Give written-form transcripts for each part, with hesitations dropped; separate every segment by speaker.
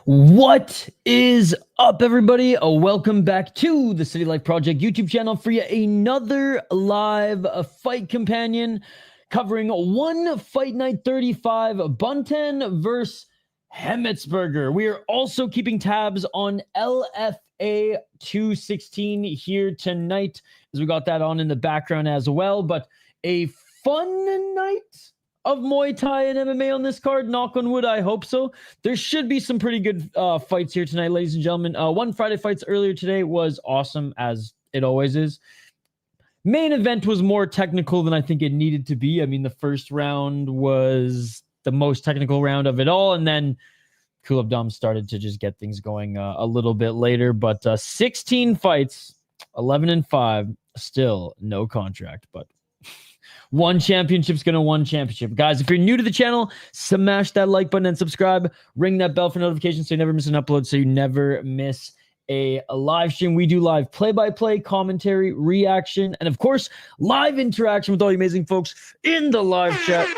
Speaker 1: What is up, everybody? Welcome back to the City Life Project YouTube channel for yet another live fight companion covering one Fight Night 35 Buntan versus Hemetsberger. We are also keeping tabs on LFA 216 here tonight, as we got that on in the background as well. But a fun night of Muay Thai and MMA on this card. Knock on wood, I hope so. There should be some pretty good fights here tonight, ladies and gentlemen. One Friday fights earlier today was awesome, as it always is. Main event was more technical than I think it needed to be. I mean, the first round was the most technical round of it all, and then Khalilov started to just get things going a little bit later. But 16 fights, 11-5, still no contract, but one championship's gonna one championship. Guys, if you're new to the channel, smash that like button and subscribe. Ring that bell for notifications so you never miss an upload, so you never miss a live stream. We do live play-by-play, commentary, reaction, and of course, live interaction with all you amazing folks in the live chat.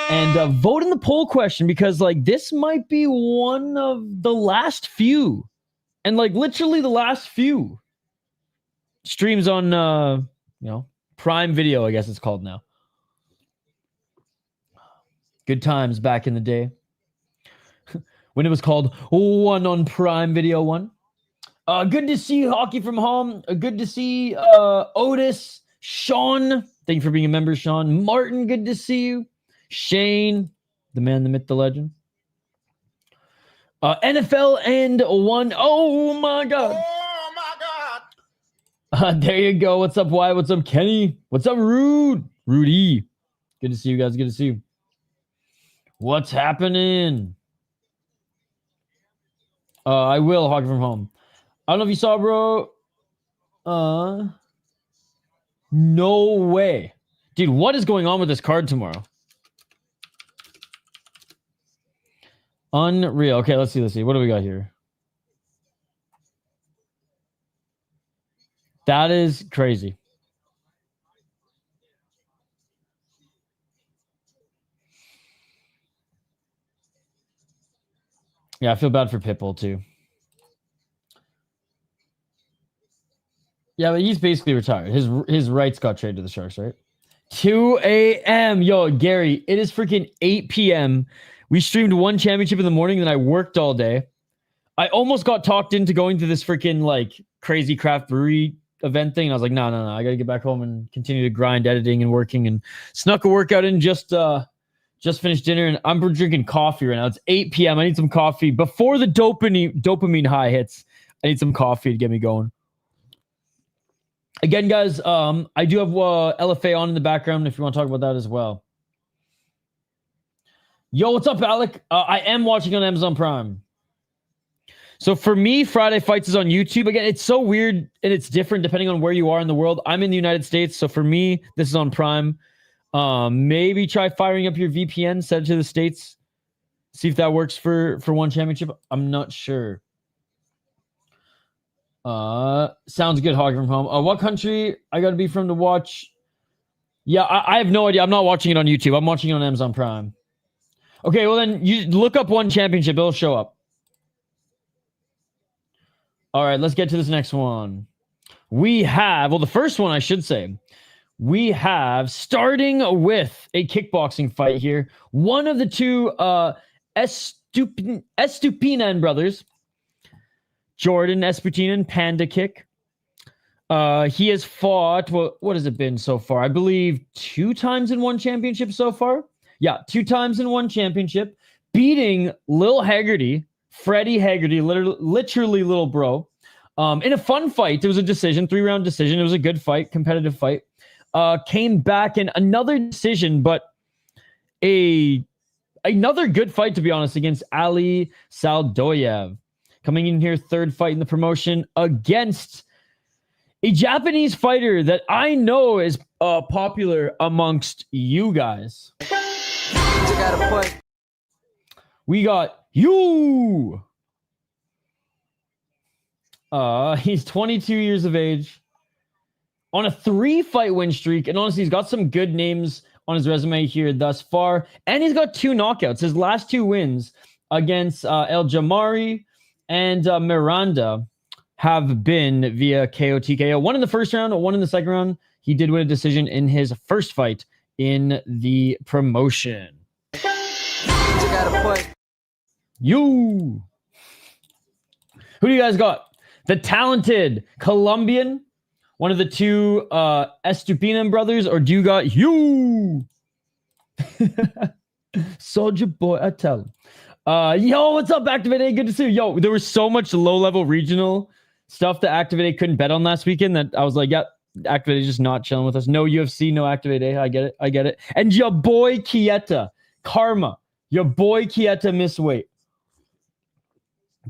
Speaker 1: And vote in the poll question, because like this might be one of the last few, and like literally the last few streams on Prime Video, I guess it's called now. Good times back in the day when it was called One on Prime Video 1. Good to see Hockey from Home. Good to see Otis, Sean. Thank you for being a member, Sean. Martin, good to see you. Shane, the man, the myth, the legend. NFL and one. Oh my God. There you go. What's up, Wyatt? What's up, Kenny? What's up, Rudy? Good to see you guys. Good to see you. What's happening? I will Hockey from Home. I don't know if you saw, bro. No way. Dude, what is going on with this card tomorrow? Unreal. Okay, let's see. What do we got here? That is crazy. Yeah, I feel bad for Pitbull too. Yeah, but he's basically retired. His rights got traded to the Sharks, right? 2 a.m. Yo, Gary, it is freaking 8 p.m. We streamed one championship in the morning, then I worked all day. I almost got talked into going to this freaking like crazy craft brewery event thing, and I was like, no, I gotta get back home and continue to grind editing and working, and snuck a workout in. Just finished dinner, and I'm drinking coffee right now. It's 8 p.m. I need some coffee before the dopamine high hits. I need some coffee to get me going. Again, guys, I do have LFA on in the background if you want to talk about that as well. Yo, what's up, Alec? I am watching on Amazon Prime. So for me, Friday Fights is on YouTube. Again, it's so weird and it's different depending on where you are in the world. I'm in the United States, so for me, this is on Prime. Maybe try firing up your VPN, set it to the States. See if that works for one championship. I'm not sure. Sounds good, Hockey from Home. What country I got to be from to watch? Yeah, I have no idea. I'm not watching it on YouTube. I'm watching it on Amazon Prime. Okay, well then you look up one championship. It'll show up. All right, let's get to this next one. We have, well, the first one I should say, we have, starting with a kickboxing fight here, one of the two Estupinan brothers, Jordan Estupinan, Panda Kick. He has fought, what has it been so far? I believe 2 times in one championship so far. Yeah, 2 times in one championship, beating Lil Haggerty, Freddie Haggerty, literally little bro. In a fun fight, it was a decision, 3-round decision. It was a good fight, competitive fight. Came back in another decision, but another good fight, to be honest, against Ali Saldoyev. Coming in here, 3rd fight in the promotion against a Japanese fighter that I know is popular amongst you guys. We got you. He's 22 years of age on a 3-fight win streak, and honestly, he's got some good names on his resume here thus far, and he's got 2 knockouts. His last 2 wins against El Jamari and Miranda have been via KO TKO. One in the first round, one in the second round. He did win a decision in his first fight in the promotion. You. Who do you guys got? The talented Colombian, one of the two Estupinan brothers, or do you got you? Soldier boy, I tell him. Yo, what's up, Activate A? Good to see you. Yo, there was so much low-level regional stuff that Activate A couldn't bet on last weekend that I was like, yeah, Activate A just not chilling with us. No UFC, no Activate A. I get it. And your boy Kouyate, Karma. Your boy Kouyate missed weight.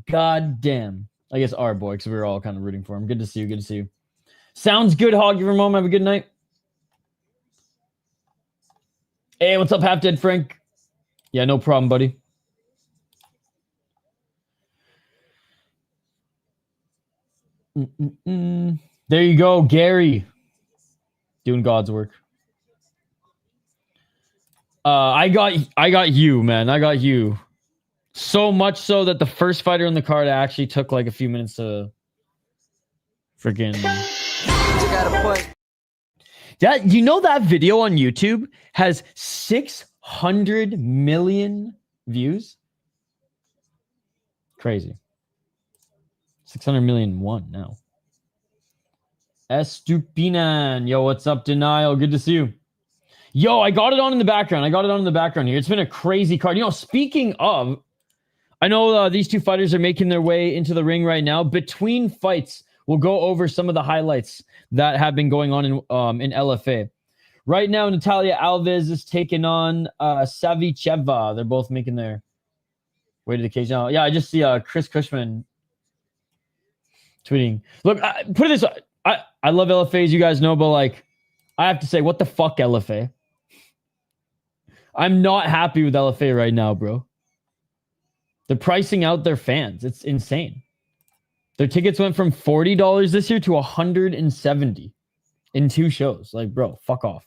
Speaker 1: God damn. I guess our boy, because we were all kind of rooting for him. Good to see you. Sounds good, Hog. Your mom. Have a good night. Hey, what's up, Half Dead Frank? Yeah, no problem, buddy. There you go, Gary. Doing God's work. I got you, man. I got you. So much so that the first fighter in the card actually took like a few minutes to freaking. That, you know, that video on YouTube has 600 million views. Crazy. 600 million one now. Estupinan. Yo, what's up, Denial? Good to see you. Yo, I got it on in the background. Here. It's been a crazy card. You know, speaking of, I know these two fighters are making their way into the ring right now. Between fights, we'll go over some of the highlights that have been going on in LFA. Right now, Natalia Alves is taking on Savicheva. They're both making their way to the cage now. Yeah, I just see Chris Cushman tweeting. Look, put it this way. I love LFA, as you guys know, but like, I have to say, what the fuck, LFA? I'm not happy with LFA right now, bro. They're pricing out their fans. It's insane. Their tickets went from $40 this year to $170 in 2 shows. Like, bro, fuck off.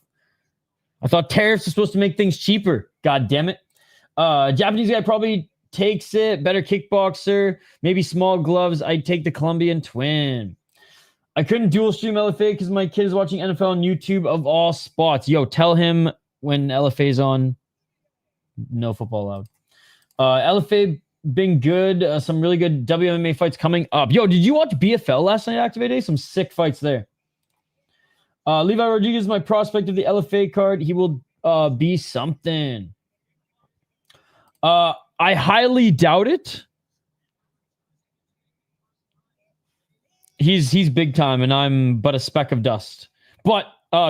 Speaker 1: I thought tariffs are supposed to make things cheaper. God damn it. Japanese guy probably takes it. Better kickboxer. Maybe small gloves. I'd take the Colombian twin. I couldn't dual stream LFA because my kid is watching NFL on YouTube of all spots. Yo, tell him when LFA's on, no football allowed. LFA been good. Some really good WMMA fights coming up. Yo, did you watch BFL last night, Activate Day? Some sick fights there. Levi Rodriguez is my prospect of the LFA card. He will be something. I highly doubt it. He's big time, and I'm but a speck of dust. But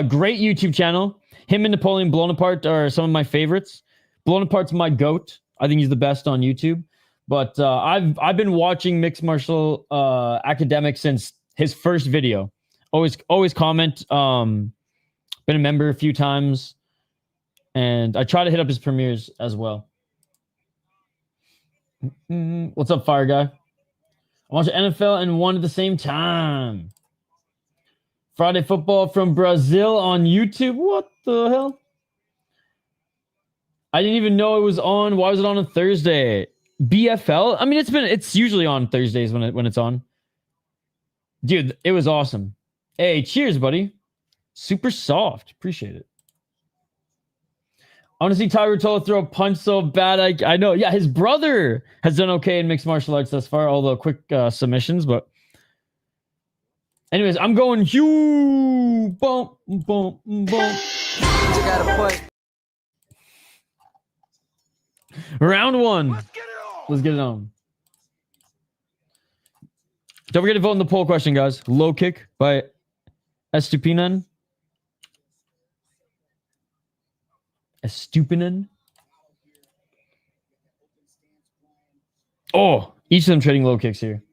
Speaker 1: great YouTube channel. Him and Napoleon Blown Apart are some of my favorites. Blown Apart's my goat. I think he's the best on YouTube. But I've been watching mixed martial academics since his first video. Always comment. Been a member a few times, and I try to hit up his premieres as well. What's up, Fire Guy? I watch NFL and one at the same time. Friday football from Brazil on YouTube. What the hell? I didn't even know it was on. Why was it on a Thursday? BFL? I mean, it's usually on Thursdays when it's on. Dude, it was awesome. Hey, cheers, buddy. Super soft. Appreciate it. I want to see Tye Ruotolo throw a punch so bad. I know. Yeah, his brother has done okay in mixed martial arts thus far, although quick submissions. But anyways, I'm going you. Boom, boom, boom. You got a point. Round 1. Let's get it on. Don't forget to vote in the poll question, guys. Low kick by Estupinan. Estupinan. Oh, each of them trading low kicks here.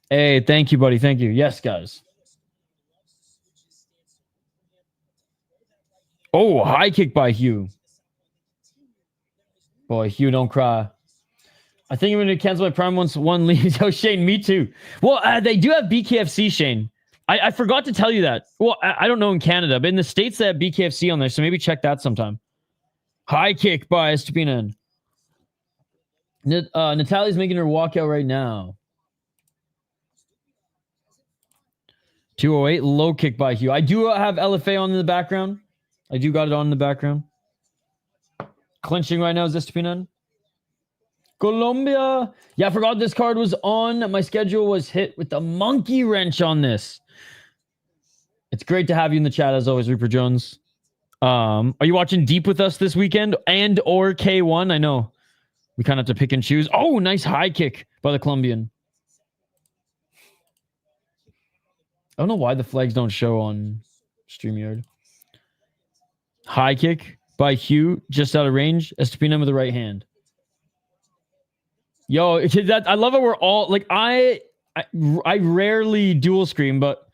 Speaker 1: Hey, thank you, buddy. Thank you. Yes, guys. Oh, high kick by Hugh. Boy, Hugh, don't cry. I think I'm going to cancel my Prime once one leaves. Oh, Shane, me too. Well, they do have BKFC, Shane. I forgot to tell you that. Well, I don't know in Canada, but in the States they have BKFC on there, so maybe check that sometime. High kick by Estupinan. Natalie's making her walkout right now. 208, low kick by Hugh. I do have LFA on in the background. I do got it on in the background. Clinching right now is Estupinan. Colombia. Yeah, I forgot this card was on. My schedule was hit with the monkey wrench on this. It's great to have you in the chat as always, Reaper Jones. Are you watching Deep with us this weekend and or K1? I know we kind of have to pick and choose. Oh, nice high kick by the Colombian. I don't know why the flags don't show on StreamYard. High kick by Hugh, just out of range. Estupinan with the right hand. Yo, I love it. We're all like, I rarely dual screen, but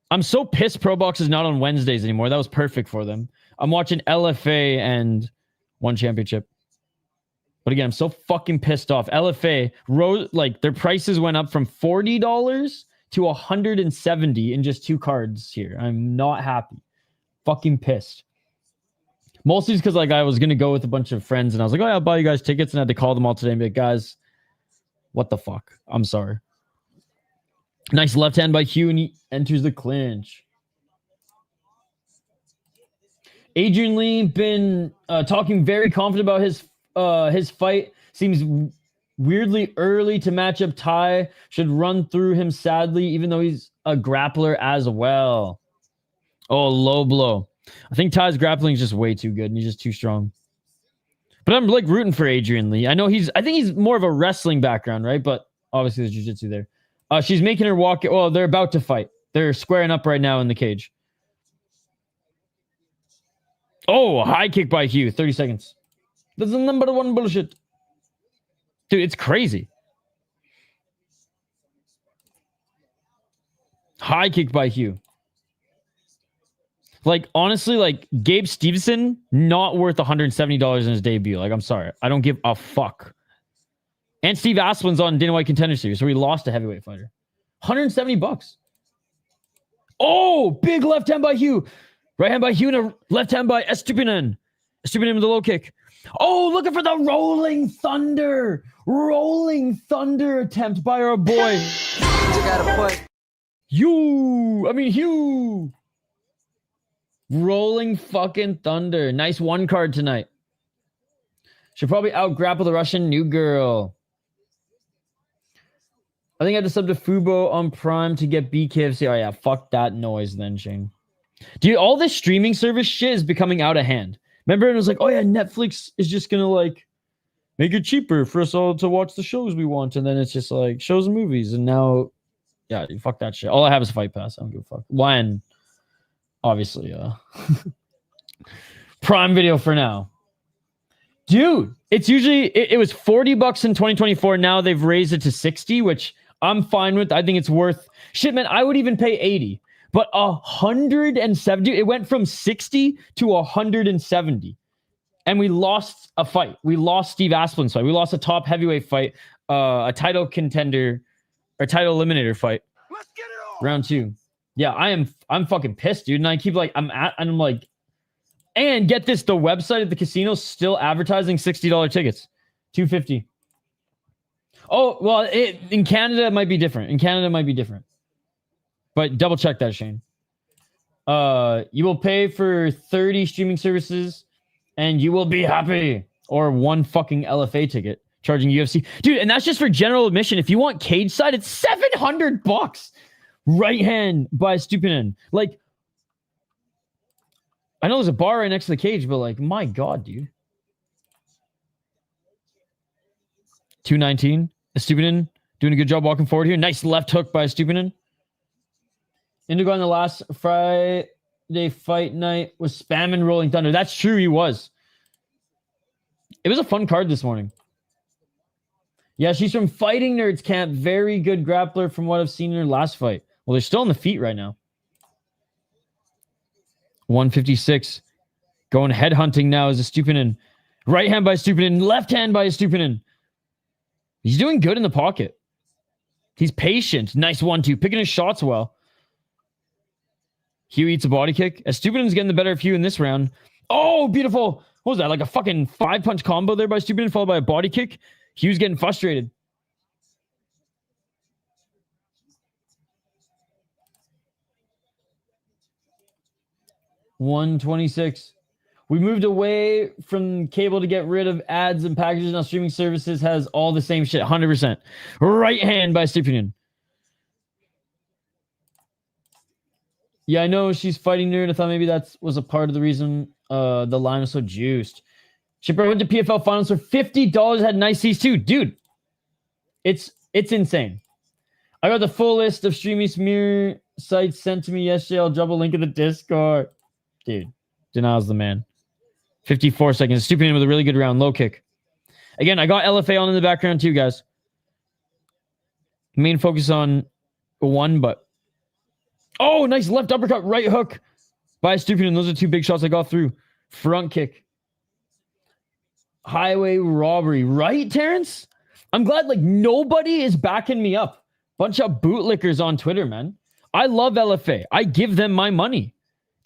Speaker 1: I'm so pissed Pro Box is not on Wednesdays anymore. That was perfect for them. I'm watching LFA and One Championship. But again, I'm so fucking pissed off. LFA, like their prices went up from $40 to $170 in just 2 cards here. I'm not happy. Fucking pissed. Mostly because like I was going to go with a bunch of friends and I was like, oh, yeah, I'll buy you guys tickets. And I had to call them all today and be like, guys, what the fuck? I'm sorry. Nice left hand by Hugh and he enters the clinch. Adrian Lee been talking very confident about his fight. Seems weirdly early to match up Tye. Should run through him sadly, even though he's a grappler as well. Oh, low blow. I think Tye's grappling is just way too good and he's just too strong. But I'm like rooting for Adrian Lee. I think he's more of a wrestling background, right? But obviously there's jiu-jitsu there. She's making her walk. Well, they're about to fight. They're squaring up right now in the cage. Oh, high kick by Hugh. 30 seconds. That's the number one bullshit. Dude, it's crazy. High kick by Hugh. Like, honestly, like, Gabe Stevenson, not worth $170 in his debut. Like, I'm sorry. I don't give a fuck. And Steve Aspelin's on Dana White Contender Series, so he lost a heavyweight fighter. $170. Oh, big left hand by Hugh. Right hand by Hugh and a left hand by Estupinan. Estupinan with the low kick. Oh, looking for the rolling thunder. Rolling thunder attempt by our boy. You gotta put. Hugh. Rolling fucking thunder. Nice one card tonight. Should probably out grapple the Russian new girl. I think I had to sub to Fubo on Prime to get BKFC. Oh yeah, fuck that noise then, Shane. Dude, all this streaming service shit is becoming out of hand. Remember, it was like, oh yeah, Netflix is just gonna like make it cheaper for us all to watch the shows we want, and then it's just like shows and movies, and now, yeah, dude, fuck that shit. All I have is Fight Pass. I don't give a fuck. When, obviously, Prime Video for now. Dude, it's usually it was $40 in 2024. Now they've raised it to 60, which I'm fine with. I think it's worth shit, man. I would even pay 80, but 170. It went from 60 to 170, and we lost a fight. We lost Steve Aspelin's fight. We lost a top heavyweight fight, a title contender or title eliminator fight. Let's get it on. Round 2. Yeah, I'm fucking pissed, dude. And I keep like I'm like. And get this, the website at the casino still advertising $60 tickets. $250. Oh, well, in Canada it might be different. But double check that, Shane. You will pay for 30 streaming services and you will be happy. Or one fucking LFA ticket charging UFC. Dude, and that's just for general admission. If you want cage side, it's $700. Right hand by Estupinan. Like, I know there's a bar right next to the cage, but like, my God, dude. 219. Estupinan doing a good job walking forward here. Nice left hook by Estupinan. Indigo on the last Friday fight night was spamming Rolling Thunder. That's true, he was. It was a fun card this morning. Yeah, she's from Fighting Nerds Camp. Very good grappler from what I've seen in her last fight. Well, they're still on the feet right now. 156. Going headhunting now is Estupinan. Right hand by Estupinan. Left hand by Estupinan. He's doing good in the pocket. He's patient. Nice 1-2. Picking his shots well. Hugh eats a body kick. Estupinan's getting the better of Hugh in this round. Oh, beautiful. What was that? Like a fucking 5-punch combo there by Estupinan, followed by a body kick. Hugh's getting frustrated. $126. We moved away from cable to get rid of ads and packages. Now streaming services has all the same shit. 100%. Right hand by Stupinian. Yeah, I know she's fighting nerd. I thought maybe that was a part of the reason the line was so juiced. Shipper went to PFL finals for $50. Had nice seats too. Dude, it's insane. I got the full list of streaming smear sites sent to me yesterday. I'll drop a link in the Discord. Dude, Denal's the man. 54 seconds. Stupid with a really good round. Low kick. Again, I got LFA on in the background too, guys. Main focus on one, but... Oh, nice left uppercut, right hook by Stupid. And those are two big shots I got through. Front kick. Highway robbery. Right, Terrence? I'm glad, like, nobody is backing me up. Bunch of bootlickers on Twitter, man. I love LFA. I give them my money.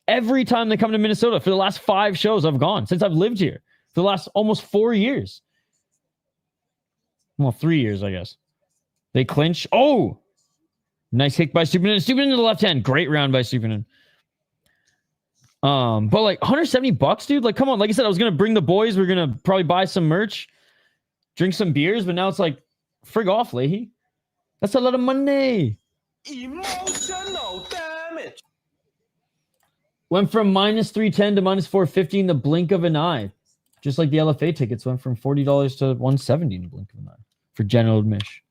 Speaker 1: Every time they come to Minnesota, for the last 5 shows I've gone, since I've lived here, for the last almost 4 years. Well, 3 years, I guess. They clinch. Oh! Nice kick by Stupinin. Stupinin to the left hand. Great round by Stupinin. But like $170, dude. Like, come on. Like I said, I was gonna bring the boys. We're gonna probably buy some merch, drink some beers, but now it's like, frig off, Leahy. That's a lot of money. Emotional damage. Went from minus 310 to minus 450 in the blink of an eye. Just like the LFA tickets went from $40 to $170 in the blink of an eye for general admission.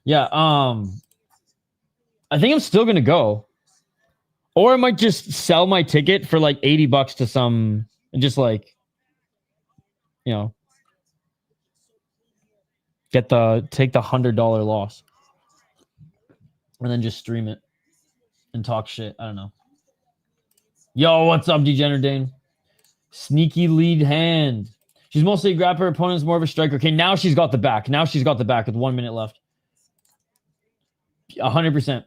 Speaker 1: Yeah, I think I'm still gonna go. Or I might just sell my ticket for like $80 to some and just like, you know, take the $100 loss. And then just stream it and talk shit. I don't know. Yo, what's up, Degenerate Dane? Sneaky lead hand. She's mostly a grappler. Her opponent's more of a striker. Okay, now she's got the back. Now she's got the back with 1 minute left. 100%.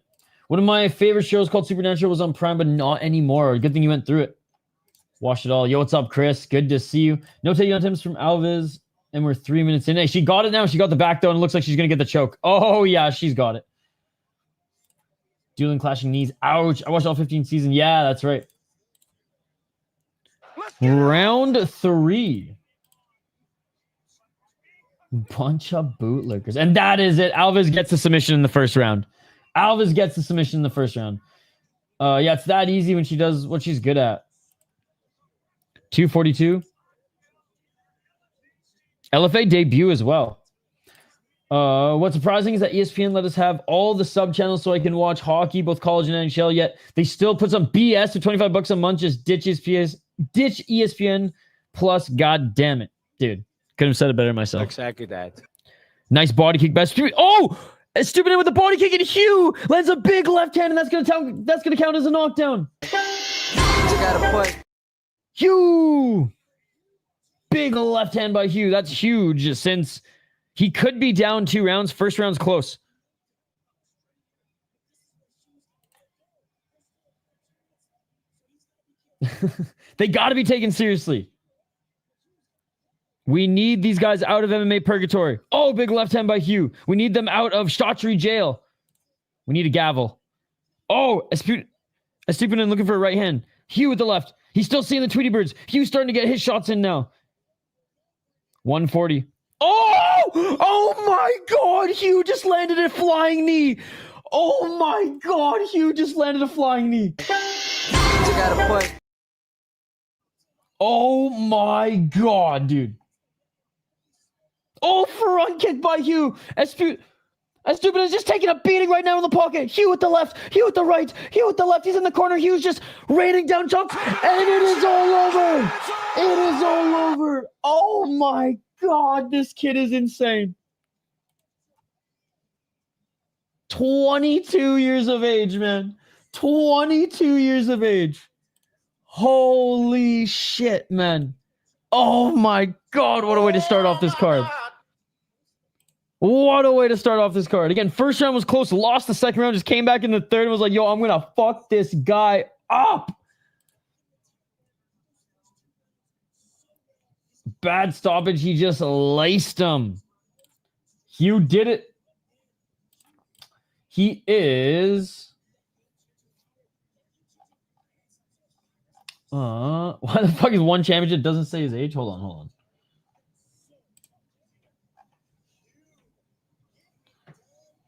Speaker 1: One of my favorite shows called Supernatural was on Prime, but not anymore. Good thing you went through it. Watched it all. Yo, what's up, Chris? Good to see you. No take on Tim's from Alves, and we're 3 minutes in. Hey, she got it now. She got the back, though, and it looks like she's going to get the choke. Oh, yeah, she's got it. Dueling clashing knees. Ouch. I watched all 15 seasons. Yeah, that's right. Round 3. Bunch of bootlickers. And that is it. Alves gets the submission in the first round. Alves gets the submission in the first round. Yeah, it's that easy when she does what she's good at. 242. LFA debut as well. What's surprising is that ESPN let us have all the sub channels so I can watch hockey, both college and NHL, yet they still put some BS for $25 a month. Just ditch ESPN Plus. God damn it. Dude, couldn't have said it better myself.
Speaker 2: Exactly that. Nice
Speaker 1: body kick by Stupid. Oh! Stupid with the body kick, and Hugh lands a big left hand, and that's gonna count as a knockdown.
Speaker 2: You gotta put
Speaker 1: Hugh! Big left hand by Hugh. That's huge since he could be down 2 rounds. First round's close. They got to be taken seriously. We need these guys out of MMA purgatory. Oh, big left hand by Hugh. We need them out of Shotchery jail. We need a gavel. Oh, Estupinian looking for a right hand. Hugh with the left. He's still seeing the Tweety Birds. Hugh's starting to get his shots in now. 140. Oh! Oh my God! Hugh just landed a flying knee. Oh my God! Hugh just landed a flying knee.
Speaker 2: You gotta put.
Speaker 1: Oh my God, dude. Oh, front kick by Hugh. Estupinian is just taking a beating right now in the pocket. Hugh with the left. Hugh with the right. Hugh with the left. He's in the corner. Hugh's just raining down jumps. And it is all over. It is all over. Oh my God, this kid is insane. 22 years of age, man. 22 years of age. Holy shit, man. Oh my God, what a way to start off this card. What a way to start off this card. Again, first round was close. Lost the second round. Just came back in the third and was like, yo, I'm going to fuck this guy up. Bad stoppage. He just laced him. Hugh did it. He is... why the fuck is one championship doesn't say his age? Hold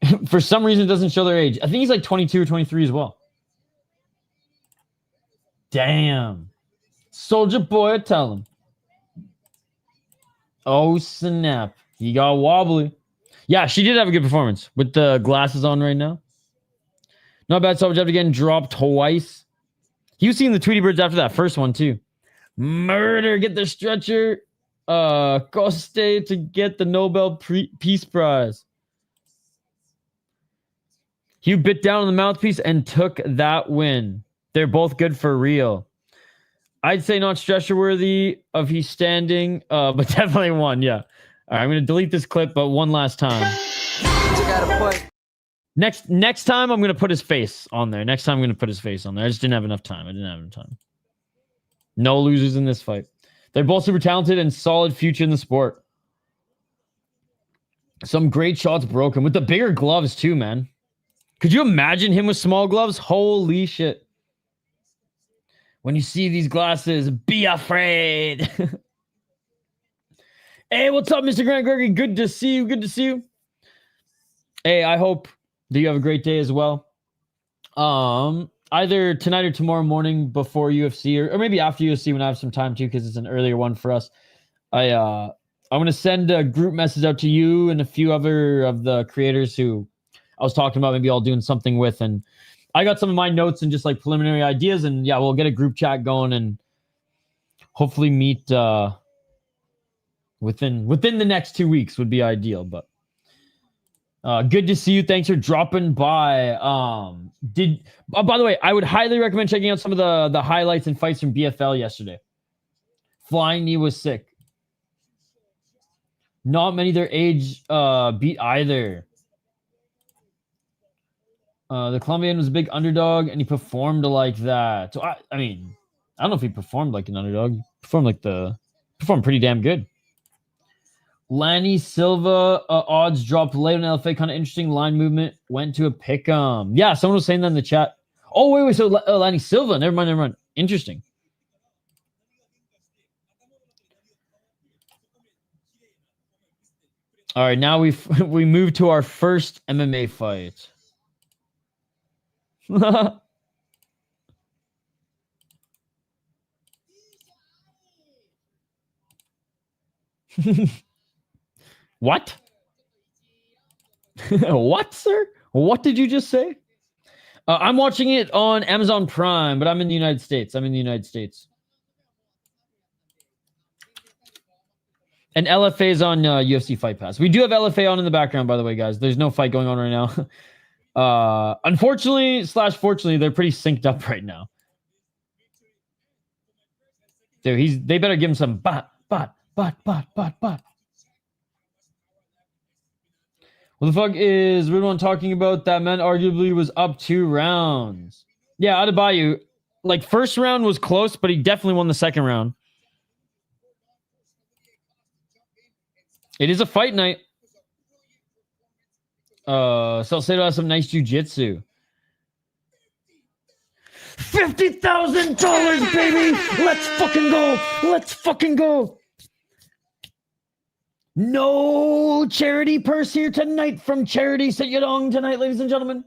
Speaker 1: on. For some reason, it doesn't show their age. I think he's like 22 or 23 as well. Damn. Soldier Boy, tell him. Oh, snap. He got wobbly. Yeah, she did have a good performance with the glasses on right now. Not bad. Soldier again dropped twice. He was seeing the Tweety Birds after that first one, too. Murder. Get the stretcher. Coste to get the Nobel Peace Prize. Hugh bit down on the mouthpiece and took that win. They're both good for real. I'd say not stretcher worthy of he's standing, but definitely one. Yeah. All right, I'm going to delete this clip, but one last time. Next time, I'm going to put his face on there. I just didn't have enough time. No losers in this fight. They're both super talented and solid future in the sport. Some great shots broken with the bigger gloves too, man. Could you imagine him with small gloves? Holy shit. When you see these glasses, be afraid. Hey, what's up, Mr. Grant Gregory? Good to see you. Hey, I hope that you have a great day as well. Either tonight or tomorrow morning before UFC or maybe after UFC when I have some time too, because it's an earlier one for us. I'm going to send a group message out to you and a few other of the creators who I was talking about maybe all doing something with, and I got some of my notes and just like preliminary ideas, and yeah, we'll get a group chat going and hopefully meet within the next 2 weeks would be ideal. But good to see you. Thanks for dropping by. By the way, I would highly recommend checking out some of the highlights and fights from BFL yesterday. Flying Knee was sick. Not many their age beat either. The Colombian was a big underdog, and he performed like that. So, I mean, I don't know if he performed like an underdog. He performed pretty damn good. Lanny Silva, odds dropped late on LFA. Kind of interesting line movement. Went to a pick'em. Yeah, someone was saying that in the chat. Oh, wait. So, Lanny Silva. Never mind. Interesting. All right, now we move to our first MMA fight. What? What, sir? What did you just say? I'm watching it on Amazon Prime, but I'm in the United States. And LFA is on UFC Fight Pass. We do have LFA on in the background, by the way, guys. There's no fight going on right now. Unfortunately / fortunately, they're pretty synced up right now. Dude, they better give him some bot. What the fuck is Rude One talking about? That man arguably was up 2 rounds. Yeah, Adebayo, like first round was close, but he definitely won the second round. It is a fight night. Salcedo has some nice jiu-jitsu. $50,000, baby! Let's fucking go! No charity purse here tonight from Charity Sejong tonight, ladies and gentlemen.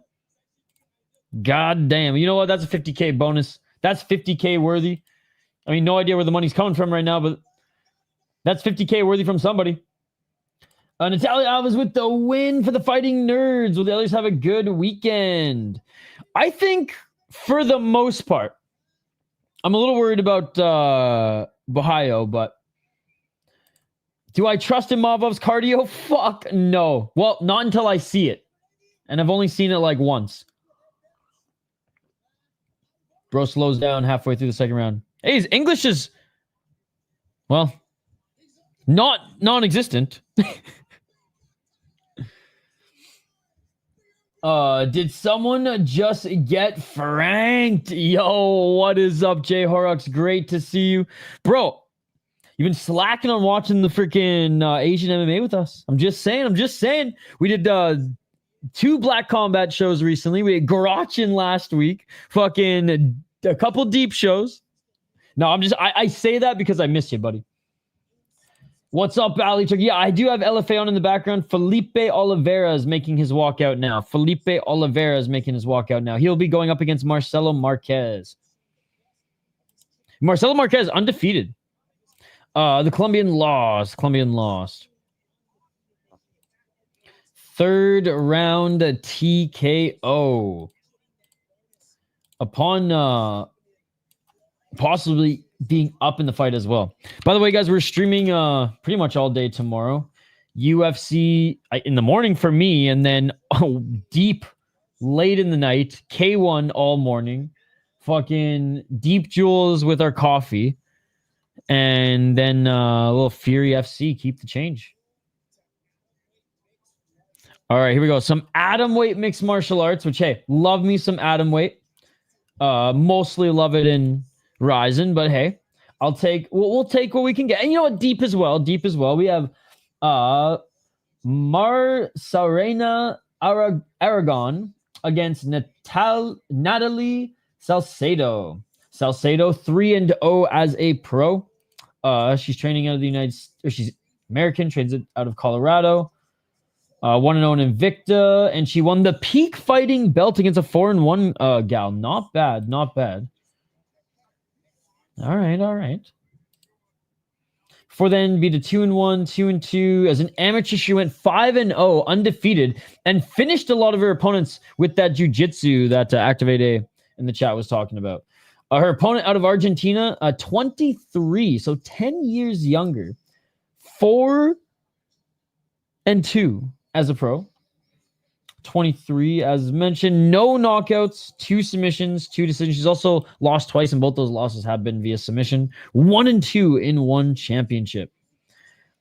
Speaker 1: God damn. You know what? That's a 50K bonus. That's 50K worthy. I mean, no idea where the money's coming from right now, but that's 50K worthy from somebody. Natalia Alves with the win for the Fighting Nerds. Will the others have a good weekend? I think for the most part, I'm a little worried about Bahayo, but do I trust in Mavov's cardio? Fuck no. Well, not until I see it. And I've only seen it like once. Bro slows down halfway through the second round. Hey, his English is, well, not non-existent. Did someone just get franked? Yo, what is up, Jay Horrocks? Great to see you. Bro, You've been slacking on watching the freaking Asian MMA with us. I'm just saying. We did 2 Black Combat shows recently. We had Garachin last week. Fucking a couple deep shows. No, I say that because I miss you, buddy. What's up, Ali? Yeah, I do have LFA on in the background. Felipe Oliveira is making his walkout now. He'll be going up against Marcelo Marquez. Marcelo Marquez, undefeated. The Colombian lost. Third round TKO. Upon possibly being up in the fight as well. By the way, guys, we're streaming pretty much all day tomorrow. UFC in the morning for me, and then deep late in the night. K1 all morning. Fucking Deep Jewels with our coffee. And then a little Fury FC. Keep the change. All right, here we go. Some Atomweight mixed martial arts, which, hey, love me some Atomweight. Mostly love it in Ryzen, but hey, we'll take what we can get. And you know what? Deep as well. We have Sarena Aragon against Natalie Salcedo. 3-0 as a pro. She's training out of the United States. She's American, trains out of Colorado. 1-0 in Invicta, and she won the Peak Fighting belt against a 4-1 gal. Not bad. All right. For then be the 2-1, 2-2. As an amateur, she went 5-0, undefeated, and finished a lot of her opponents with that jiu-jitsu that Activate A in the chat was talking about. Her opponent out of Argentina, 23, so 10 years younger. 4-2 as a pro. 23, as mentioned, no knockouts, 2 submissions, 2 decisions. She's also lost twice, and both those losses have been via submission. 1-2 in 1 championship.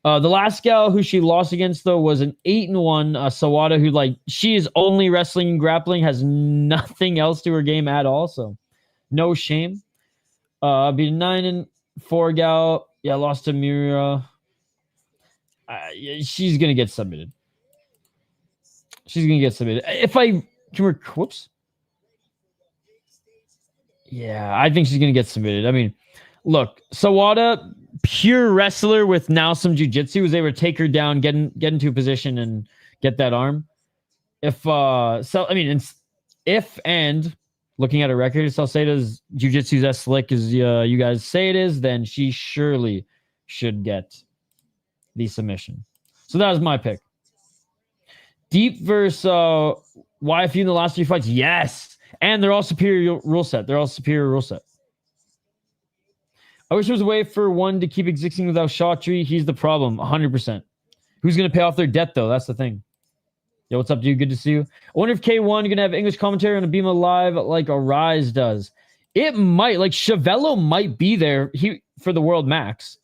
Speaker 1: The last gal who she lost against, though, was an 8-1 Sawada, who, she is only wrestling and grappling, has nothing else to her game at all, so no shame. Beat a 9-4 gal. Yeah, lost to Mira. She's going to get submitted. If I can whoops. Yeah, I think she's going to get submitted. I mean, look, Sawada, pure wrestler with now some jiu-jitsu, was able to take her down, get into a position and get that arm. If looking at her record, Salcedo's jiu-jitsu is as slick as you guys say it is, then she surely should get the submission. So that was my pick. Deep versus YFU in the last 3 fights. Yes. And they're all superior rule set. I wish there was a way for one to keep existing without Shotri. He's the problem. 100%. Who's going to pay off their debt, though? That's the thing. Yo, what's up, dude? Good to see you. I wonder if K1 you're going to have English commentary on a Beam Live like Arise does. It might. Chevello might be there for the World Max.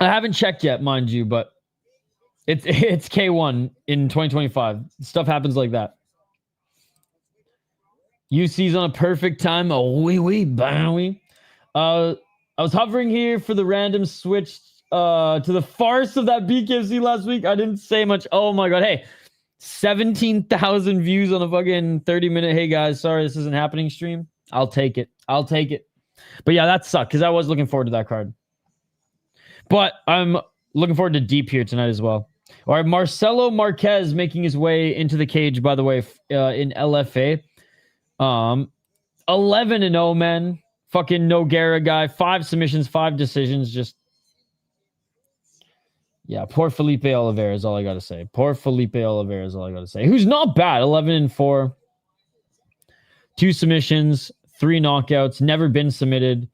Speaker 1: I haven't checked yet, mind you, but it's K1 in 2025. Stuff happens like that. UC's on a perfect time. Bowie. I was hovering here for the random switch to the farce of that BKFC last week. I didn't say much. Oh my god. Hey, 17,000 views on a fucking 30-minute. Hey guys, sorry this isn't happening stream. I'll take it. But yeah, that sucked because I was looking forward to that card. But I'm looking forward to Deep here tonight as well. All right, Marcelo Marquez making his way into the cage, by the way, in LFA. 11-0, man. Fucking Noguera guy. 5 submissions, 5 decisions. Just, yeah, poor Felipe Oliveira is all I got to say. Who's not bad. 11-4. 2 submissions, 3 knockouts. Never been submitted.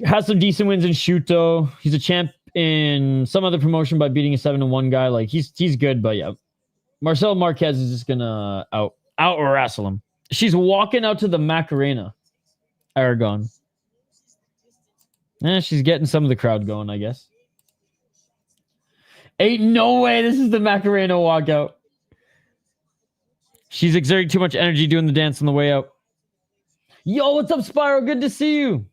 Speaker 1: Has some decent wins in Shuto. He's a champ in some other promotion by beating a 7-1 guy. He's good, but yeah. Marcelo Marquez is just gonna out wrestle him. She's walking out to the Macarena. Aragon. She's getting some of the crowd going, I guess. Ain't no way this is the Macarena walkout. She's exerting too much energy doing the dance on the way out. Yo, what's up, Spyro? Good to see you.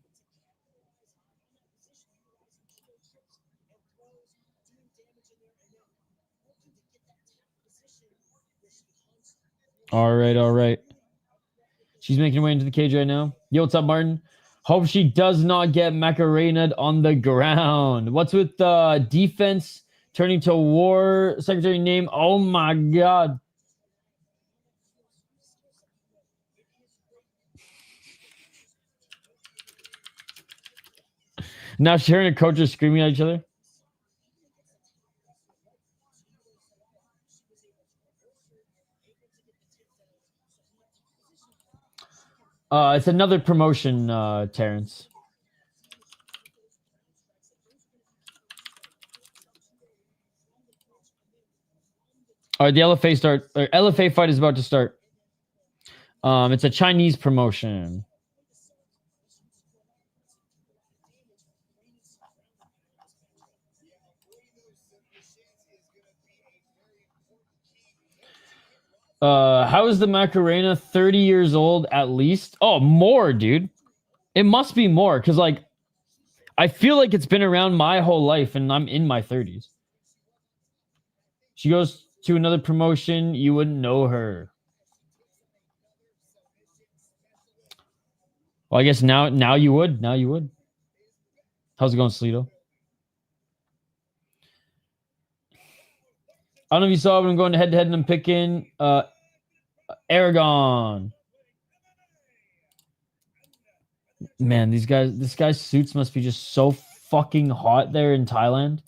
Speaker 1: All right, all right. She's making her way into the cage right now. Yo, what's up, Martin? Hope she does not get Macarena'd on the ground. What's with defense turning to war secretary name? Oh my god. Now she and her coach are screaming at each other. It's another promotion, Terrence. All right, the LFA fight is about to start. It's a Chinese promotion. How is the Macarena 30 years old at least? Oh, more, dude. It must be more, because, like, I feel like it's been around my whole life, and I'm in my 30s. She goes to another promotion, you wouldn't know her. Well, I guess now you would. Now you would. How's it going, Sleeto? I don't know if you saw, but I'm going head-to-head and I'm picking Aragon. Man, this guy's suits must be just so fucking hot there in Thailand.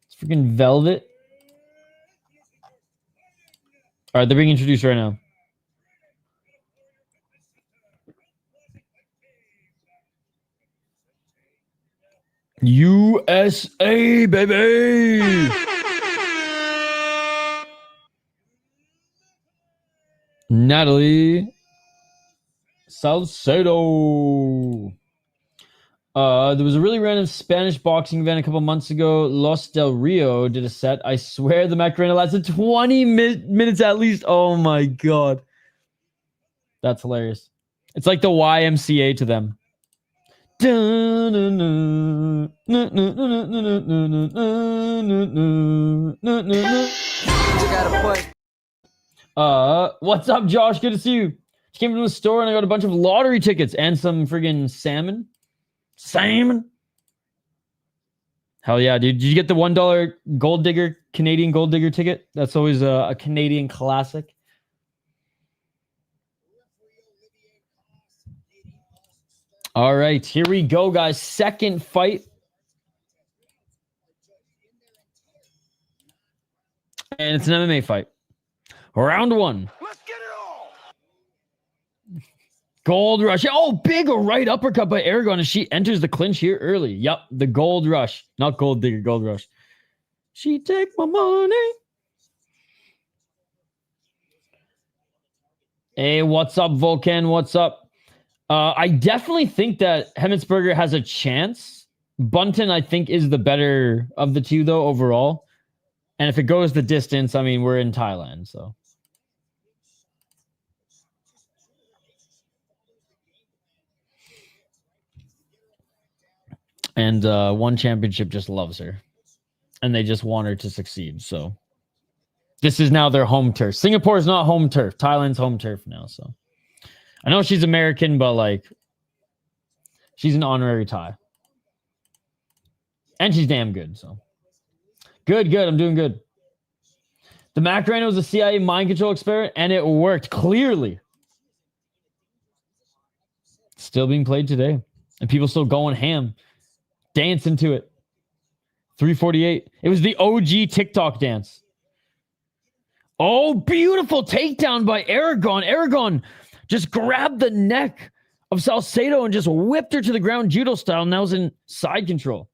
Speaker 1: It's freaking velvet. All right, they're being introduced right now. USA, baby! Natalie Salcedo. There was a really random Spanish boxing event a couple months ago. Los Del Rio did a set. I swear the Macarena lasted 20 minutes at least. Oh my god. That's hilarious. It's like the YMCA to them. What's up, Josh? Good to see you. Just came from the store and I got a bunch of lottery tickets and some friggin' salmon. Salmon? Hell yeah, dude. Did you get the $1 gold digger, Canadian gold digger ticket? That's always a Canadian classic. All right, here we go, guys. Second fight. And it's an MMA fight. Round one. Let's get it all. Gold rush. Oh, big right uppercut by Aragon as she enters the clinch here early. Yep, the gold rush. Not gold digger, gold rush. She take my money. Hey, what's up, Volcan? What's up? I definitely think that Hemetsberger has a chance. Buntan, I think, is the better of the two, though, overall. And if it goes the distance, I mean, we're in Thailand, so. And One Championship just loves her. And they just want her to succeed, so. This is now their home turf. Singapore is not home turf. Thailand's home turf now, so. I know she's American, but, like, she's an honorary Thai. And she's damn good, so. Good. I'm doing good. The Macarena was a CIA mind control experiment, and it worked, clearly. Still being played today. And people still going ham. Dancing to it. 348. It was the OG TikTok dance. Oh, beautiful takedown by Aragon. Aragon just grabbed the neck of Salcedo and just whipped her to the ground judo style. Now is in side control.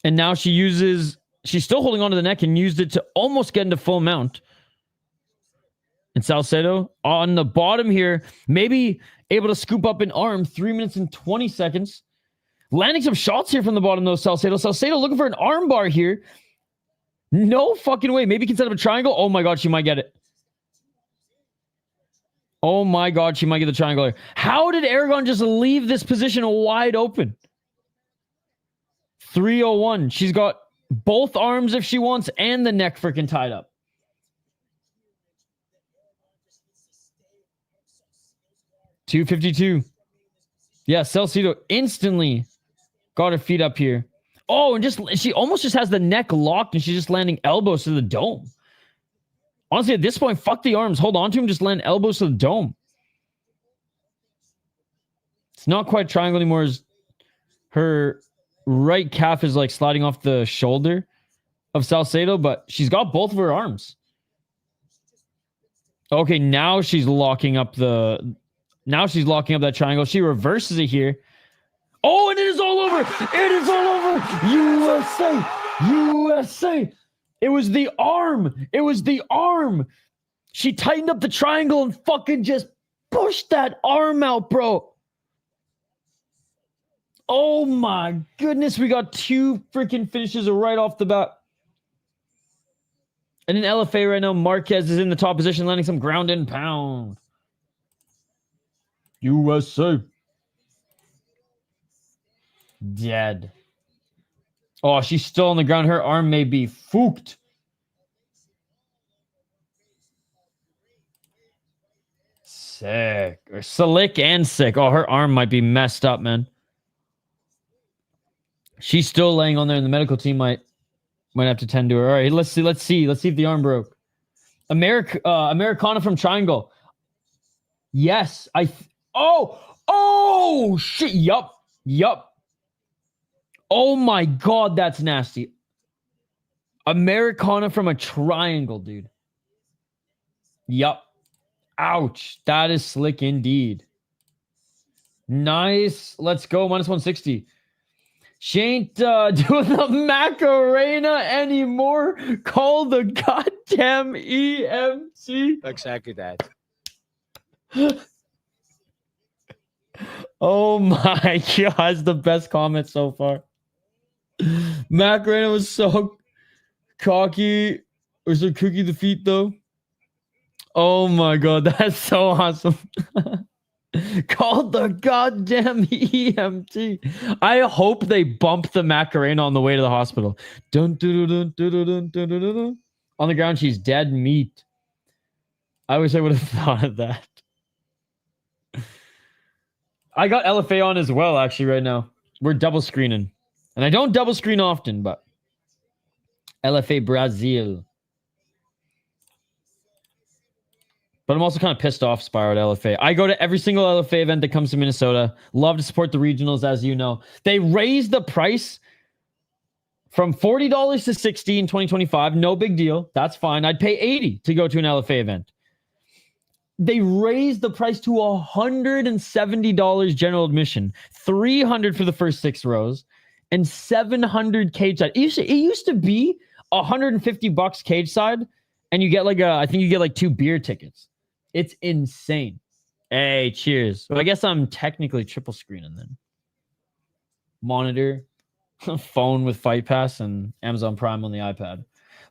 Speaker 1: And now she's still holding onto the neck and used it to almost get into full mount. And Salcedo on the bottom here, maybe able to scoop up an arm. 3 minutes and 20 seconds. Landing some shots here from the bottom, though, Salcedo. Salcedo looking for an arm bar here. No fucking way. Maybe he can set up a triangle. Oh my god, she might get it. Oh my god, she might get the triangle here. How did Aragon just leave this position wide open? 301. She's got both arms if she wants and the neck freaking tied up. $252. Yeah, Salcedo instantly got her feet up here. Oh, and she almost just has the neck locked and she's just landing elbows to the dome. Honestly, at this point, fuck the arms. Hold on to him, just land elbows to the dome. It's not quite triangle anymore. Her right calf is like sliding off the shoulder of Salcedo, but she's got both of her arms. Okay, now she's locking up that triangle. She reverses it here. Oh, and it is all over. It is all over. USA. USA. It was the arm. It was the arm. She tightened up the triangle and fucking just pushed that arm out, bro. Oh my goodness. We got 2 freaking finishes right off the bat. And in LFA right now, Marquez is in the top position, landing some ground and pound. USA. Dead. Oh, she's still on the ground. Her arm may be fooked. Sick. Or slick and sick. Oh, her arm might be messed up, man. She's still laying on there, and the medical team might have to tend to her. All right, let's see. Let's see if the arm broke. Americana from Triangle. Yes. Oh, shit. Yup. Oh my God, that's nasty. Americana from a triangle, dude. Yup. Ouch. That is slick indeed. Nice. Let's go. Minus 160. She ain't doing the Macarena anymore. Call the goddamn EMT.
Speaker 2: Exactly that.
Speaker 1: Oh my God. That's the best comment so far. Macarena was so cocky. Or so cookie the feet, though. Oh my God. That's so awesome. Called the goddamn EMT. I hope they bump the Macarena on the way to the hospital. Dun, dun, dun, dun, dun, dun, dun, dun, dun. On the ground, she's dead meat. I wish I would have thought of that. I got LFA on as well, actually, right now. We're double screening. And I don't double screen often, but LFA Brazil. But I'm also kind of pissed off, Spyro, at LFA. I go to every single LFA event that comes to Minnesota. Love to support the regionals, as you know. They raised the price from $40 to $60 in 2025. No big deal. That's fine. I'd pay $80 to go to an LFA event. They raised the price to $170 general admission, $300 for the first 6 rows, and $700 cage side. It used to be $150 cage side, and you get I think you get like 2 beer tickets. It's insane. Hey, cheers. Well, I guess I'm technically triple screening then. Monitor, phone with Fight Pass, and Amazon Prime on the iPad.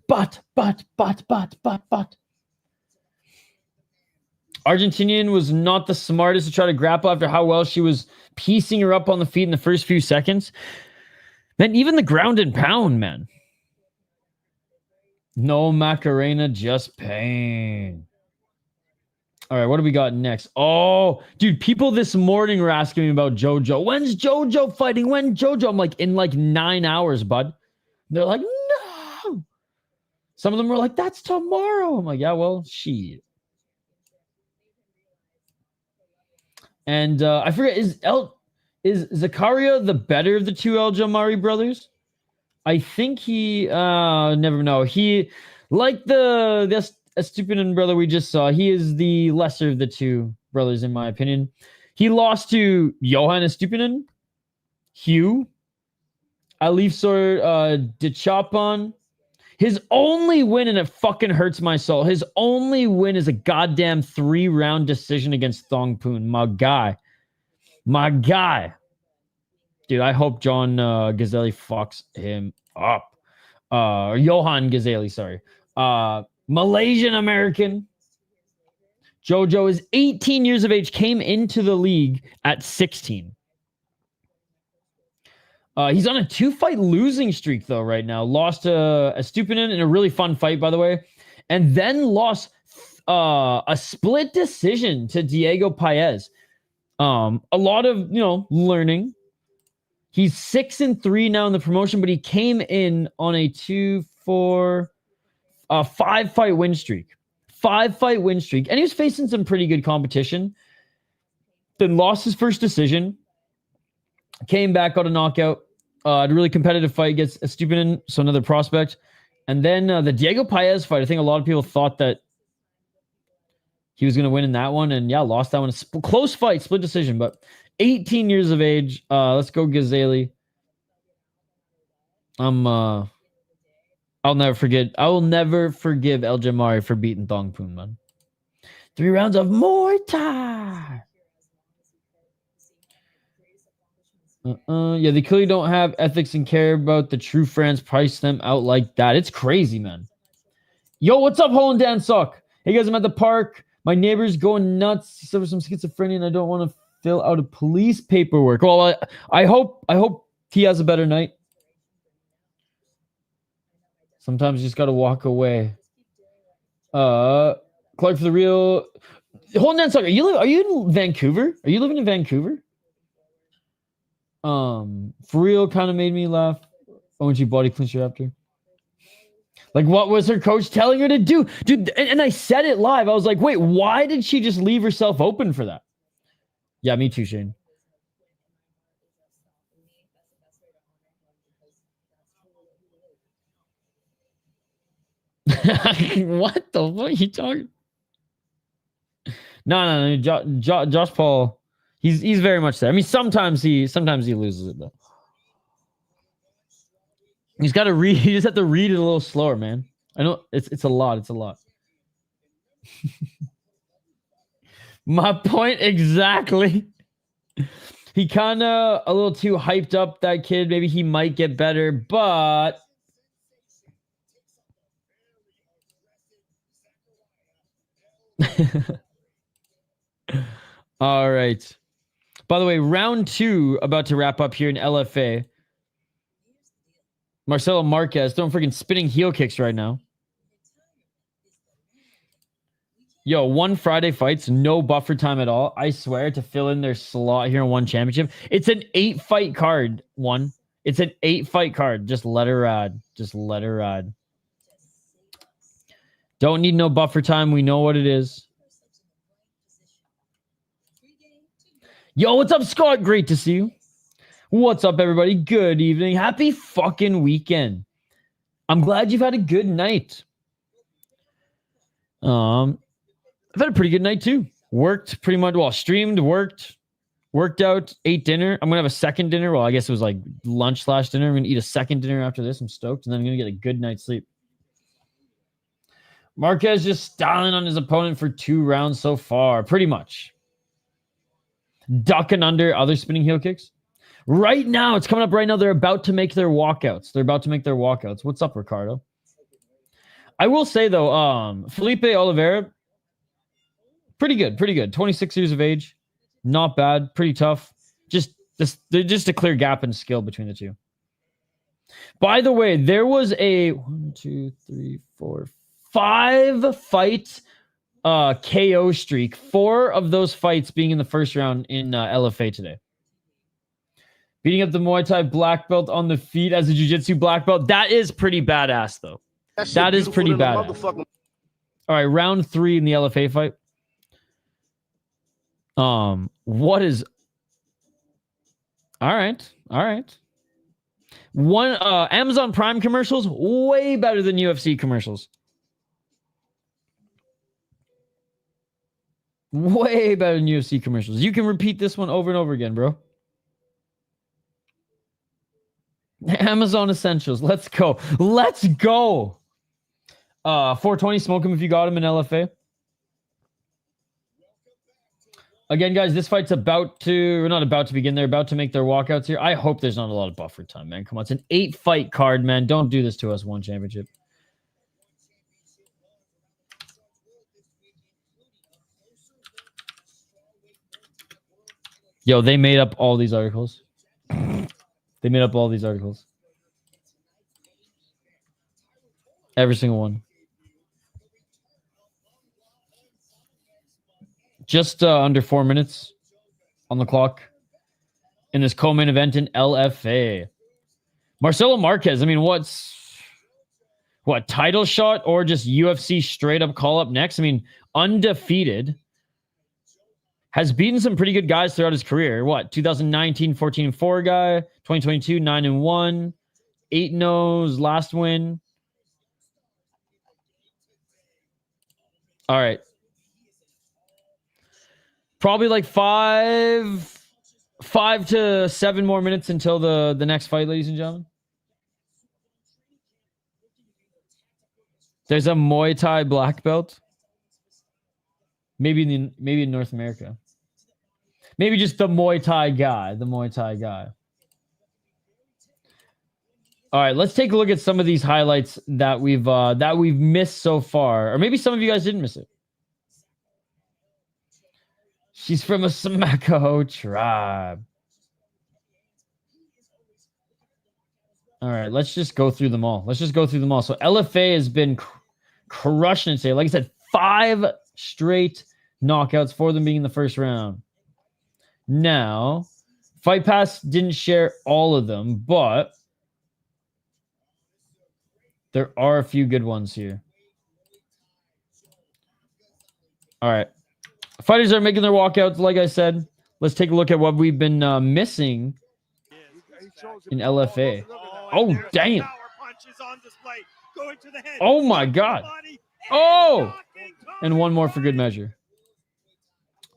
Speaker 1: But. Argentinian was not the smartest to try to grapple after how well she was piecing her up on the feet in the first few seconds. Man, even the ground and pound, man. No Macarena, just pain. All right, what do we got next? Oh, dude, people this morning were asking me about JoJo. When's JoJo fighting? When JoJo? I'm like, in like 9 hours, bud. They're like, no. Some of them were like, that's tomorrow. I'm like, yeah, well, shit. And I forget, is Zakaria the better of the 2 El Jamari brothers? I think he never know. He, like the Estupinan brother we just saw, he is the lesser of the 2 brothers, in my opinion. He lost to Johan Estupinan, Hugh, Alifsor Dichapan. His only win, and it fucking hurts my soul, his only win is a goddamn 3-round decision against Thongpoon. My guy. Dude, I hope John Ghazali fucks him up. Johan Ghazali, sorry. Malaysian American. JoJo is 18 years of age, came into the league at 16. He's on a 2-fight losing streak, though, right now. Lost to Stupinan in a really fun fight, by the way. And then lost a split decision to Diego Paez. A lot of, learning. He's 6-3 now in the promotion, but he came in on a 5-fight win streak. 5-fight win streak. And he was facing some pretty good competition. Then lost his first decision. Came back, got a knockout. Had a really competitive fight against Stupinan, so another prospect. And then the Diego Paez fight, I think a lot of people thought that he was going to win in that one. And yeah, lost that one. Close fight, split decision, but 18 years of age. Let's go Ghazali. I'll never forget. I will never forgive El Jamari for beating Thongpoon, man. 3 rounds of Muay Thai. Yeah, they clearly don't have ethics and care about the true friends. Price them out like that. It's crazy, man. Yo, what's up, Hole and Dan Suck? Hey guys, I'm at the park. My neighbor's going nuts. He suffers from schizophrenia, and I don't want to fill out a police paperwork. Well, I hope he has a better night. Sometimes you just gotta walk away. Clark for the real. Hole and Dan Suck. Are you in Vancouver? Are you living in Vancouver? For real, kind of made me laugh. OG body clincher after. Like, what was her coach telling her to do? Dude, and I said it live. I was like, wait, why did she just leave herself open for that? Yeah, me too, Shane. What the fuck are you talking? No. Josh Paul. He's very much there. I mean, sometimes he loses it, though. He's got to read. He just have to read it a little slower, man. I know it's a lot. It's a lot. My point exactly. He kind of a little too hyped up, that kid. Maybe he might get better, but all right. By the way, round 2 about to wrap up here in LFA. Marcelo Marquez throwing freaking spinning heel kicks right now. Yo, 1 Friday fights, no buffer time at all. I swear, to fill in their slot here in one championship. It's an 8-fight card, one. It's an 8-fight card. Just let her ride. Just let her ride. Don't need no buffer time. We know what it is. Yo, what's up, Scott? Great to see you. What's up, everybody? Good evening. Happy fucking weekend. I'm glad you've had a good night. I've had a pretty good night too. Worked pretty much, well, streamed, worked out, ate dinner. I'm gonna have a second dinner. Well, I guess it was like lunch/dinner. I'm gonna eat a second dinner after this. I'm stoked, and then I'm gonna get a good night's sleep. Marquez just styling on his opponent for 2 rounds so far, pretty much. Ducking under other spinning heel kicks. Right now, it's coming up right now. They're about to make their walkouts. What's up, Ricardo? I will say, though, Felipe Oliveira, pretty good. 26 years of age. Not bad. Pretty tough. Just a clear gap in skill between the two. By the way, there was a 5-fight KO streak. 4 of those fights being in the first round in LFA today. Beating up the Muay Thai black belt on the feet as a jiu-jitsu black belt. That is pretty badass, though. That is pretty badass. All right, round 3 in the LFA fight. What is... All right. One Amazon Prime commercials, way better than UFC commercials. Way better than UFC commercials. You can repeat this one over and over again, bro. Amazon Essentials. Let's go. 420, smoke him if you got him in LFA. Again, guys, this fight's not about to begin. They're about to make their walkouts here. I hope there's not a lot of buffer time, man. Come on, it's an 8-fight card, man. Don't do this to us, one championship. Yo, they made up all these articles. They made up all these articles. Every single one. Just under 4 minutes on the clock in this co-main event in LFA. Marcelo Marquez, I mean, what, title shot or just UFC straight up call up next? I mean, undefeated. Has beaten some pretty good guys throughout his career. 2019, 14-4 guy. 2022, 9-1. 8-0's last win. All right. Probably like 5 to 7 more minutes until the next fight, ladies and gentlemen. There's a Muay Thai black belt. Maybe in North America. Maybe just the Muay Thai guy. The Muay Thai guy. All right, let's take a look at some of these highlights that we've missed so far, or maybe some of you guys didn't miss it. She's from a Smacko tribe. All right, let's just go through them all. So LFA has been crushing it today. Like I said, 5 straight knockouts, 4 of them being in the first round. Now, Fight Pass didn't share all of them, but there are a few good ones here. All right. Fighters are making their walkouts, like I said. Let's take a look at what we've been missing in LFA. Oh, damn. Oh, my God. Oh! And one more for good measure.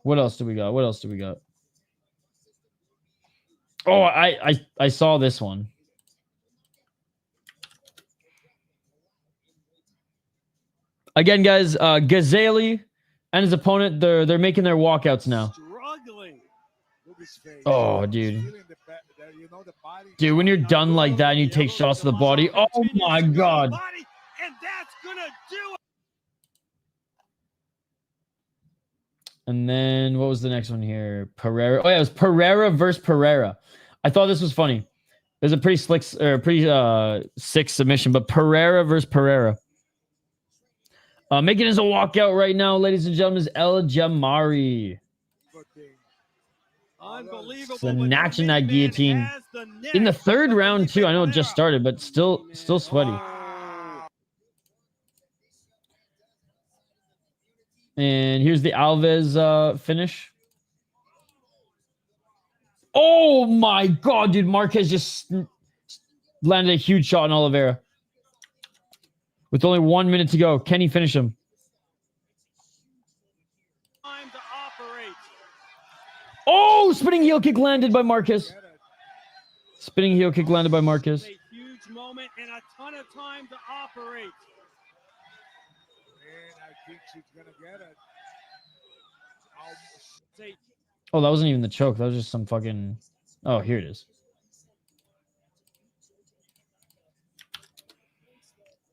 Speaker 1: What else do we got? Oh, I saw this one. Again, guys, Ghazali and his opponent, they're making their walkouts now. Oh, dude. Dude, when you're done like that and you take shots to the body, oh my God. And then what was the next one here? Pereira. Oh yeah, it was Pereira versus Pereira. I thought this was funny. It was a pretty sick submission, but Pereira versus Pereira. Making his a walkout right now, ladies and gentlemen, is El Jamari. Snatching that guillotine in the 3rd round too. I know it just started, but still sweaty. And here's the Alves finish. Oh my God, dude! Marquez just landed a huge shot on Oliveira. With only 1 minute to go, can he finish him? Oh, spinning heel kick landed by Marquez. Spinning heel kick landed by Marquez.
Speaker 3: A huge moment and a ton of time to operate.
Speaker 4: And I think she's gonna get it.
Speaker 1: Oh, that wasn't even the choke. That was just some fucking... Oh, here it is.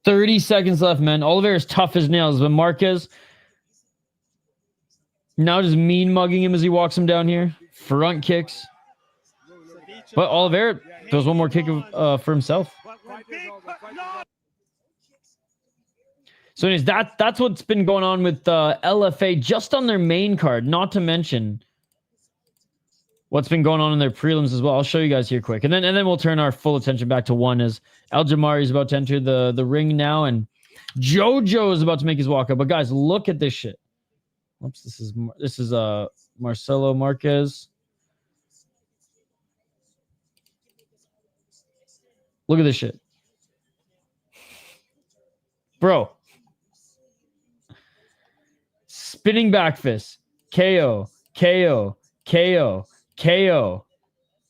Speaker 1: 30 seconds left, man. Oliveira's tough as nails, but Marquez now just mean mugging him as he walks him down here. Front kicks. But Oliveira throws one more kick for himself. So anyways, that's what's been going on with LFA just on their main card, not to mention what's been going on in their prelims as well. I'll show you guys here quick. And then we'll turn our full attention back to one as El Jamari is about to enter the ring now, and Jojo is about to make his walk up. But guys, look at this shit. Oops, this is Marcelo Marquez. Look at this shit. Bro. Spinning back fist. KO. KO. KO. KO.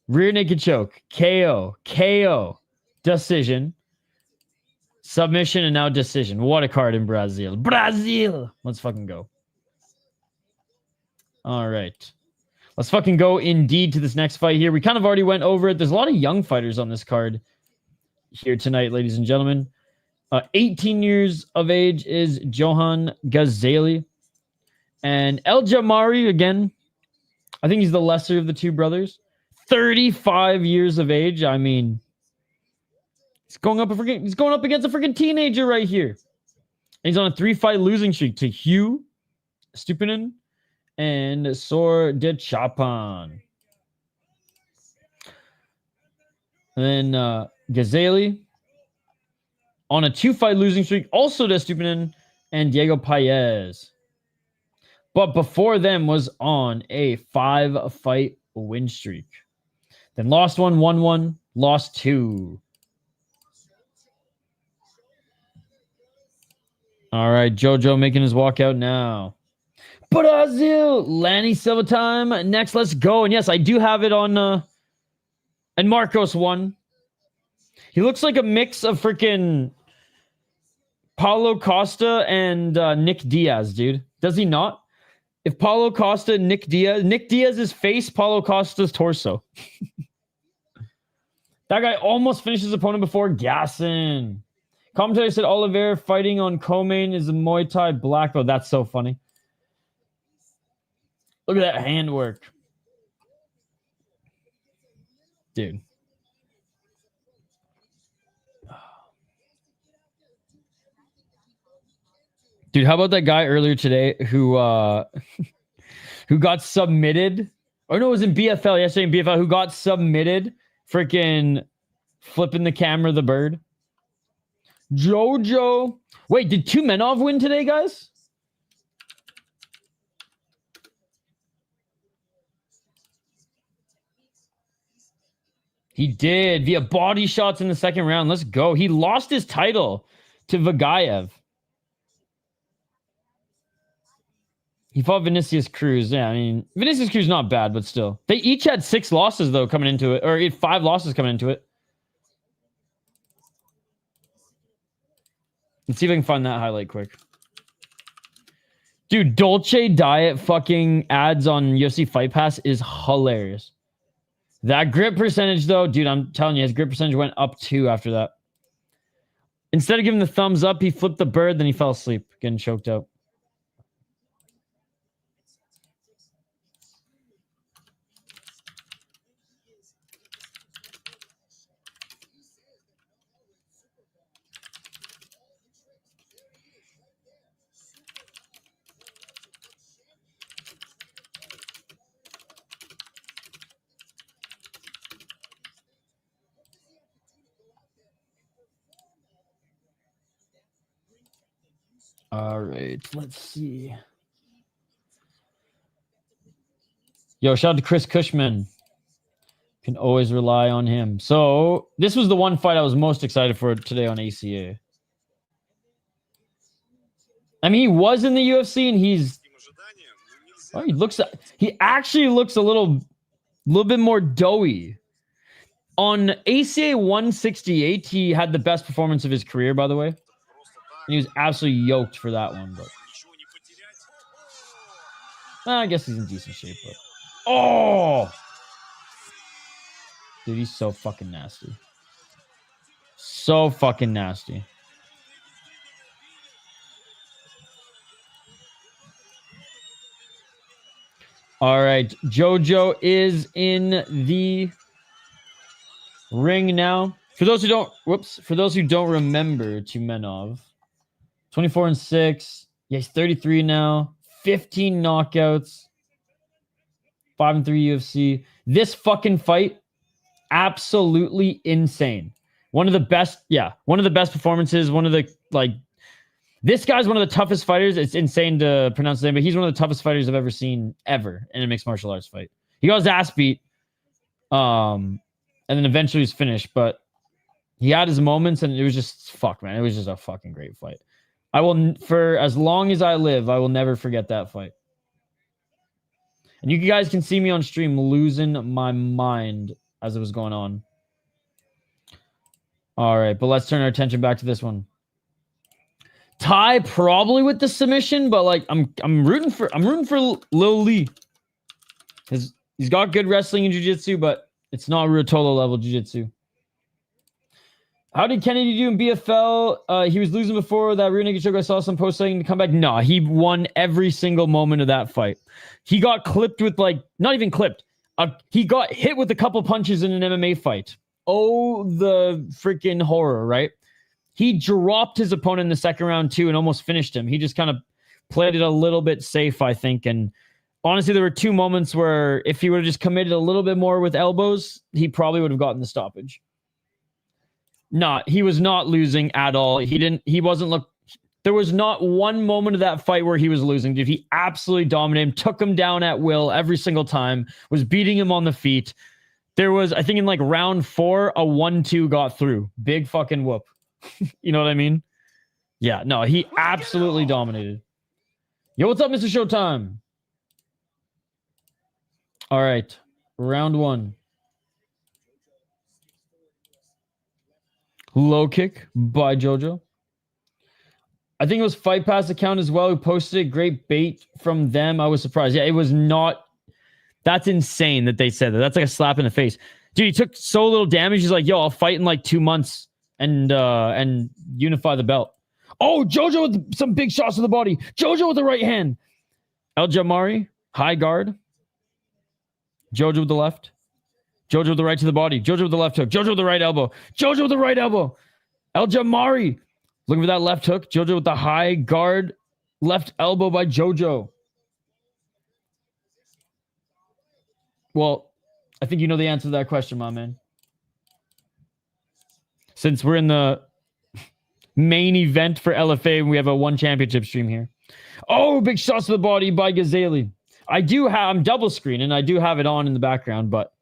Speaker 1: Rear naked choke. KO. KO. Decision. Submission and now decision. What a card in Brazil. Brazil! Let's fucking go. All right. Let's fucking go indeed to this next fight here. We kind of already went over it. There's a lot of young fighters on this card here tonight, ladies and gentlemen. 18 years of age is Johan Ghazali. And El Jamari, again, I think he's the lesser of the two brothers. 35 years of age. I mean, he's going up against a freaking teenager right here. He's on a 3-fight losing streak to Hugh Stupinen and Sor de Chapan. And then Ghazali on a 2-fight losing streak, also to Stupinen and Diego Paez. But before them was on a 5-fight win streak. Then lost one, won one, lost two. All right, Jojo making his walkout now. Brazil, Lanny Silva time. Next, let's go. And yes, I do have it on. And Marcos won. He looks like a mix of freaking Paulo Costa and Nick Diaz, dude. Does he not? If Paulo Costa, Nick Diaz's face, Paulo Costa's torso. That guy almost finished his opponent before gassing. Commentator said Oliveira fighting on co-main is a Muay Thai black belt. That's so funny. Look at that handwork. Dude. Dude, how about that guy earlier today who who got submitted? Or no, it was in BFL yesterday in BFL who got submitted freaking flipping the camera the bird. Jojo. Wait, did Tumenov win today, guys? He did via body shots in the second round. Let's go. He lost his title to Vagayev. He fought Vinicius Cruz. Yeah, I mean, Vinicius Cruz not bad, but still. They each had 6 losses, though, coming into it. Or 5 losses coming into it. Let's see if I can find that highlight quick. Dude, Dolce Diet fucking ads on UFC Fight Pass is hilarious. That grip percentage, though, dude, I'm telling you, his grip percentage went up 2 after that. Instead of giving the thumbs up, he flipped the bird, then he fell asleep, getting choked out. All right, let's see. Yo, shout out to Chris Cushman. Can always rely on him. So, this was the one fight I was most excited for today on ACA. I mean, he was in the UFC and he's... Oh, he actually looks a little bit more doughy. On ACA 168, he had the best performance of his career, by the way. And he was absolutely yoked for that one, but I guess he's in decent shape. But oh, dude, he's so fucking nasty. So fucking nasty. All right, Jojo is in the ring now. For those who don't remember Tumenov. 24-6. Yeah, he's 33 now. 15 knockouts. 5-3 UFC. This fucking fight, absolutely insane. One of the best performances. This guy's one of the toughest fighters. It's insane to pronounce his name, but he's one of the toughest fighters I've ever seen ever in a mixed martial arts fight. He got his ass beat. And then eventually he's finished, but he had his moments and it was just man. It was just a fucking great fight. For as long as I live, I will never forget that fight. And you guys can see me on stream losing my mind as it was going on. All right, but let's turn our attention back to this one. Tye probably with the submission, but like I'm rooting for Lil Lee. He's got good wrestling and jiu-jitsu, but it's not Ruotolo level jiu-jitsu. How did Kennedy do in BFL? He was losing before that rear naked choke. I saw some posts saying to come back. No, he won every single moment of that fight. He got clipped with not even clipped. He got hit with a couple punches in an MMA fight. Oh, the freaking horror, right? He dropped his opponent in the second round too and almost finished him. He just kind of played it a little bit safe, I think. And honestly, there were two moments where if he would have just committed a little bit more with elbows, he probably would have gotten the stoppage. He was not losing at all. There was not one moment of that fight where he was losing, dude. He absolutely dominated him, took him down at will every single time, was beating him on the feet. There was, I think in like round 4, a 1-2 got through. Big fucking whoop. You know what I mean? Yeah, no, he absolutely dominated. Yo, what's up, Mr. Showtime? All right, round 1. Low kick by Jojo. I think it was Fight Pass account as well who posted it. Great bait from them. I was surprised. Yeah, it was not. That's insane that they said that. That's like a slap in the face. Dude, he took so little damage. He's like, yo, I'll fight in like 2 months and unify the belt. Oh, Jojo with some big shots to the body. Jojo with the right hand. El Jamari, high guard. Jojo with the left. Jojo with the right to the body. Jojo with the left hook. Jojo with the right elbow. Jojo with the right elbow. El Jamari. Looking for that left hook. Jojo with the high guard. Left elbow by Jojo. Well, I think you know the answer to that question, my man. Since we're in the main event for LFA and we have a 1 championship stream here. Oh, big shots to the body by Ghazali. I'm double screen and I do have it on in the background, but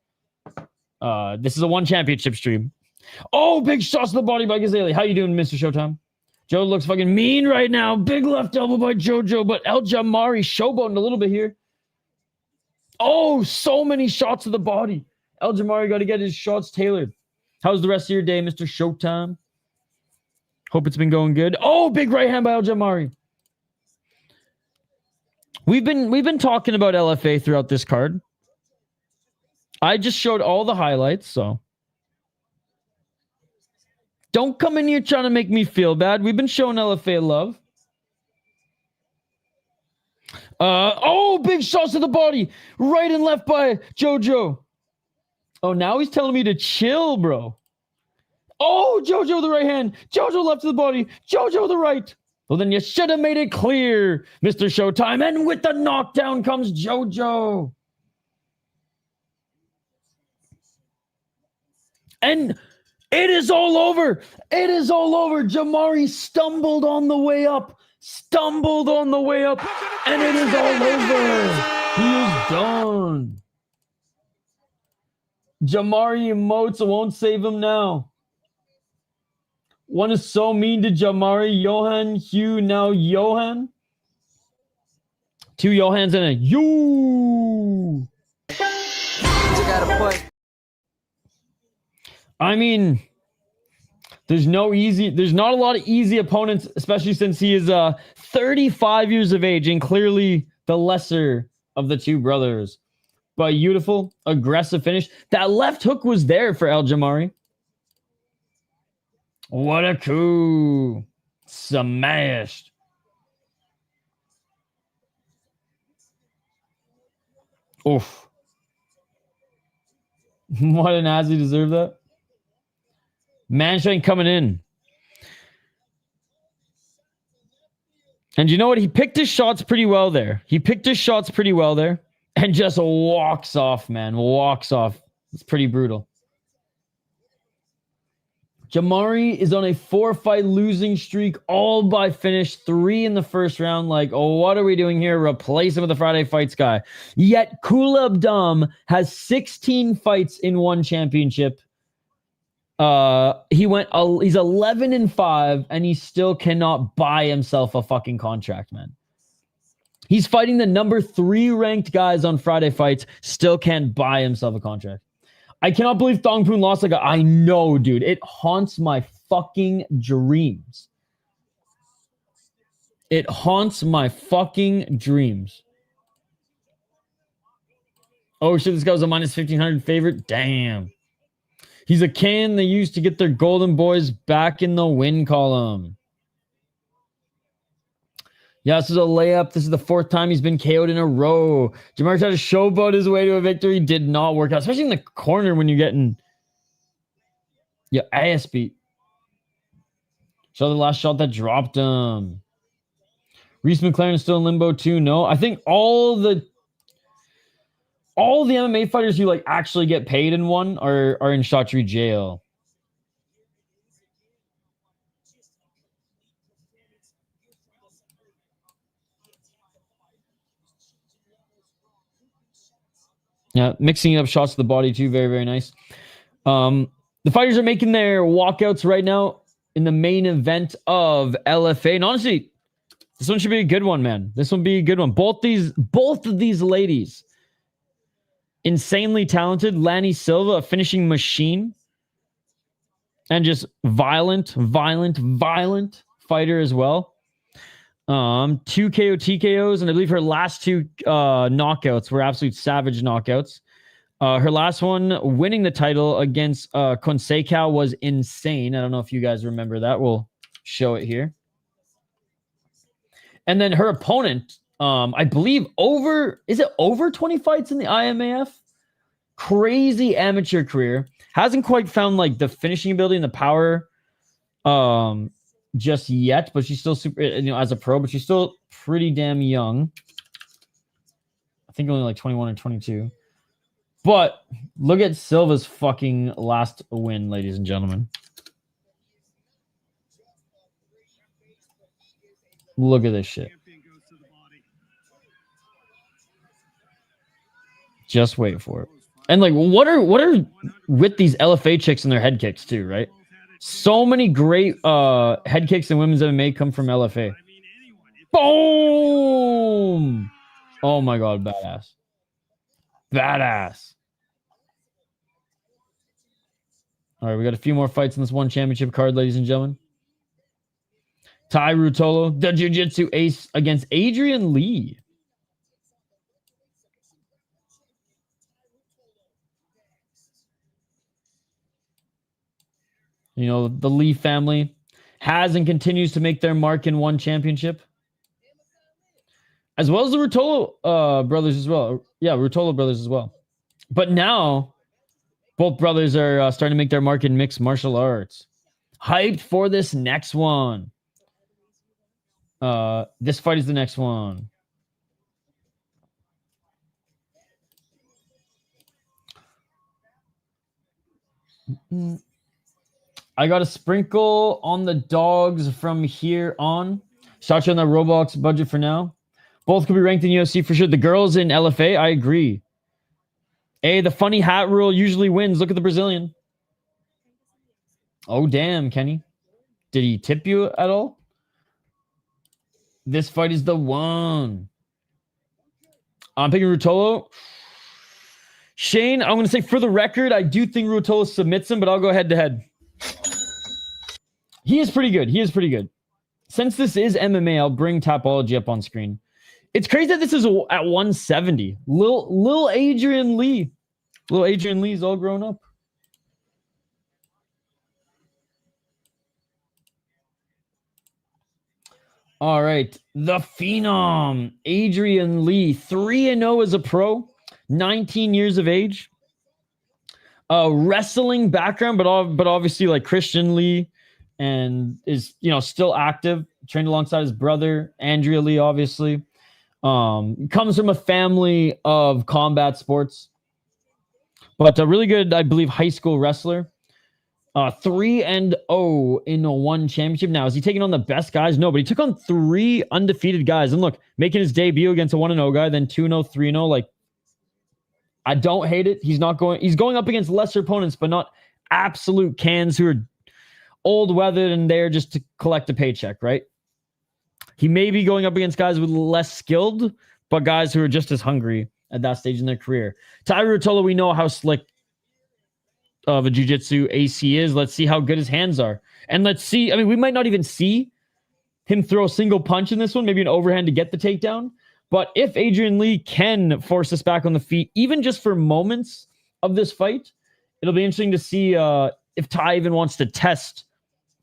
Speaker 1: this is a 1 championship stream. Oh, big shots to the body by Ghazali. How you doing, Mr. Showtime? Joe looks fucking mean right now. Big left elbow by Jojo, but El Jamari showboating a little bit here. Oh, so many shots to the body. El Jamari got to get his shots tailored. How's the rest of your day, Mr. Showtime? Hope it's been going good. Oh, big right hand by El Jamari. We've been talking about LFA throughout this card. I just showed all the highlights, so don't come in here trying to make me feel bad. We've been showing LFA love. Oh, big shots to the body. Right and left by Jojo. Oh, now he's telling me to chill, bro. Oh, Jojo with the right hand. Jojo left to the body. Jojo with the right. Well, then you should have made it clear, Mr. Showtime. And with the knockdown comes Jojo. And it is all over. It is all over. Jamari stumbled on the way up. And it is all over. He is done. Jamari emotes. I won't save him now. One is so mean to Jamari. Johan, Hugh, now Johan. 2 Johans and a you.
Speaker 2: Got a point.
Speaker 1: I mean, there's not a lot of easy opponents, especially since he is 35 years of age and clearly the lesser of the 2 brothers. But beautiful, aggressive finish. That left hook was there for El Jamari. What a coup. Smashed. Oof. What an ass, he deserved that. Manshine coming in. And you know what? He picked his shots pretty well there. And just walks off, man. Walks off. It's pretty brutal. Jamari is on a 4-fight losing streak, all by finish, 3 in the first round. Like, oh, what are we doing here? Replace him with the Friday Fights guy. Yet Kula Abdam has 16 fights in 1 championship. He's 11-5, and he still cannot buy himself a fucking contract, man. He's fighting the number 3 ranked guys on Friday Fights, still can't buy himself a contract. I cannot believe Thongpoon lost like I know, dude. It haunts my fucking dreams. It haunts my fucking dreams. Oh shit, this guy was a minus 1,500 favorite. Damn. He's a can they used to get their golden boys back in the win column. Yeah, this is a layup. This is the 4th time he's been KO'd in a row. Jamari tried to showboat his way to a victory. Did not work out, especially in the corner when you're getting your ass beat. Show the last shot that dropped him. Reese McLaren is still in limbo too. No, I think all the MMA fighters who like actually get paid in one are in Shotri jail. Yeah, mixing up shots to the body too. Very, very nice. The fighters are making their walkouts right now in the main event of LFA. And honestly, this one should be a good one, man. This one be a good one. Both of these ladies, insanely talented. Lanny Silva, a finishing machine. And just violent fighter as well. 2 KO TKOs, and I believe her last 2 knockouts were absolute savage knockouts. Her last one, winning the title against Conseca, was insane. I don't know if you guys remember that. We'll show it here. And then her opponent, I believe over 20 fights in the IMAF? Crazy amateur career. Hasn't quite found like the finishing ability and the power just yet, but she's still super, as a pro, but she's still pretty damn young. I think only like 21 or 22. But look at Silva's fucking last win, ladies and gentlemen. Look at this shit. Just wait for it. And like, what are with these LFA chicks and their head kicks too, right? So many great head kicks in women's MMA come from LFA. Boom! Oh my god, badass. Badass. All right, we got a few more fights in this one championship card, ladies and gentlemen. Tye Ruotolo, the jiu-jitsu ace, against Adrian Lee. You know, the Lee family has and continues to make their mark in one championship. As well as the Ruotolo brothers as well. Yeah, Ruotolo brothers as well. But now, both brothers are starting to make their mark in mixed martial arts. Hyped for this next one. This fight is the next one. I got a sprinkle on the dogs from here on. Shot you on that Roblox budget for now. Both could be ranked in UFC for sure. The girls in LFA, I agree. Hey, the funny hat rule usually wins. Look at the Brazilian. Oh, damn, Kenny. Did he tip you at all? This fight is the one. I'm picking Ruotolo. Shane, I'm going to say for the record, I do think Ruotolo submits him, but I'll go head to head. He is pretty good. He is pretty good. Since this is MMA, I'll bring Tapology up on screen. It's crazy that this is at 170. Lil Adrian Lee. Lil Adrian Lee's all grown up. All right. The Phenom. Adrian Lee. 3-0 as a pro. 19 years of age. Wrestling background, but obviously like Christian Lee, and is, still active. Trained alongside his brother, Andrea Lee, obviously. Comes from a family of combat sports. But a really good, I believe, high school wrestler. 3-0 in a one championship. Now, is he taking on the best guys? No, but he took on 3 undefeated guys. And look, making his debut against a 1-0 guy, then 2-0, 3-0. Like, I don't hate it. He's going up against lesser opponents, but not absolute cans who are old weathered and there just to collect a paycheck, right? He may be going up against guys with less skilled, but guys who are just as hungry at that stage in their career. Tye Ruotolo, we know how slick of a jiu-jitsu ace he is. Let's see how good his hands are. And let's see, we might not even see him throw a single punch in this one, maybe an overhand to get the takedown. But if Adrian Lee can force us back on the feet, even just for moments of this fight, it'll be interesting to see if Tye even wants to test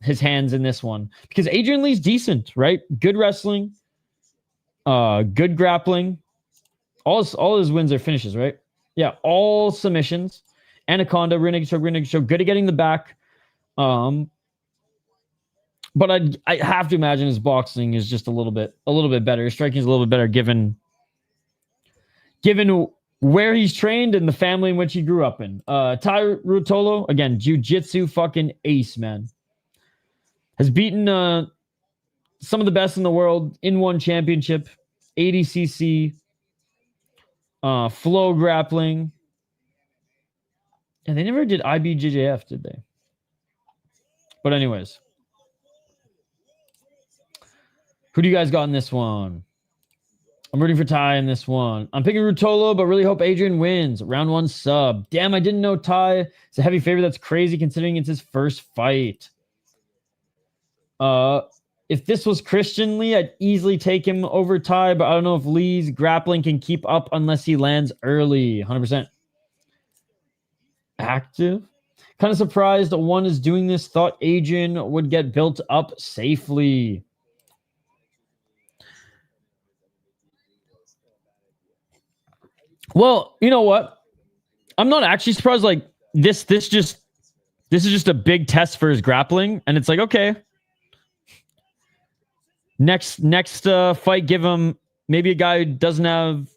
Speaker 1: his hands in this one. Because Adrian Lee's decent, right? Good wrestling. Good grappling. All his wins are finishes, right? Yeah, all submissions. Anaconda, rear naked choke, good at getting the back. But I have to imagine his boxing is just a little bit better. His striking is a little bit better given where he's trained and the family in which he grew up in. Tye Ruotolo, again, jiu-jitsu fucking ace, man. Has beaten some of the best in the world in one championship, ADCC, flow grappling. And they never did IBJJF, did they? But anyways. Who do you guys got in this one? I'm rooting for Tye in this one. I'm picking Ruotolo, but really hope Adrian wins. Round 1 sub. Damn, I didn't know Tye is a heavy favorite. That's crazy considering it's his first fight. If this was Christian Lee, I'd easily take him over Tye, but I don't know if Lee's grappling can keep up unless he lands early. 100%. Active. Kind of surprised that one is doing this. Thought Adrian would get built up safely. Well, you know what? I'm not actually surprised. Like this is just a big test for his grappling, and it's like, okay, next fight, give him maybe a guy who doesn't have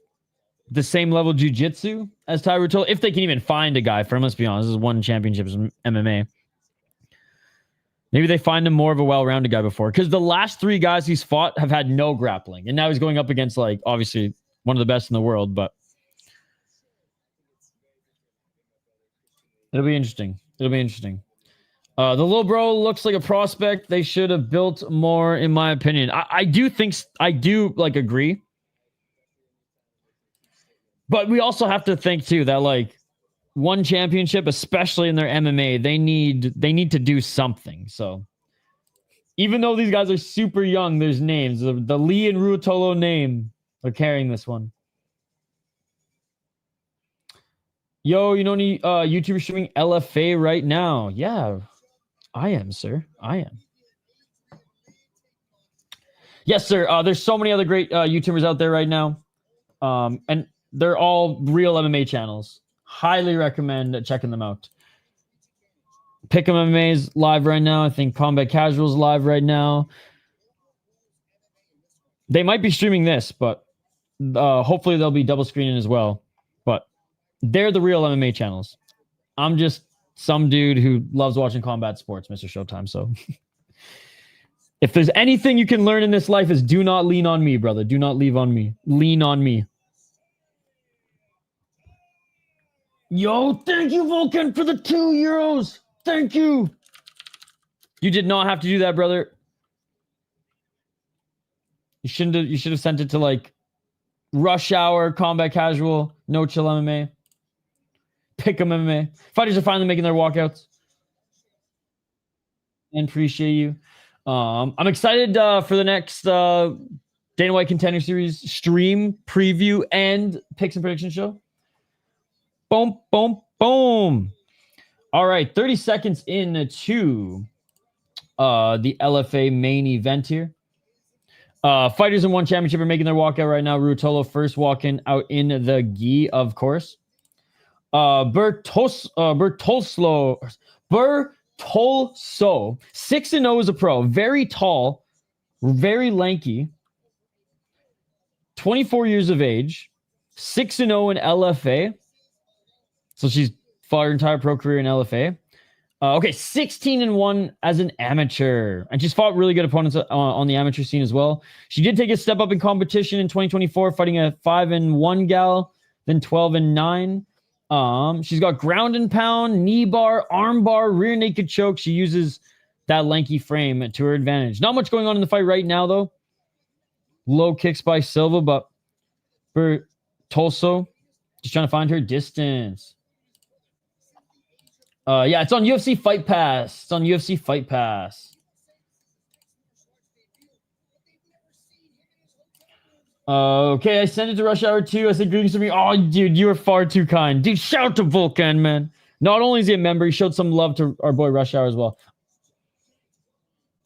Speaker 1: the same level of jiu-jitsu as Tye Ruotolo, if they can even find a guy for him. Let's be honest, this is one championship in MMA. Maybe they find him more of a well-rounded guy before, because the last 3 guys he's fought have had no grappling, and now he's going up against, like, obviously one of the best in the world, but it'll be interesting. It'll be interesting. The little bro looks like a prospect. They should have built more, in my opinion. I do agree. But we also have to think too that, like, one championship, especially in their MMA, they need to do something. So even though these guys are super young, there's names. The Lee and Ruotolo name are carrying this one. Yo, you know any YouTubers streaming LFA right now? Yeah, I am, sir. I am. Yes, sir. There's so many other great YouTubers out there right now. And they're all real MMA channels. Highly recommend checking them out. Pick'em MMA is live right now. I think Combat Casual's live right now. They might be streaming this, but hopefully they'll be double screening as well. But they're the real MMA channels. I'm just some dude who loves watching combat sports, Mr. Showtime. So if there's anything you can learn in this life, is do not lean on me, brother. Do not lean on me. Lean on me. Yo, thank you, Vulcan, for the €2. Thank you. You did not have to do that, brother. You should have sent it to, like, Rush Hour, Combat Casual, No Chill MMA, Pick'em MMA. Fighters are finally making their walkouts. And appreciate you. I'm excited for the next Dana White Contender Series stream, preview, and picks and prediction show. Boom, boom, boom. All right, 30 seconds into the LFA main event here. Fighters in one championship are making their walkout right now. Ruotolo first walking out in the gi, of course. Bertolso, 6-0 as a pro. Very tall, very lanky. 24 years of age. 6-0 in LFA. So she's fought her entire pro career in LFA. Okay, 16-1 as an amateur. And she's fought really good opponents on the amateur scene as well. She did take a step up in competition in 2024, fighting a 5-1 gal, then 12-9. She's got ground and pound, knee bar, arm bar, rear naked choke. She uses that lanky frame to her advantage. Not much going on in the fight right now, though. Low kicks by Silva, but for Tulso, just trying to find her distance. Yeah, it's on UFC Fight Pass. It's on UFC Fight Pass. Okay, I sent it to Rush Hour 2. I said greetings to me. Oh, dude, you are far too kind. Dude, shout out to Vulcan, man. Not only is he a member, he showed some love to our boy Rush Hour as well.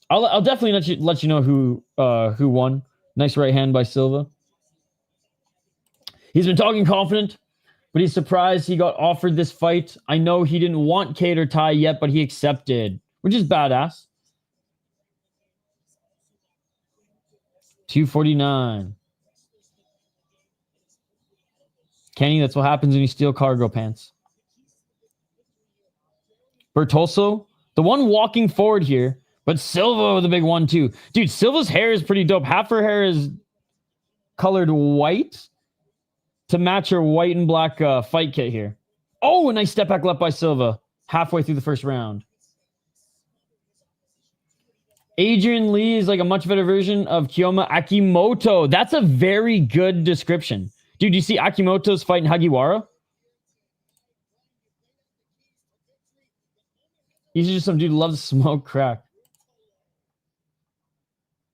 Speaker 1: I'll definitely let you know who won. Nice right hand by Silva. He's been talking confident, but he's surprised he got offered this fight. I know he didn't want Kate or Tye yet, but he accepted, which is badass. 249. Kenny, that's what happens when you steal cargo pants. Bertolso, the one walking forward here, but Silva with a big 1-2. Dude, Silva's hair is pretty dope. Half her hair is colored white to match her white and black fight kit here. Oh, a nice step back left by Silva halfway through the first round. Adrian Lee is like a much better version of Kiyoma Akimoto. That's a very good description. Dude, you see Akimoto's fighting Hagiwara? He's just some dude who loves to smoke crack.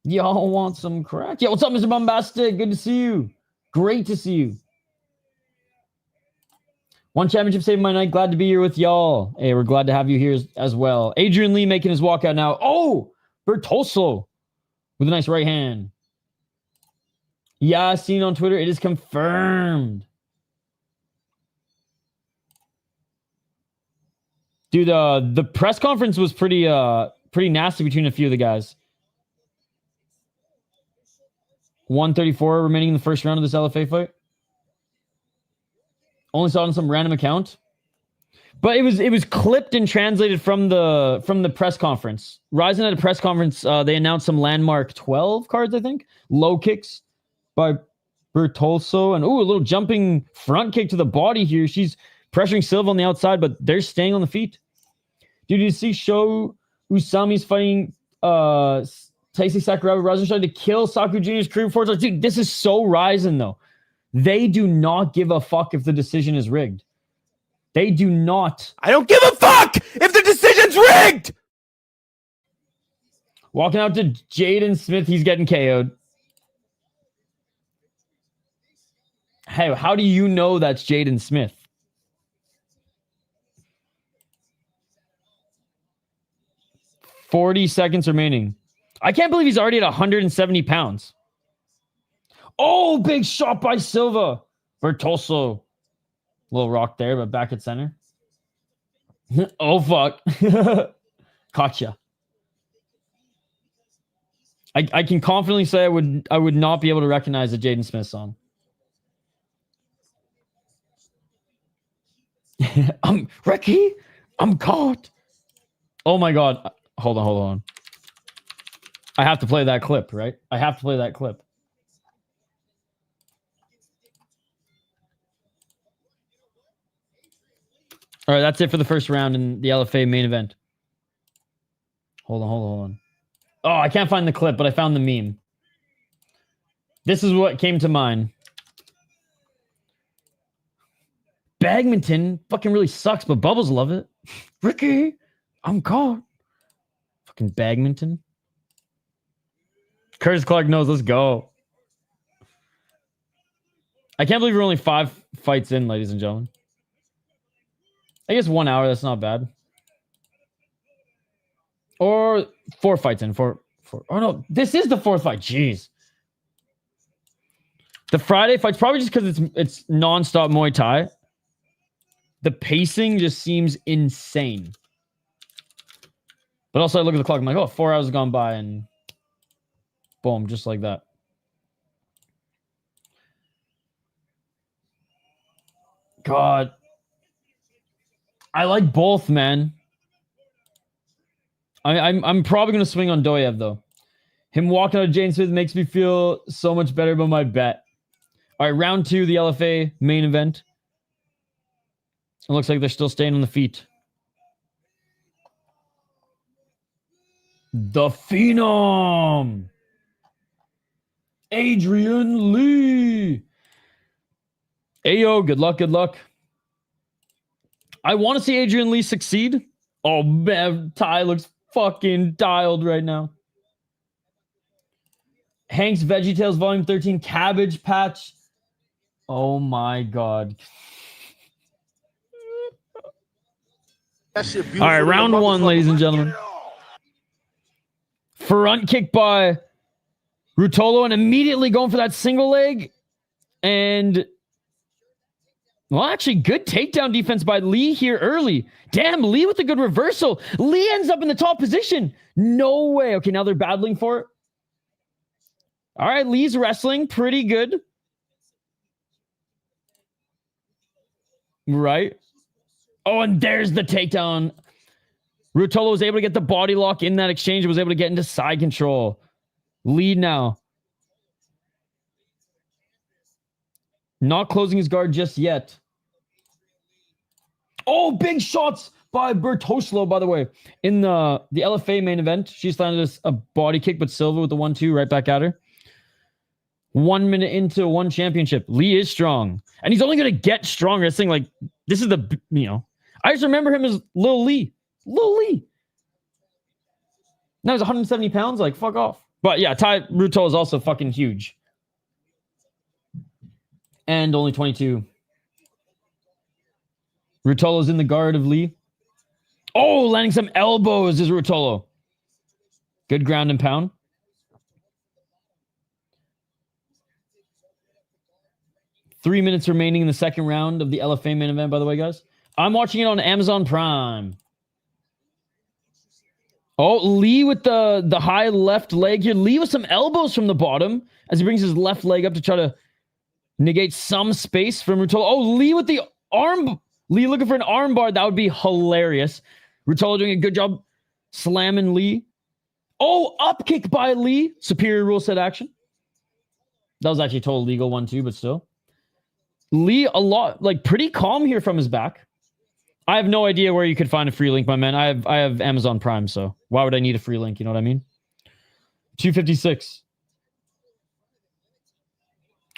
Speaker 1: Y'all want some crack? Yeah, what's up, Mr. Bombastic? Good to see you. Great to see you. One championship saved my night. Glad to be here with y'all. Hey, we're glad to have you here as well. Adrian Lee making his walkout now. Oh, Bertolso with a nice right hand. Yeah, seen on Twitter. It is confirmed. Dude, the press conference was pretty nasty between a few of the guys. 134 remaining in the first round of this LFA fight. Only saw it on some random account. But it was clipped and translated from the press conference. Ryzen at a press conference, they announced some landmark 12 cards, I think. Low kicks by Bertolso. And a little jumping front kick to the body here. She's pressuring Silva on the outside, but they're staying on the feet. Dude, you see Sho Usami's fighting Taisei Sakuraba. Ryzen trying to kill Saku Jr.'s career before. It's like, dude, this is so Ryzen, though. They do not give a fuck if the decision is rigged. They do not.
Speaker 5: I don't give a fuck if the decision's rigged!
Speaker 1: Walking out to Jaden Smith. He's getting KO'd. Hey, how do you know that's Jaden Smith? $40 seconds remaining. I can't believe he's already at 170 pounds. Oh, big shot by Silva. Bertolso. Little rock there, but back at center. Oh, fuck. Gotcha. I can confidently say I would not be able to recognize the Jaden Smith song. Ricky, I'm caught. Oh, my God. Hold on. I have to play that clip, right? I have to play that clip. All right, that's it for the first round in the LFA main event. Hold on. Oh, I can't find the clip, but I found the meme. This is what came to mind. Bagminton fucking really sucks, but Bubbles love it. Ricky, I'm caught. Fucking Bagminton. Curtis Clark knows. Let's go. I can't believe we're only 5 fights in, ladies and gentlemen. I guess 1 hour, that's not bad. Or 4 fights in. 4. Oh, no. This is the 4th fight. Jeez. The Friday fight's probably just because it's nonstop Muay Thai. The pacing just seems insane. But also I look at the clock. I'm like, oh, 4 hours have gone by. And boom, just like that. God. I like both, man. I'm probably going to swing on Dauev, though. Him walking out of Jane Smith makes me feel so much better about my bet. All right, round 2, the LFA main event. It looks like they're still staying on the feet. The Phenom! Adrian Lee! Ayo, good luck. I want to see Adrian Lee succeed. Oh, man, Tye looks fucking dialed right now. Hank's VeggieTales Volume 13 Cabbage Patch. Oh, my God. All right, round 1, ladies and gentlemen. Front kick by Ruotolo and immediately going for that single leg. And Well, actually, good takedown defense by Lee here early. Damn, Lee with a good reversal. Lee ends up in the top position. No way. Okay, now they're battling for it. All right, Lee's wrestling pretty good. Right. Oh, and there's the takedown. Ruotolo was able to get the body lock in that exchange. Was able to get into side control. Lead now. Not closing his guard just yet. Oh, big shots by Ruotolo, by the way. In the LFA main event, she's landed a body kick, but Silva with the 1-2 right back at her. 1 minute into one championship. Lee is strong. And he's only going to get stronger. This thing, like, this is the, I just remember him as Lil Lee. Lil Lee. Now he's 170 pounds. Like, fuck off. But yeah, Tye Ruotolo is also fucking huge. And only 22. Ruotolo's in the guard of Lee. Oh, landing some elbows is Ruotolo. Good ground and pound. Three minutes remaining in the second round of the LFA main event, by the way, guys. I'm watching it on Amazon Prime. Oh, Lee with the high left leg here. Lee with some elbows from the bottom as he brings his left leg up to try to negate some space from Ruotolo. Oh, Lee with the arm. Lee looking for an arm bar. That would be hilarious. Ruotolo doing a good job slamming Lee. Oh, up kick by Lee. Superior rule set action. That was actually a total legal one too, but still. Lee, pretty calm here from his back. I have no idea where you could find a free link, my man. I have Amazon Prime, so why would I need a free link? You know what I mean? 256.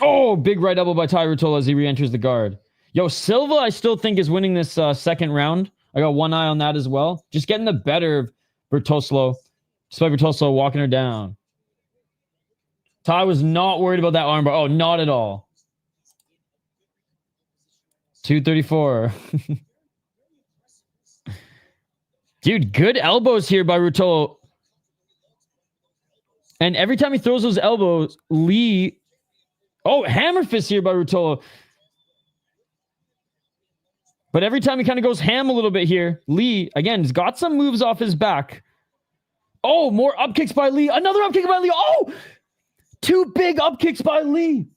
Speaker 1: Oh, big right elbow by Tye Ruotolo as he re-enters the guard. Yo, Silva, I still think is winning this second round. I got one eye on that as well. Just getting the better of Ruotolo. Despite Ruotolo walking her down. Tye was not worried about that armbar. Oh, not at all. 234. Dude, good elbows here by Ruotolo. And every time he throws those elbows, Lee... Oh, hammer fist here by Ruotolo. But every time he kind of goes ham a little bit here, Lee, again, has got some moves off his back. Oh, more up kicks by Lee. Another up kick by Lee. Oh! Two big up kicks by Lee.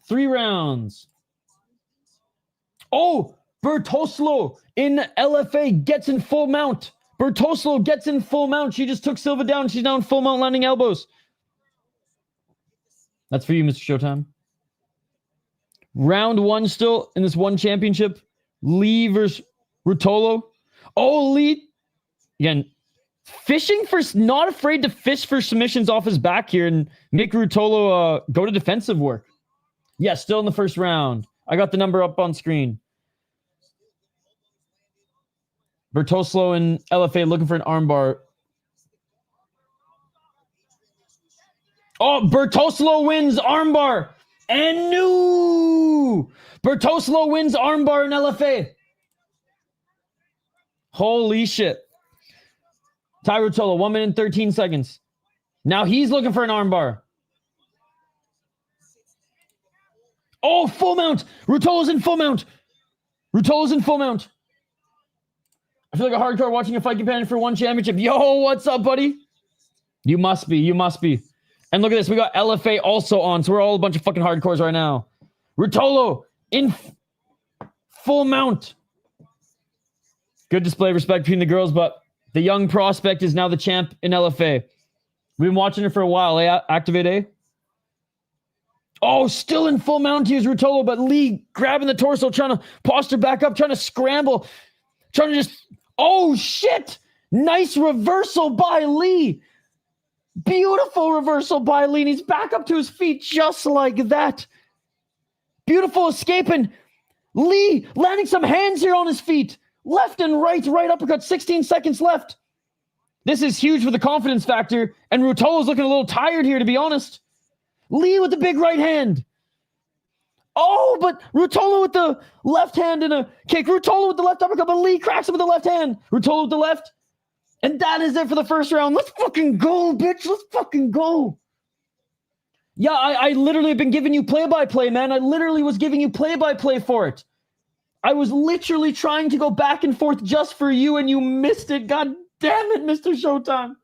Speaker 1: 3 rounds. Oh, Ruotolo in LFA gets in full mount. Ruotolo gets in full mount. She just took Silva down. She's now in full mount landing elbows. That's for you, Mr. Showtime. Round 1 still in this one championship. Lee versus Ruotolo. Oh, Lee. Again, fishing for, not afraid to fish for submissions off his back here and make Ruotolo go to defensive work. Yeah, still in the first round. I got the number up on screen. Ruotolo and LFA looking for an armbar. Oh, Ruotolo wins armbar. And no! Ruotolo wins armbar in LFA. Holy shit. Tye Ruotolo, 1 minute and 13 seconds. Now he's looking for an armbar. Oh, full mount. Ruotolo's in full mount. Ruotolo's in full mount. I feel like a hardcore watching a fight companion for one championship. Yo, what's up, buddy? You must be. You must be. And look at this. We got LFA also on, so we're all a bunch of fucking hardcores right now. Ruotolo in full mount. Good display of respect between the girls, but the young prospect is now the champ in LFA. We've been watching her for a while, eh? Activate A. Oh, still in full mount to use Ruotolo, but Lee grabbing the torso, trying to posture back up, trying to scramble, trying to just... Oh, shit! Nice reversal by Lee. Beautiful reversal by Lee. And he's back up to his feet just like that. Beautiful escaping. Lee landing some hands here on his feet. Left and right uppercut. 16 seconds left. This is huge for the confidence factor. And Ruotolo's looking a little tired here, to be honest. Lee with the big right hand. Oh, but Ruotolo with the left hand and a kick. Ruotolo with the left uppercut, but Lee cracks him with the left hand. Ruotolo with the left. And that is it for the first round. Let's fucking go, bitch. Let's fucking go. Yeah, I literally have been giving you play-by-play, man. I literally was giving you play-by-play for it. I was literally trying to go back and forth just for you, and you missed it. God damn it, Mr. Showtime.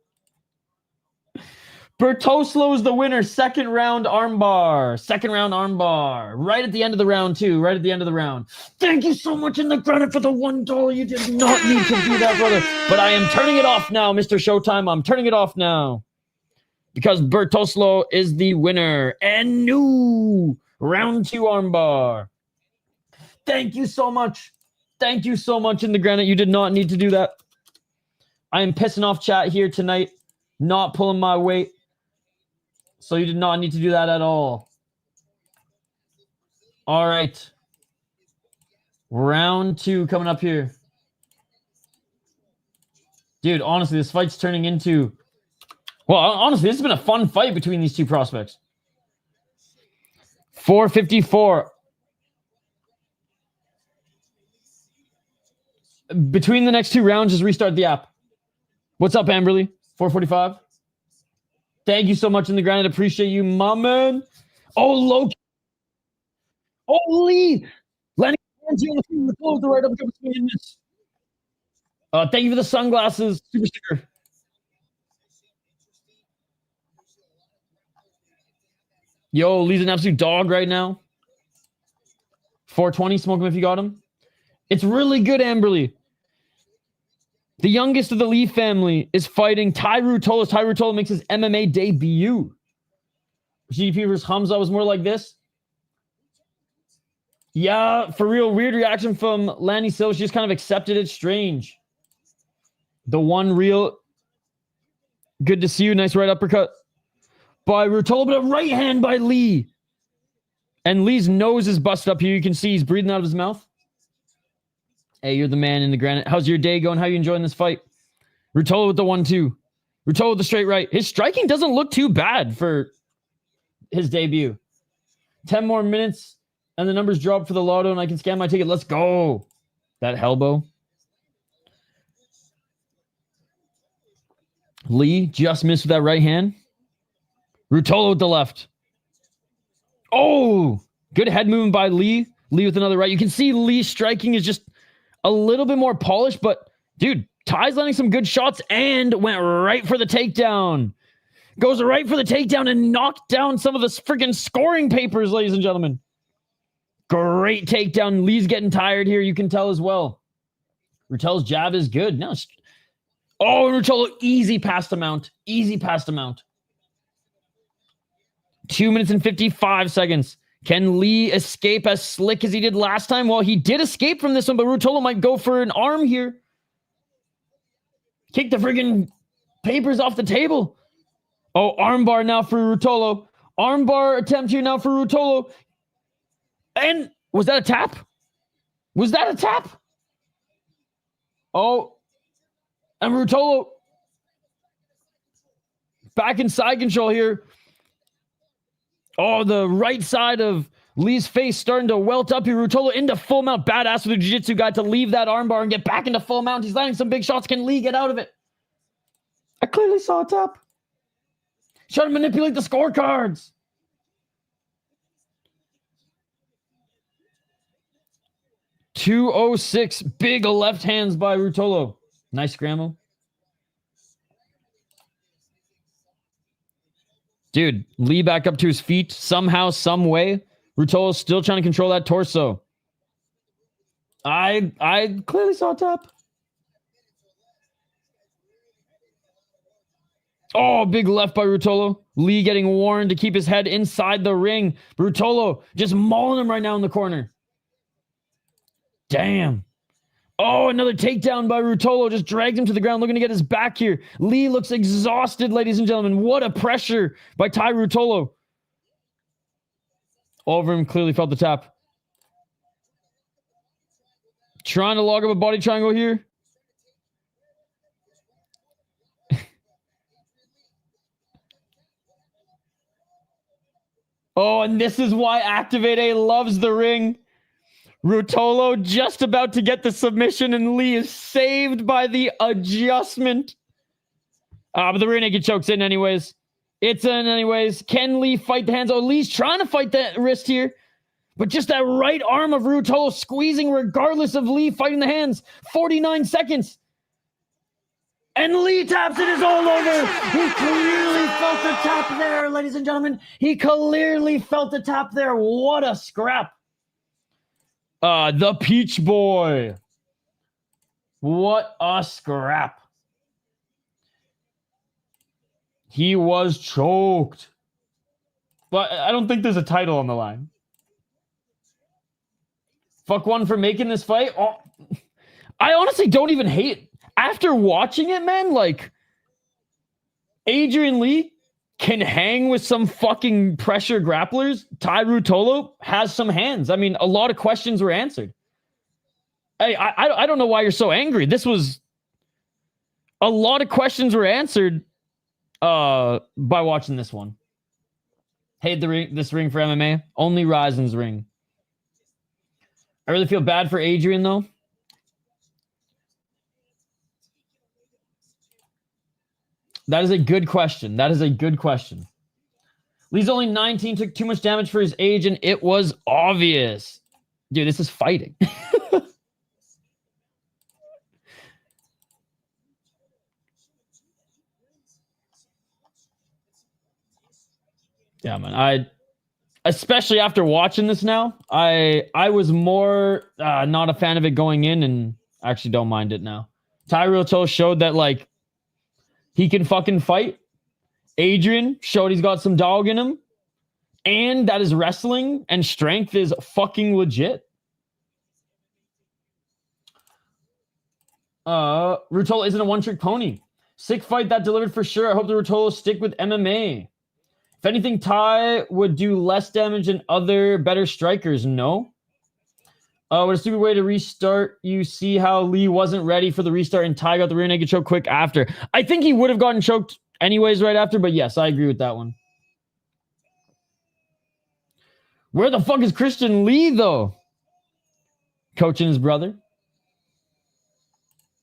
Speaker 1: Bertoslo is the winner. Second round armbar. Second round armbar. Right at the end of the round, too. Right at the end of the round. Thank you so much in the credit for the $1. You did not need to do that, brother. But I am turning it off now, Mr. Showtime. I'm turning it off now. Because Bertoslo is the winner. And new round 2 armbar. Thank you so much. Thank you so much in the granite. You did not need to do that. I am pissing off chat here tonight. Not pulling my weight. So you did not need to do that at all. All right. Round 2 coming up here. Dude, honestly, this fight's turning into... Well, honestly, this has been a fun fight between these two prospects. 454. Between the next 2 rounds, just restart the app. What's up, Amberly? 445. Thank you so much in the ground. I appreciate you, my man. Oh, Loki. Oh, Lee. Landing the close the right up. Thank you for the sunglasses. Super sticker. Yo, Lee's an absolute dog right now. 420. Smoke him if you got him. It's really good, Amberly. The youngest of the Lee family is fighting Tye Ruotolo. Tye Ruotolo makes his MMA debut. GDP versus Hamza was more like this. Yeah, for real. Weird reaction from Lanny Silva. She just kind of accepted it. Strange. The one real. Good to see you. Nice right uppercut by Ruotolo, but a right hand by Lee. And Lee's nose is busted up here. You can see he's breathing out of his mouth. Hey, you're the man in the granite. How's your day going? How are you enjoying this fight? Ruotolo with the 1-2. Ruotolo with the straight right. His striking doesn't look too bad for his debut. 10 more minutes, and the numbers drop for the lotto, and I can scan my ticket. Let's go. That elbow. Lee just missed with that right hand. Ruotolo with the left. Oh, good head movement by Lee. Lee with another right. You can see Lee striking is just a little bit more polished, but dude, Tye's landing some good shots and went right for the takedown. Goes right for the takedown and knocked down some of the freaking scoring papers, ladies and gentlemen. Great takedown. Lee's getting tired here. You can tell as well. Ruotolo's jab is good. Now, oh, Ruotolo, easy past the mount. Easy past the mount. 2 minutes and 55 seconds. Can Lee escape as slick as he did last time? Well, he did escape from this one, but Ruotolo might go for an arm here. Kick the friggin' papers off the table. Oh, armbar now for Ruotolo. Armbar attempt here now for Ruotolo. And was that a tap? Was that a tap? Oh, and Ruotolo back in side control here. Oh, the right side of Lee's face starting to welt up here. Ruotolo into full mount. Badass with the jiu-jitsu guy to leave that armbar and get back into full mount. He's landing some big shots. Can Lee get out of it? I clearly saw a tap. Trying to manipulate the scorecards. .206. Big left hands by Ruotolo. Nice scramble. Dude, Lee back up to his feet somehow, some way. Ruotolo's still trying to control that torso. I clearly saw a tap. Oh, big left by Ruotolo. Lee getting warned to keep his head inside the ring. Ruotolo just mauling him right now in the corner. Damn. Oh, another takedown by Ruotolo. Just drags him to the ground, looking to get his back here. Lee looks exhausted, ladies and gentlemen. What a pressure by Tye Ruotolo. Over him, clearly felt the tap. Trying to log up a body triangle here. Oh, and this is why Activate A loves the ring. Ruotolo just about to get the submission, and Lee is saved by the adjustment. But the rear naked choke's in anyways. It's in anyways. Can Lee fight the hands? Oh, Lee's trying to fight the wrist here. But just that right arm of Ruotolo squeezing regardless of Lee fighting the hands. 49 seconds. And Lee taps it is all over. He clearly felt the tap there, ladies and gentlemen. He clearly felt the tap there. What a scrap. The Peach Boy. What a scrap. He was choked. But I don't think there's a title on the line. Fuck one for making this fight. Oh, I honestly don't even hate it. After watching it, man, like, Adrian Lee can hang with some fucking pressure grapplers. Tye Ruotolo has some hands. I mean, a lot of questions were answered. Hey, I don't know why you're so angry. This was... A lot of questions were answered by watching this one. Hate this ring for MMA. Only Ryzen's ring. I really feel bad for Adrian, though. That is a good question. That is a good question. Lee's only 19, took too much damage for his age, and it was obvious. Dude, this is fighting. Yeah, man. Especially after watching this now, I was more not a fan of it going in, and I actually don't mind it now. Tye Ruotolo showed that, like, he can fucking fight. Adrian showed he's got some dog in him. And that his wrestling and strength is fucking legit. Ruotolo isn't a one-trick pony. Sick fight that delivered for sure. I hope the Ruotolo stick with MMA. If anything, Tye would do less damage than other better strikers. No. What a stupid way to restart. You see how Lee wasn't ready for the restart and Tye got the rear naked choke quick after. I think he would have gotten choked anyways right after, but yes, I agree with that one. Where the fuck is Christian Lee, though? Coaching his brother.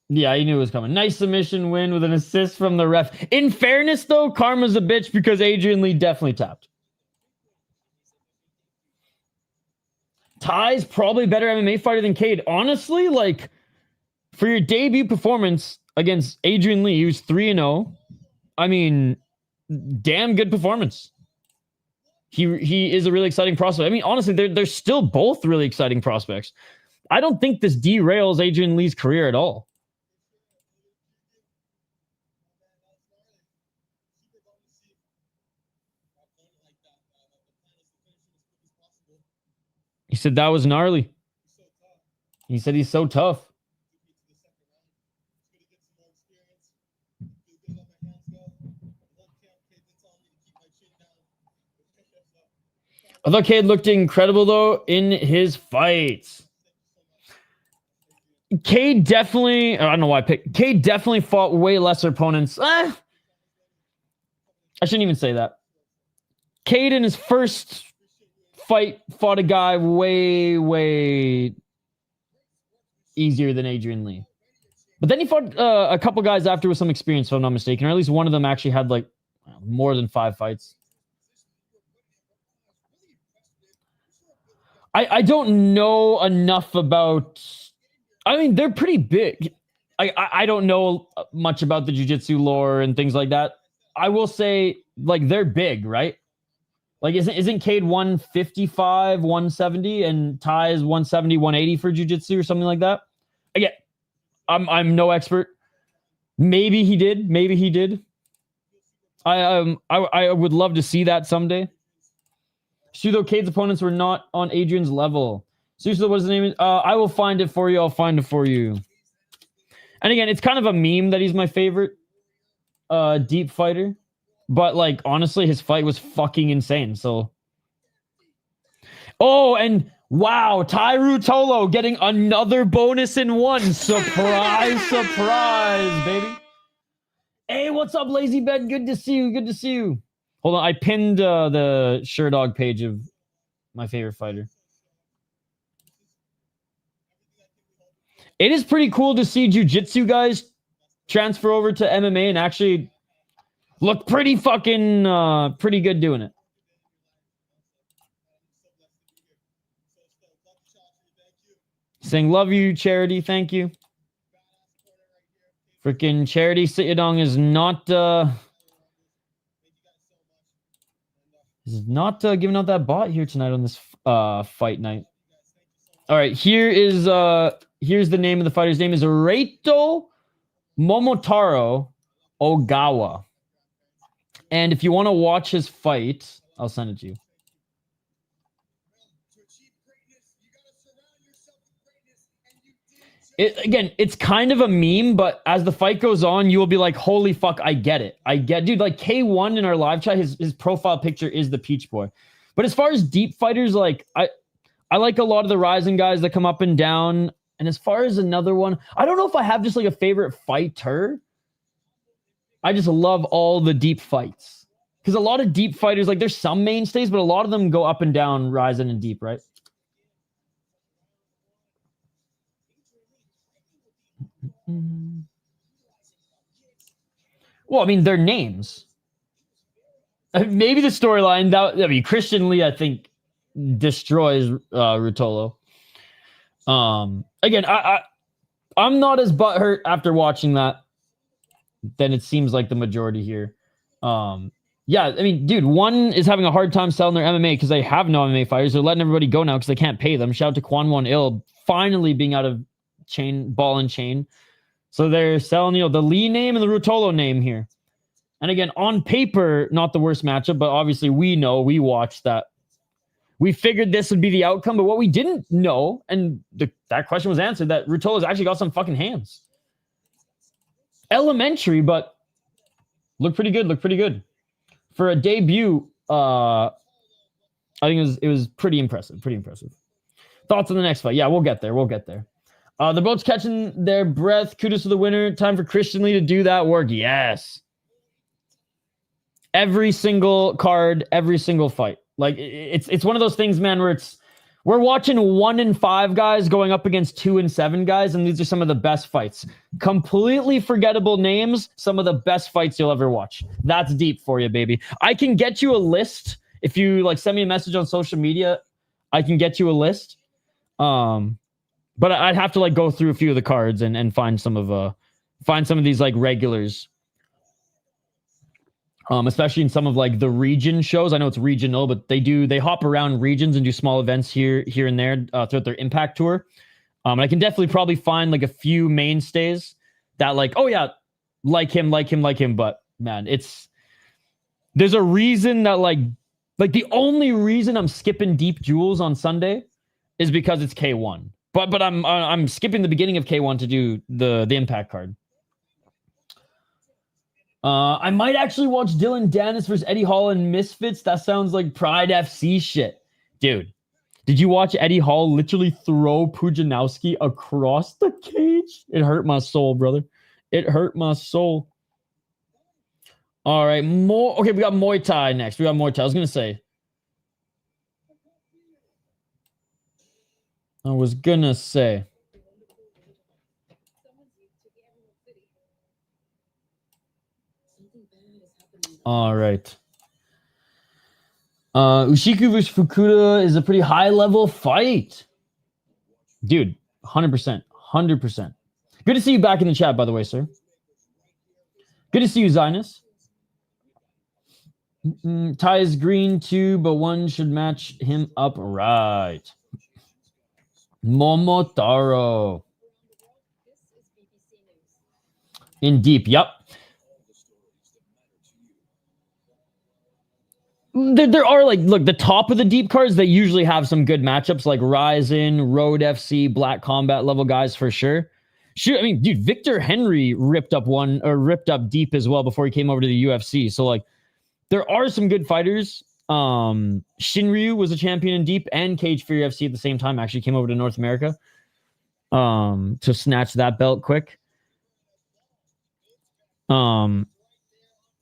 Speaker 1: Yeah, he knew it was coming. Nice submission win with an assist from the ref. In fairness, though, karma's a bitch because Adrian Lee definitely tapped. Tye's probably a better MMA fighter than Cade. Honestly, like, for your debut performance against Adrian Lee, he was 3-0. I mean, damn good performance. He is a really exciting prospect. I mean, honestly, they're still both really exciting prospects. I don't think this derails Adrian Lee's career at all. He said that was gnarly. He said he's so tough. I thought Cade looked incredible, though, in his fights. Cade definitely... I don't know why I picked... Cade definitely fought way lesser opponents. I shouldn't even say that. Cade in his first fight fought a guy way easier than Adrian Lee. But then he fought a couple guys after with some experience, if I'm not mistaken. Or at least one of them actually had, like, more than 5 fights. I don't know enough about... I mean, they're pretty big. I don't know much about the jiu-jitsu lore and things like that. I will say, like, they're big, right? Like, isn't Cade 155, 170, and Tye is 170, 180 for jiu-jitsu or something like that? Again, I'm no expert. Maybe he did. Maybe he did. I would love to see that someday. Though Cade's opponents were not on Adrian's level. Seriously, what's the name? I will find it for you. I'll find it for you. And again, it's kind of a meme that he's my favorite deep fighter. But, like, honestly, his fight was fucking insane. So, oh, and wow, Tye Ruotolo getting another bonus in one. Surprise, surprise, baby. Hey, what's up, Lazy Bed? Good to see you. Good to see you. Hold on, I pinned the Sherdog page of my favorite fighter. It is pretty cool to see jiu-jitsu guys transfer over to MMA and actually look pretty fucking pretty good doing it. Saying love you, Charity. Thank you. Freaking Charity Sitadong is not giving out that bot here tonight on this fight night. All right, here's the name of the fighter. His name is Reito Momotaro Ogawa. And if you want to watch his fight, I'll send it to you. It's kind of a meme, but as the fight goes on, you will be like, holy fuck, I get it. Dude, like K1 in our live chat, his profile picture is the Peach Boy. But as far as deep fighters, like I like a lot of the rising guys that come up and down. And as far as another one, I don't know if I have just like a favorite fighter. I just love all the deep fights. Because a lot of deep fighters, like there's some mainstays, but a lot of them go up and down, rising and deep, right? Well, I mean, their names. Maybe the storyline Christian Lee, I think, destroys Ruotolo. Again, I'm not as butthurt after watching that than it seems like the majority here. Yeah, I mean, dude, one is having a hard time selling their MMA because they have no MMA fighters. They're letting everybody go now because they can't pay them. Shout out to Quan One Il finally being out of ball and chain. So they're selling, the Lee name and the Ruotolo name here. And again, on paper, not the worst matchup, but obviously we watched that. We figured this would be the outcome, but what we didn't know, and that question was answered, that Ruotolo's actually got some fucking hands. Elementary, but looked pretty good. For a debut, I think it was pretty impressive. Thoughts on the next fight? Yeah, we'll get there. They're both catching their breath. Kudos to the winner. Time for Christian Lee to do that work. Yes. Every single card, every single fight. Like it's one of those things, man, where we're watching 1 and 5 guys going up against 2 and 7 guys, and these are some of the best fights. Completely forgettable names, some of the best fights you'll ever watch. That's deep for you, baby. I can get you a list. If you send me a message on social media, I can get you a list. But I'd have to go through a few of the cards and find some of these regulars. Especially in some of the region shows. I know it's regional, but they hop around regions and do small events here and there throughout their Impact tour. I can definitely probably find a few mainstays that like him. But man, there's a reason that the only reason I'm skipping Deep Jewels on Sunday is because it's K1. But I'm skipping the beginning of K1 to do the Impact card. I might actually watch Dylan Dennis versus Eddie Hall and Misfits. That sounds like Pride FC shit. Dude, did you watch Eddie Hall literally throw Pujanowski across the cage? It hurt my soul, brother. It hurt my soul. All right, okay, we got Muay Thai next. I was going to say. All right. Ushiku versus Fukuda is a pretty high-level fight. Dude, 100%. 100%. Good to see you back in the chat, by the way, sir. Good to see you, Zionist. Tye is green too, but one should match him up right. Momotaro. In deep, yep. There are look, the top of the deep cards that usually have some good matchups like Ryzen, Road FC, Black Combat level guys for sure. Shoot, I mean, dude, Victor Henry ripped up deep as well before he came over to the UFC. So there are some good fighters. Shinryu was a champion in deep, and Cage Fury FC at the same time actually came over to North America to snatch that belt quick.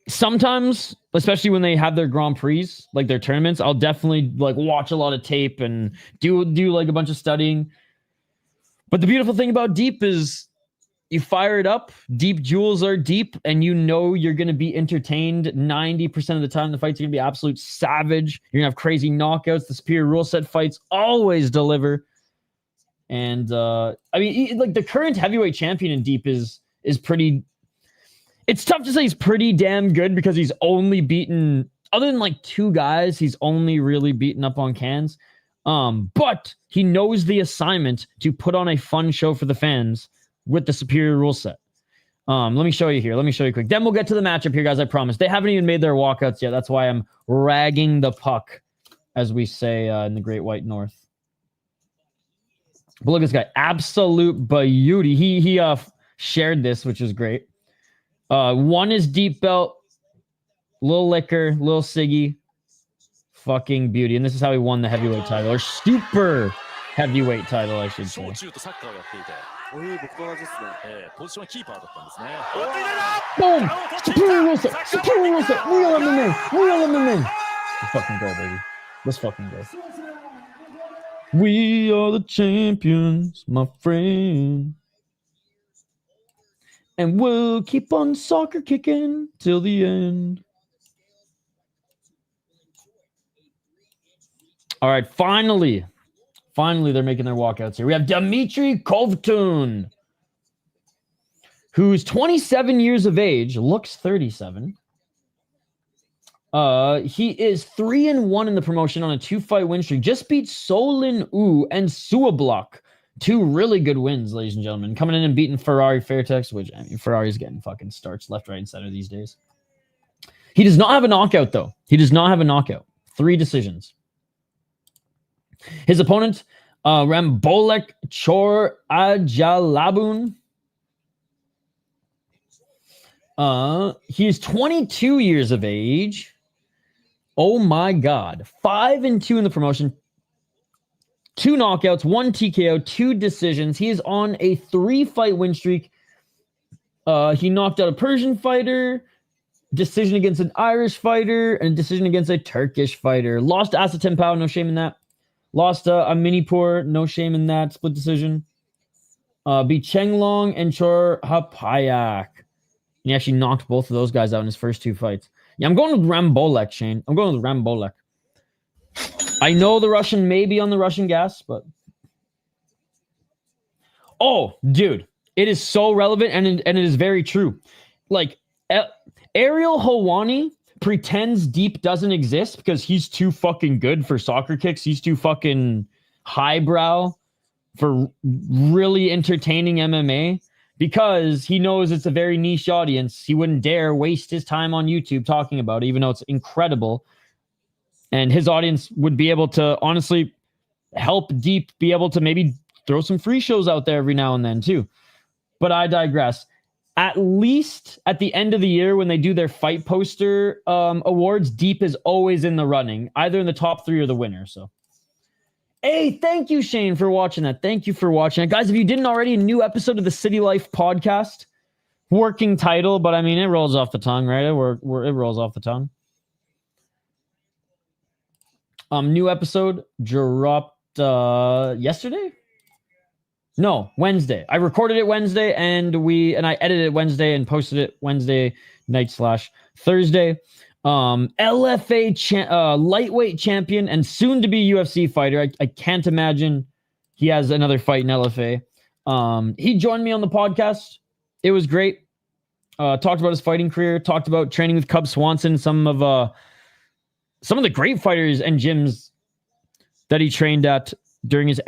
Speaker 1: Sometimes, especially when they have their Grand Prix, their tournaments, I'll definitely watch a lot of tape and do a bunch of studying. But the beautiful thing about deep is you fire it up, Deep Jewels are deep, and you're going to be entertained 90% of the time. The fight's going to be absolute savage. You're going to have crazy knockouts. The superior rule set fights always deliver. And I mean, like the current heavyweight champion in Deep is pretty. It's tough to say he's pretty damn good because he's only beaten, other than like 2 guys, he's only really beaten up on cans. But he knows the assignment to put on a fun show for the fans with the superior rule set. Let me show you here. Let me show you quick. Then we'll get to the matchup here, guys. I promise. They haven't even made their walkouts yet. That's why I'm ragging the puck, as we say in the Great White North. But look at this guy. Absolute beauty. He shared this, which is great. One is deep belt. Little liquor. Little Siggy. Fucking beauty. And this is how he won the heavyweight title. Or super heavyweight title, I should say. Boom! Superior rule set! Superior rule set! Real MMA! Real MMA! Let's fucking go, baby. Let's fucking go. We are the champions, my friend. And we'll keep on soccer kicking till the end. All right, finally, they're making their walkouts here. We have Dmitrii Kovtun, who's 27 years of age, looks 37. He is 3-1 in the promotion on a 2-fight win streak. Just beat Solin U and Suablok. 2 really good wins, ladies and gentlemen. Coming in and beating Ferrari Fairtex, which, I mean, Ferrari's getting fucking starts left, right, and center these days. He does not have a knockout, though. He does not have a knockout. 3 decisions. His opponent, Rambolek Chor Ajalabun. He is 22 years of age. Oh my God. 5-2 in the promotion. 2 knockouts, 1 TKO, 2 decisions. He is on a 3-fight win streak. He knocked out a Persian fighter, decision against an Irish fighter, and a decision against a Turkish fighter. Lost to Asatem Pao, no shame in that. Lost a Minipur, no shame in that. Split decision. Beat Chenglong and Chor Hapayak. He actually knocked both of those guys out in his first 2 fights. Yeah, I'm going with Rambolek, Shane. I'm going with Rambolek. I know the Russian may be on the Russian gas, but... Oh, dude. It is so relevant, and it is very true. Like, Ariel Helwani pretends Deep doesn't exist because he's too fucking good for soccer kicks. He's too fucking highbrow for really entertaining MMA because he knows it's a very niche audience. He wouldn't dare waste his time on YouTube talking about it, even though it's incredible. And his audience would be able to honestly help Deep be able to maybe throw some free shows out there every now and then too. But I digress. At least at the end of the year when they do their fight poster awards, Deep is always in the running, either in the top 3 or the winner. So, hey, thank you, Shane, for watching that. Thank you for watching it. Guys, if you didn't already, a new episode of the City Life podcast. Working title, but I mean, it rolls off the tongue, right? It rolls off the tongue. New episode dropped yesterday? No, Wednesday. I recorded it Wednesday and I edited it Wednesday and posted it Wednesday night / Thursday. LFA lightweight champion and soon to be UFC fighter. I can't imagine he has another fight in LFA. He joined me on the podcast. It was great. Talked about his fighting career, talked about training with Cub Swanson, some of the great fighters and gyms that he trained at during his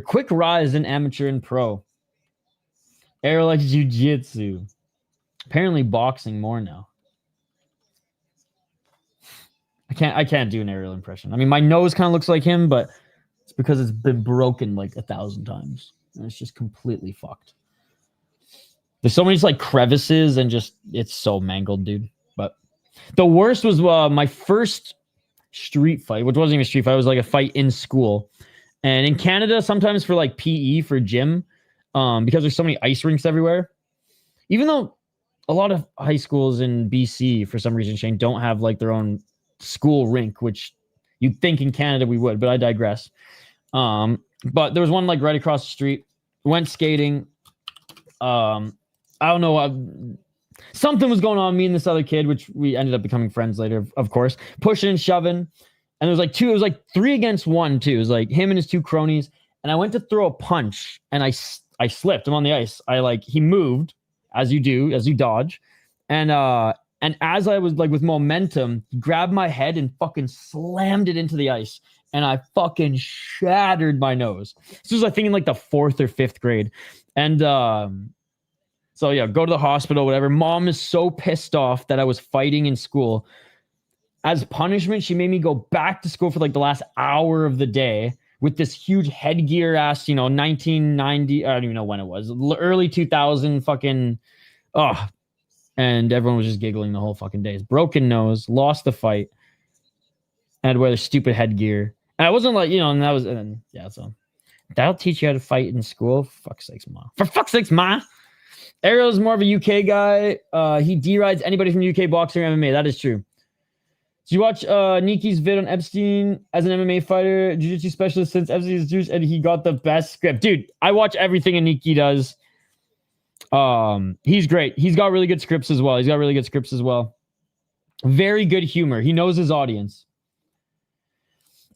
Speaker 1: quick rise in amateur and pro. Air likes jiu-jitsu. Apparently boxing more now. I can't do an aerial impression. I mean, my nose kind of looks like him, but it's because it's been broken like 1,000 times. And it's just completely fucked. There's so many just like crevices and just, it's so mangled, dude. But the worst was my first street fight, which wasn't even a street fight. It was like a fight in school. And in Canada, sometimes for like PE, for gym, because there's so many ice rinks everywhere, even though a lot of high schools in BC, for some reason, Shane, don't have like their own school rink, which you'd think in Canada we would, but I digress. But there was one like right across the street. Went skating. I don't know. Something was going on, me and this other kid, which we ended up becoming friends later, of course. Pushing and shoving. And it was like 3 against 1, too. It was like him and his 2 cronies. and I went to throw a punch, and I slipped. I'm on the ice. He moved, as you do, as you dodge, and as I was like with momentum, he grabbed my head and fucking slammed it into the ice, and I fucking shattered my nose. This was I think in like the 4th or 5th grade, and so yeah, go to the hospital, whatever. Mom is so pissed off that I was fighting in school. As punishment, she made me go back to school for like the last hour of the day with this huge headgear ass, 1990, I don't even know when it was, early 2000 fucking, and everyone was just giggling the whole fucking day. Broken nose, lost the fight, I had to wear the stupid headgear. And I wasn't like, and that was, and yeah, so that'll teach you how to fight in school. For fuck's sakes, Ma. For fuck's sakes, Ma. Ariel's more of a UK guy. He D-rides anybody from UK boxing or MMA. That is true. Did you watch Niki's vid on Epstein as an MMA fighter, jiu-jitsu specialist since Epstein's juice, and he got the best script? Dude, I watch everything Niki does. He's great. He's got really good scripts as well. Very good humor. He knows his audience.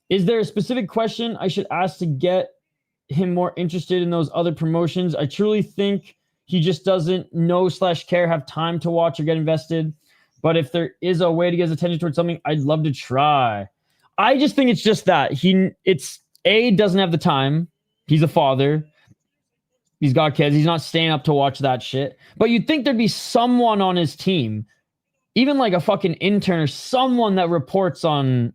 Speaker 1: Is there a specific question I should ask to get him more interested in those other promotions? I truly think he just doesn't know/care, have time to watch or get invested. But if there is a way to get his attention towards something, I'd love to try. I just think it's just that doesn't have the time. He's a father. He's got kids. He's not staying up to watch that shit. But you'd think there'd be someone on his team, even like a fucking intern or someone that reports on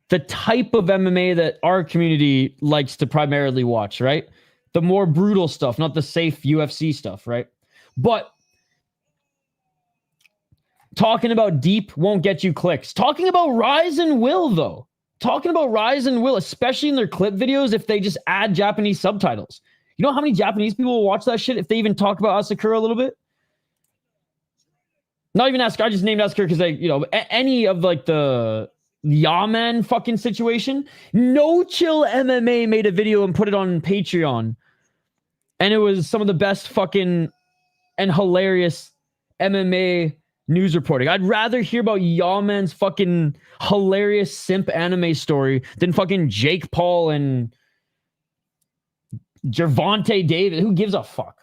Speaker 1: the type of MMA that our community likes to primarily watch, right? The more brutal stuff, not the safe UFC stuff, right? But talking about deep won't get you clicks. Talking about Rise and Will, though. Talking about Rise and Will, especially in their clip videos, if they just add Japanese subtitles. You know how many Japanese people will watch that shit if they even talk about Asakura a little bit? Not even Asakura. I just named Asakura because any of like the Yaman fucking situation. No Chill MMA made a video and put it on Patreon. And it was some of the best fucking and hilarious MMA news reporting. I'd rather hear about Yaman's fucking hilarious simp anime story than fucking Jake Paul and Gervonta Davis. Who gives a fuck?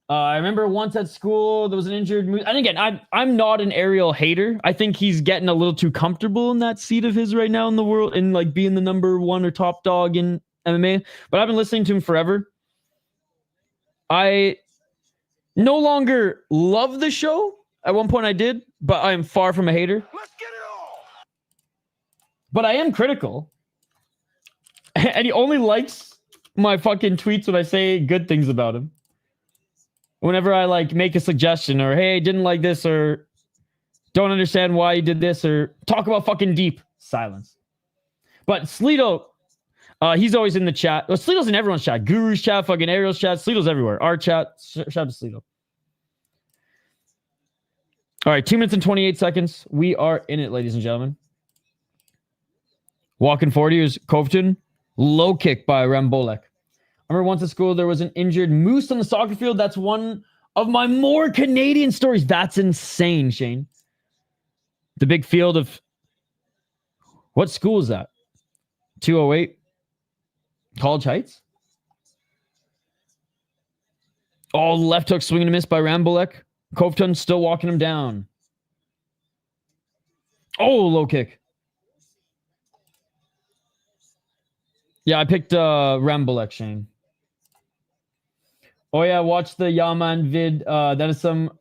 Speaker 1: I remember once at school there was an injured moose. And again, I'm not an Ariel hater. I think he's getting a little too comfortable in that seat of his right now in the world, and like being the number one or top dog in MMA. But I've been listening to him forever. I no longer love the show. At one point I did, but I am far from a hater. Let's get it all. But I am critical. And he only likes my fucking tweets when I say good things about him. Whenever I like make a suggestion or, hey, didn't like this or don't understand why you did this or talk about fucking deep, silence. But Sleeto, he's always in the chat. Well, Sleeto's in everyone's chat. Guru's chat, fucking Ariel's chat. Sleeto's everywhere. Our chat. Shout out to Sleeto. All right, 2 minutes and 28 seconds. We are in it, ladies and gentlemen. Walking 40 is Kovtun. Low kick by Rambolek. I remember once at school, there was an injured moose on the soccer field. That's one of my more Canadian stories. That's insane, Shane. The big field of... What school is that? 208? College Heights? Oh, left hook swing and a miss by Rambolek. Kovtun still walking him down. Oh, low kick. Yeah, I picked Rambolek, Shane. Oh, yeah, watch the Yaman vid. That is some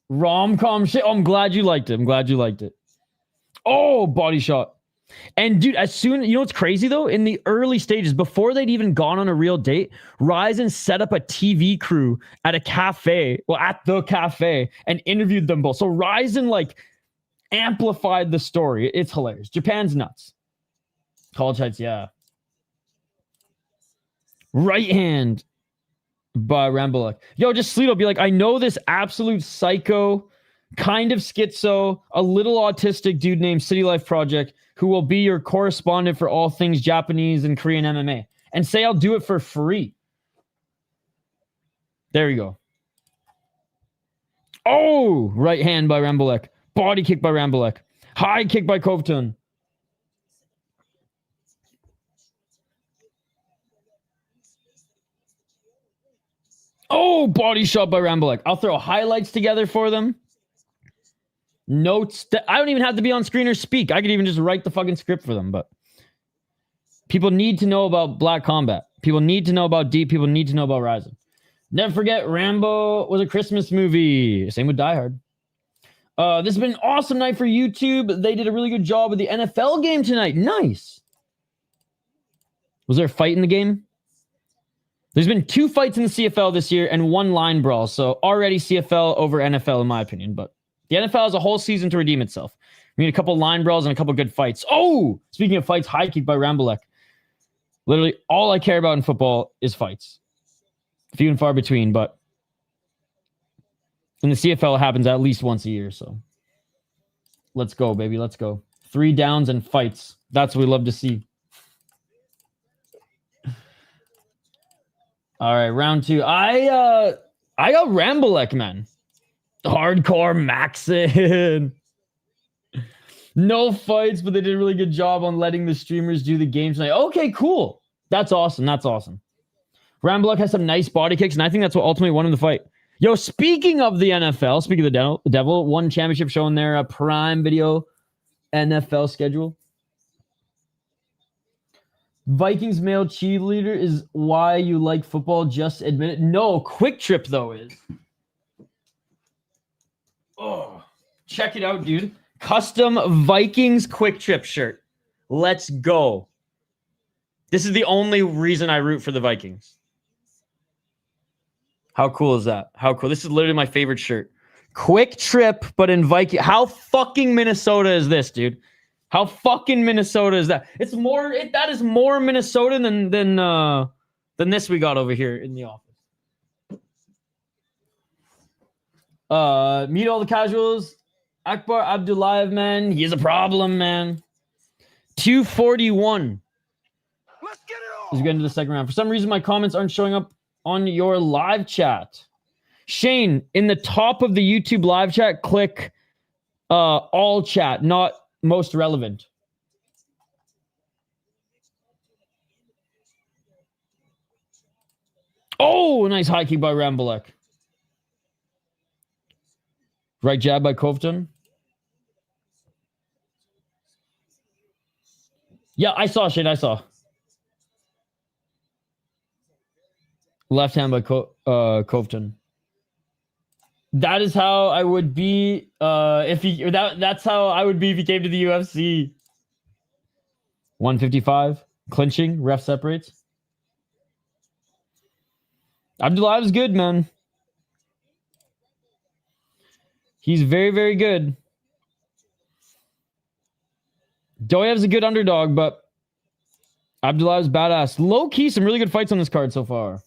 Speaker 1: rom-com shit. Oh, I'm glad you liked it. Oh, body shot. And, dude, as soon... You know what's crazy, though? In the early stages, before they'd even gone on a real date, Ryzen set up a TV crew at a cafe, at the cafe, and interviewed them both. So Ryzen, amplified the story. It's hilarious. Japan's nuts. College Heights, yeah. Right hand by Rambolek. Yo, just Sleeto be like, I know this absolute psycho, kind of schizo, a little autistic dude named City Life Project who will be your correspondent for all things Japanese and Korean MMA. And say I'll do it for free. There you go. Oh, right hand by Rambolek. Body kick by Rambolek. High kick by Kovtun. Oh, body shot by Rambolek. I'll throw highlights together for them. Notes. I don't even have to be on screen or speak. I could even just write the fucking script for them. But people need to know about Black Combat. People need to know about Deep. People need to know about Rising. Never forget, Rambo was a Christmas movie. Same with Die Hard. This has been an awesome night for YouTube. They did a really good job with the NFL game tonight. Nice. Was there a fight in the game? There's been 2 fights in the CFL this year and 1 line brawl. So already CFL over NFL in my opinion. But the NFL has a whole season to redeem itself. We need a couple line brawls and a couple good fights. Oh, speaking of fights, high kick by Rambolek. Literally all I care about in football is fights. Few and far between, but in the CFL it happens at least once a year. So let's go, baby. Let's go. 3 downs and fights. That's what we love to see. All right, round 2. I got Rambolek, man. Hardcore Maxin. No fights, but they did a really good job on letting the streamers do the game tonight. Okay, cool. That's awesome. That's awesome. Rambolek has some nice body kicks, and I think that's what ultimately won him the fight. Yo, speaking of the NFL, speaking of the Devil, one championship showing their Prime Video NFL schedule. Vikings male cheerleader is why you like football. Just admit it. No, Quick Trip though is. Oh, check it out, dude. Custom Vikings Quick Trip shirt. Let's go. This is the only reason I root for the Vikings. How cool is that? How cool. This is literally my favorite shirt. Quick Trip, but in Viking. How fucking Minnesota is this, dude? How fucking Minnesota is that? It's more. That is more Minnesota than this we got over here in the office. Meet all the casuals. Akbar Abdullaev, man, he's a problem, man. 241.
Speaker 4: Let's get it on.
Speaker 1: As we get into the second round. For some reason, my comments aren't showing up on your live chat. Shane, in the top of the YouTube live chat, click all chat, not most relevant. Oh, nice high kick by Rambolek. Right jab by Kovtun. Yeah, I saw, Shane. I saw. Left hand by Kovtun. That is how I would be if he. That's how I would be if he came to the UFC. 155 clinching. Ref separates. Abdullaev is good, man. He's very, very good. Dauev's a good underdog, but Abdullaev's badass. Low key, some really good fights on this card so far.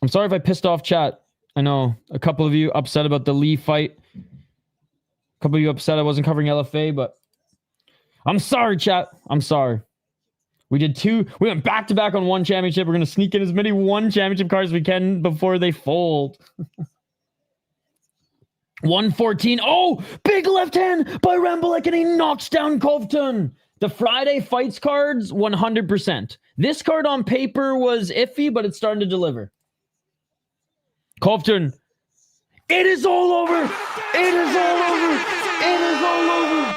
Speaker 1: I'm sorry if I pissed off chat. I know a couple of you upset about the Lee fight. A couple of you upset I wasn't covering LFA, but I'm sorry, chat. I'm sorry. We did 2. We went back to back on 1 championship. We're going to sneak in as many 1 championship cards as we can before they fold. 114. Oh, big left hand by Rambolek, and he knocks down Kovtun. The Friday fights cards, 100%. This card on paper was iffy, but it's starting to deliver. Kovtun. It is all over. It is all over. It is all over.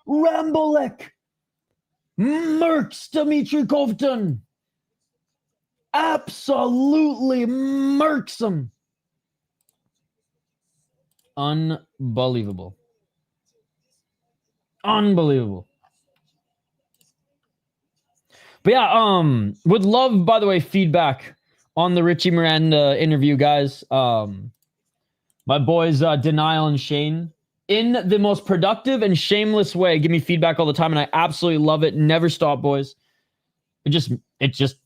Speaker 1: Rambolek murks Dmitrii Kovtun. Absolutely murks him. Unbelievable. Unbelievable. But yeah, would love, by the way, feedback on the Richie Miranda interview, guys. My boys, Denial and Shane, in the most productive and shameless way, give me feedback all the time, and I absolutely love it. Never stop, boys. It just,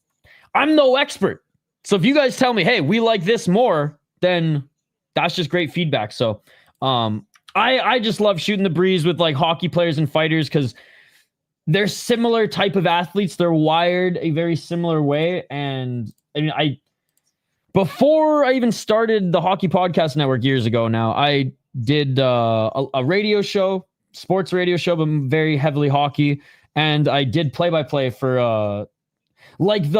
Speaker 1: I'm no expert. So if you guys tell me, hey, we like this more, then that's just great feedback. So I just love shooting the breeze with like hockey players and fighters because they're similar type of athletes. They're wired a very similar way. And I mean, before I even started the Hockey Podcast Network years ago now, I did a radio show, sports radio show, but very heavily hockey. And I did play-by-play for like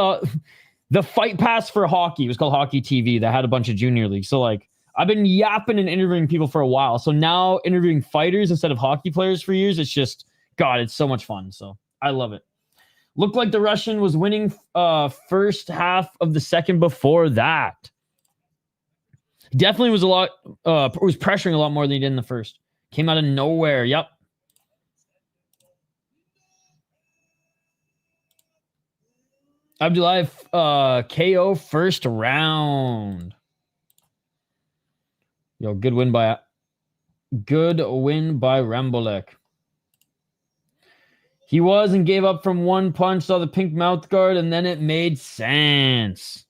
Speaker 1: the Fight Pass for hockey. It was called Hockey TV. That had a bunch of junior leagues. So like, I've been yapping and interviewing people for a while. So now interviewing fighters instead of hockey players for years, it's just, God, it's so much fun. So I love it. Looked like the Russian was winning first half of the second before that. Definitely was was pressuring a lot more than he did in the first. Came out of nowhere. Yep. Abdullaev KO first round. Yo, good win by Rambolek. He was and gave up from one punch, saw the pink mouth guard, and then it made sense.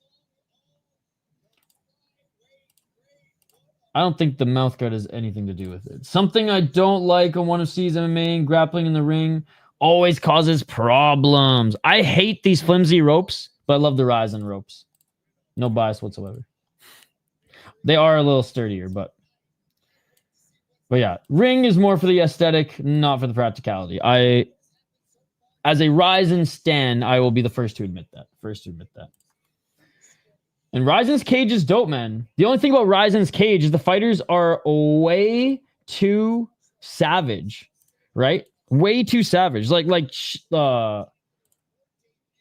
Speaker 1: I don't think the mouth guard has anything to do with it. Something I don't like on one of C's MMA and grappling in the ring always causes problems. I hate these flimsy ropes, but I love the Ryzen ropes. No bias whatsoever. They are a little sturdier, but yeah, ring is more for the aesthetic, not for the practicality. As a Ryzen stan, I will be the first to admit that. And Ryzen's cage is dope, man. The only thing about Ryzen's cage is the fighters are way too savage, right? Way too savage. Like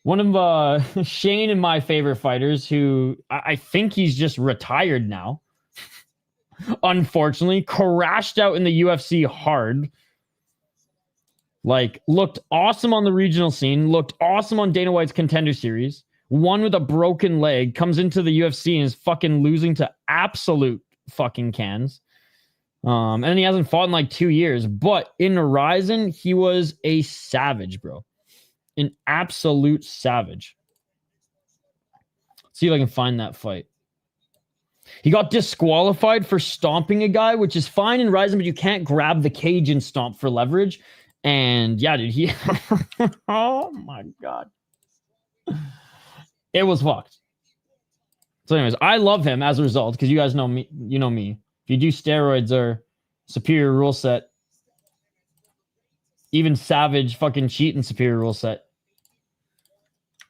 Speaker 1: one of Shane and my favorite fighters, who I think he's just retired now. Unfortunately, crashed out in the UFC hard. Like, looked awesome on the regional scene, looked awesome on Dana White's Contender Series, won with a broken leg, comes into the UFC and is fucking losing to absolute fucking cans. And he hasn't fought in like 2 years, but in Ryzen, he was a savage, bro. An absolute savage. Let's see if I can find that fight. He got disqualified for stomping a guy, which is fine in Ryzen, but you can't grab the cage and stomp for leverage. And yeah, dude, he oh my God. It was fucked. So anyways, I love him as a result, because you guys know me, you know me. If you do steroids or superior rule set, even savage fucking cheat in superior rule set,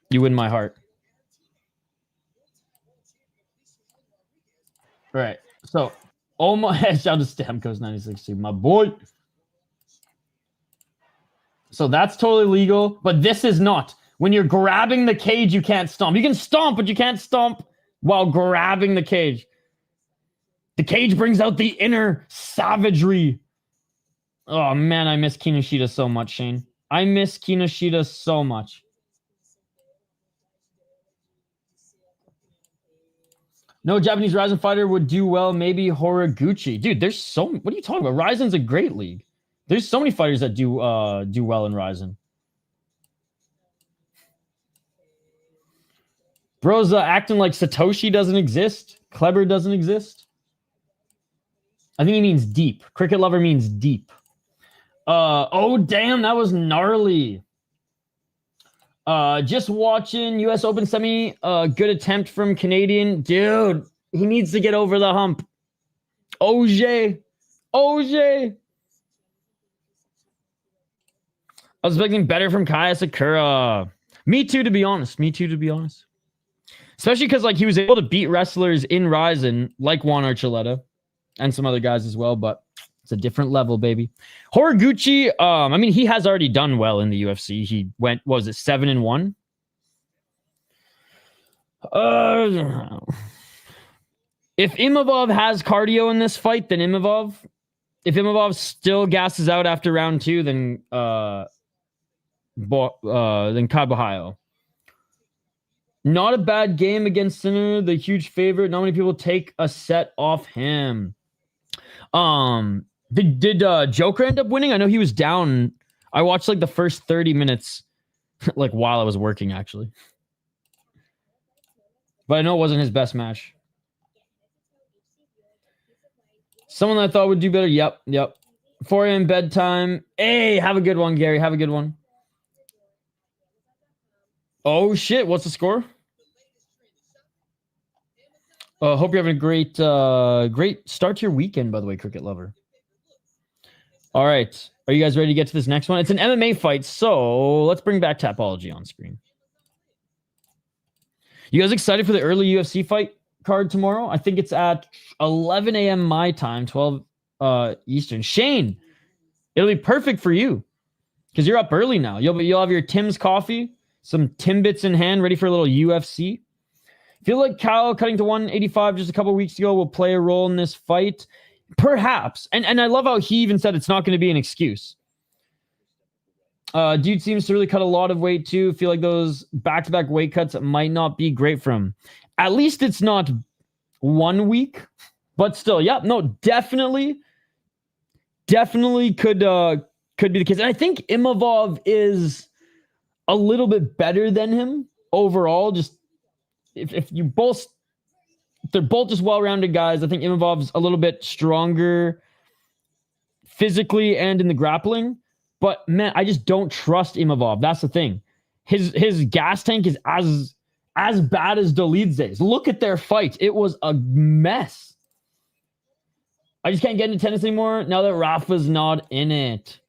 Speaker 1: you win my heart. All right. So, oh my, shout out to Stamkos 96, my boy. So that's totally legal, but this is not. When you're grabbing the cage, you can't stomp. You can stomp, but you can't stomp while grabbing the cage. The cage brings out the inner savagery. Oh, man, I miss Kinoshita so much, Shane. I miss Kinoshita so much. No Japanese Ryzen fighter would do well. Maybe Horiguchi. Dude, there's so... What are you talking about? Ryzen's a great league. There's so many fighters that do well in Ryzen. Bro's acting like Satoshi doesn't exist. Kleber doesn't exist. I think he means deep. Cricket lover means deep. Oh, damn, that was gnarly. Just watching US Open semi. Good attempt from Canadian. Dude, he needs to get over the hump. OJ. I was expecting better from Kaya Sakura. Me too, to be honest. Especially because like he was able to beat wrestlers in Ryzen, like Juan Archuleta and some other guys as well, but it's a different level, baby. Horiguchi, I mean, he has already done well in the UFC. He went, what was it, 7-1? If Imavov has cardio in this fight, then Imavov. If Imavov still gasses out after round 2, then Kabuhayo. Not a bad game against Sinner, the huge favorite. Not many people take a set off him. Did Joker end up winning? I know he was down. I watched like the first 30 minutes like while I was working, actually. But I know it wasn't his best match. Someone that I thought would do better. Yep. 4 a.m. bedtime. Hey, have a good one, Gary. Have a good one. Oh, shit. What's the score? Hope you're having a great start to your weekend, by the way, cricket lover. All right. Are you guys ready to get to this next one? It's an MMA fight, so let's bring back Tapology on screen. You guys excited for the early UFC fight card tomorrow? I think it's at 11 a.m. my time, 12 Eastern. Shane, it'll be perfect for you because you're up early now. You'll have your Tim's coffee, some Timbits in hand, ready for a little UFC. Feel like Cal cutting to 185 just a couple weeks ago will play a role in this fight? Perhaps. And I love how he even said it's not going to be an excuse. Dude seems to really cut a lot of weight too. Feel like those back-to-back weight cuts might not be great for him. At least it's not 1 week. But still, yeah, no, definitely could be the case. And I think Imavov is a little bit better than him overall. Just if you both, they're both just well-rounded guys. I think Imavov's a little bit stronger physically and in the grappling. But man, I just don't trust Imavov. That's the thing. His gas tank is as bad as Dolidze's. Look at their fight. It was a mess. I just can't get into tennis anymore now that Rafa's not in it.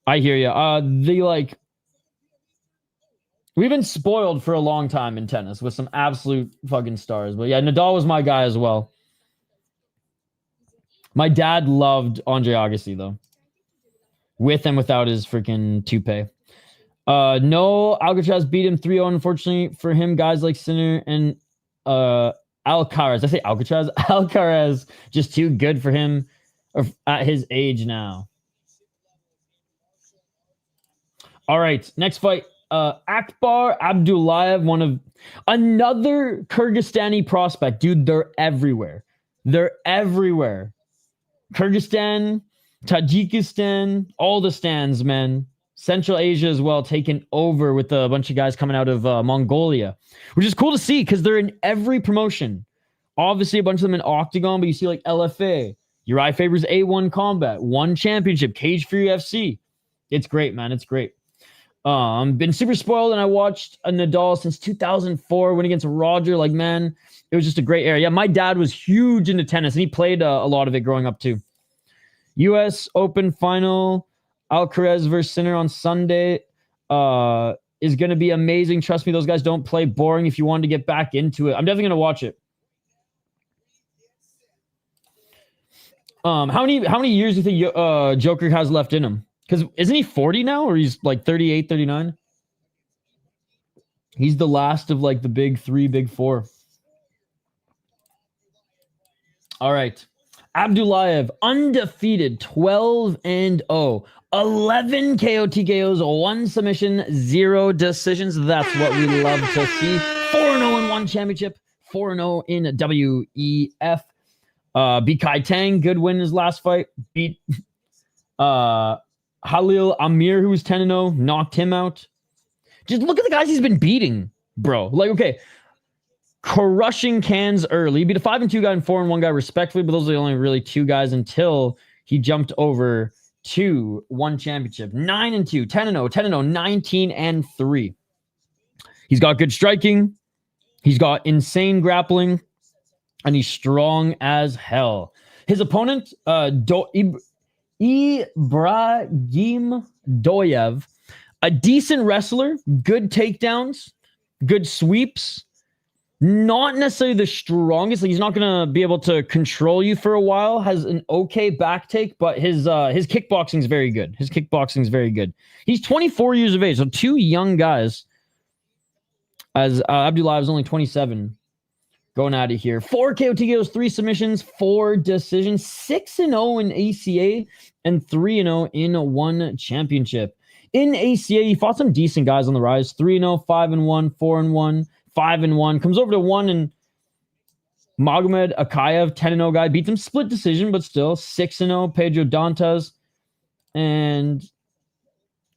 Speaker 1: I hear you. We've been spoiled for a long time in tennis with some absolute fucking stars. But yeah, Nadal was my guy as well. My dad loved Andre Agassi, though. With and without his freaking toupee. No, Alcatraz beat him 3-0, unfortunately for him. Guys like Sinner and Alcaraz. I say Alcatraz. Alcaraz, just too good for him at his age now. All right, next fight. Akbar Abdullaev, another Kyrgyzstani prospect. Dude, they're everywhere. Kyrgyzstan, Tajikistan, all the stands, man. Central Asia as well, taken over with a bunch of guys coming out of Mongolia, which is cool to see because they're in every promotion. Obviously, a bunch of them in Octagon, but you see like LFA, Uriah Faber's A1 Combat, One Championship, Cage Free UFC. It's great, man. It's great. Been super spoiled, and I watched a Nadal since 2004 win against Roger. Like, man, it was just a great era. Yeah, my dad was huge into tennis, and he played a lot of it growing up too. U.S. Open final, Alcaraz versus Sinner on Sunday is going to be amazing. Trust me, those guys don't play boring. If you wanted to get back into it, I'm definitely going to watch it. How many years do you think Joker has left in him? Because isn't he 40 now, or he's like 38, 39? He's the last of like the big three, big four. All right. Abdullaev, undefeated, 12-0. 11 KO TKOs, 1 submission, 0 decisions. That's what we love to see. 4-0 in one championship, 4-0 in WEF. Beat Kai Tang, good win in his last fight. Beat Halil Amir, who was 10-0, knocked him out. Just look at the guys he's been beating, bro. Like, okay, crushing cans early. He beat a 5-2 guy and 4-1 guy respectively, but those are the only really 2 guys until he jumped over to one championship. 9-2, 10-0, 10-0, 19-3. He's got good striking. He's got insane grappling, and he's strong as hell. His opponent, Ibragim Dauev, a decent wrestler, good takedowns, good sweeps. Not necessarily the strongest. Like, he's not going to be able to control you for a while. Has an okay back take, but his kickboxing is very good. His kickboxing is very good. He's 24 years of age, so 2 young guys. As Abdullaev is only 27. Going out of here. 4 KO TKOs, 3 submissions, 4 decisions, 6-0 in ACA, and 3-0 in one championship. In ACA, he fought some decent guys on the rise. 3-0, 5-1, 4-1, 5-1. Comes over to 1 and Magomed Akayev, 10-0 guy. Beats him split decision, but still 6-0. Pedro Dantas. And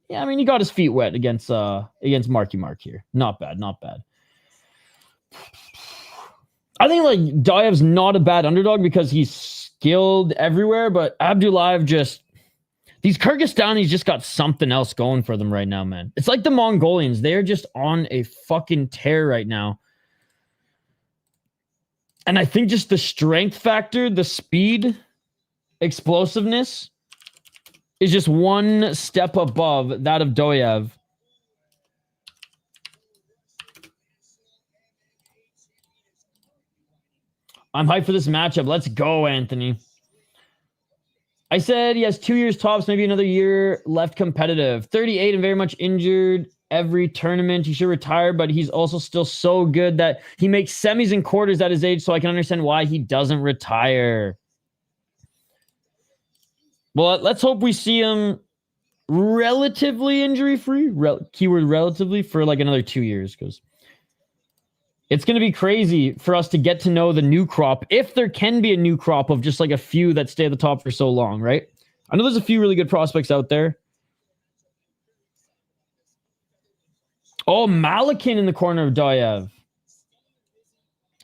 Speaker 1: yeah, I mean, he got his feet wet against Marky Mark here. Not bad, not bad. I think like Dauev's not a bad underdog because he's skilled everywhere, but Abdullaev these Kyrgyzstanis just got something else going for them right now, man. It's like the Mongolians. They're just on a fucking tear right now. And I think just the strength factor, the speed, explosiveness is just one step above that of Dauev. I'm hyped for this matchup. Let's go, Anthony. I said he has 2 years tops, maybe another year left competitive. 38 and very much injured every tournament. He should retire, but he's also still so good that he makes semis and quarters at his age, so I can understand why he doesn't retire. Well, let's hope we see him relatively injury-free. Keyword relatively for like another 2 years, because it's going to be crazy for us to get to know the new crop, if there can be a new crop of just like a few that stay at the top for so long, right? I know there's a few really good prospects out there. Oh, Malakin in the corner of Dauev.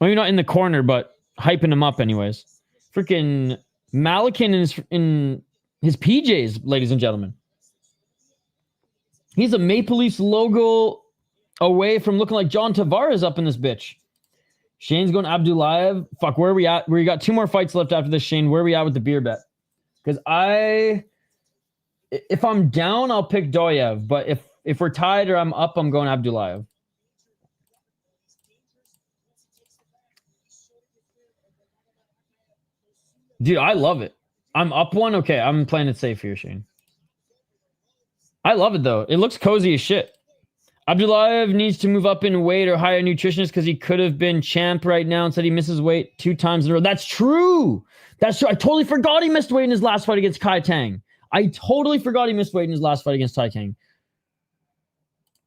Speaker 1: Maybe not in the corner, but hyping him up anyways. Freaking Malakin in his PJs, ladies and gentlemen. He's a Maple Leafs logo away from looking like John Tavares up in this bitch. Shane's going Abdullaev. Fuck, where are we at? We got 2 more fights left after this, Shane. Where are we at with the beer bet? Because if I'm down, I'll pick Dauev. But if we're tied or I'm up, I'm going Abdullaev. Dude, I love it. I'm up 1. Okay, I'm playing it safe here, Shane. I love it, though. It looks cozy as shit. Abdullaev needs to move up in weight or hire a nutritionist because he could have been champ right now and said he misses weight 2 times in a row. That's true. That's true. I totally forgot he missed weight in his last fight against Kai Tang. I totally forgot he missed weight in his last fight against Tai Tang.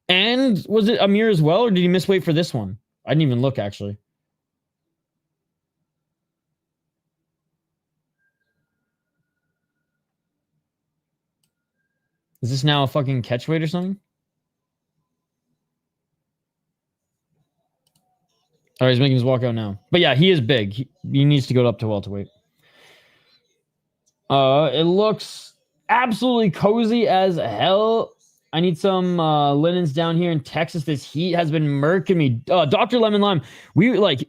Speaker 1: And was it Amir as well, or did he miss weight for this one? I didn't even look, actually. Is this now a fucking catch weight or something? All right, he's making his walkout now. But yeah, he is big. He needs to go up to welterweight. It looks absolutely cozy as hell. I need some linens down here in Texas. This heat has been murking me. Dr. Lemon Lime,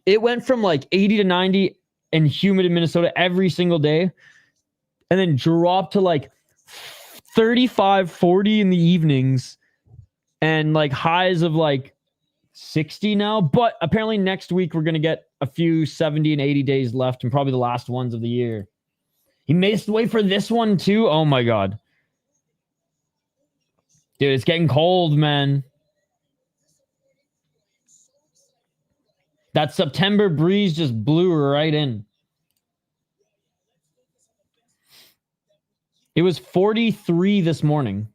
Speaker 1: it went from like 80 to 90 and humid in Minnesota every single day, and then dropped to like 35, 40 in the evenings, and like highs of like 60 now. But apparently next week we're going to get a few 70 and 80 days left, and probably the last ones of the year. He missed weight for this one too. Oh my God. Dude, it's getting cold, man. That September breeze just blew right in. It was 43 this morning.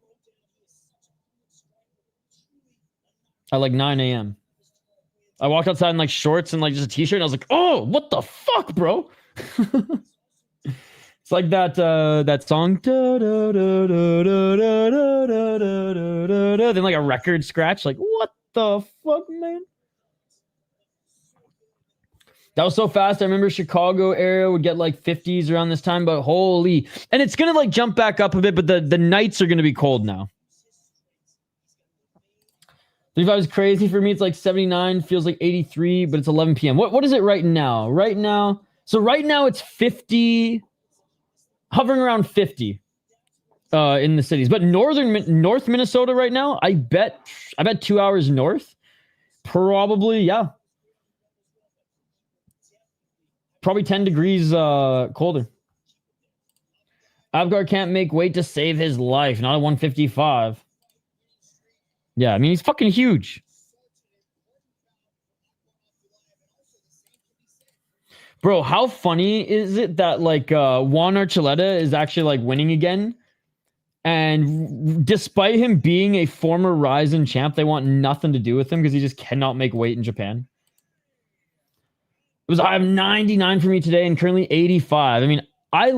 Speaker 1: At like 9 a.m. I walked outside in like shorts and like just a t-shirt, and I was like, oh, what the fuck, bro? It's like that song. Then like a record scratch. Like, what the fuck, man? That was so fast. I remember Chicago area would get like 50s around this time, but holy. And it's going to like jump back up a bit, but the nights are going to be cold now. 35 is crazy for me. It's like 79, feels like 83, but it's 11 p.m. What is it right now? Right now it's 50, hovering around 50 in the cities. But North Minnesota right now, I bet 2 hours north. Probably, yeah. Probably 10 degrees colder. Akbar can't make weight to save his life. Not at 155. Yeah, I mean, he's fucking huge. Bro, how funny is it that, like, Juan Archuleta is actually, like, winning again? And despite him being a former Ryzen champ, they want nothing to do with him because he just cannot make weight in Japan. I have 99 for me today and currently 85. I mean, I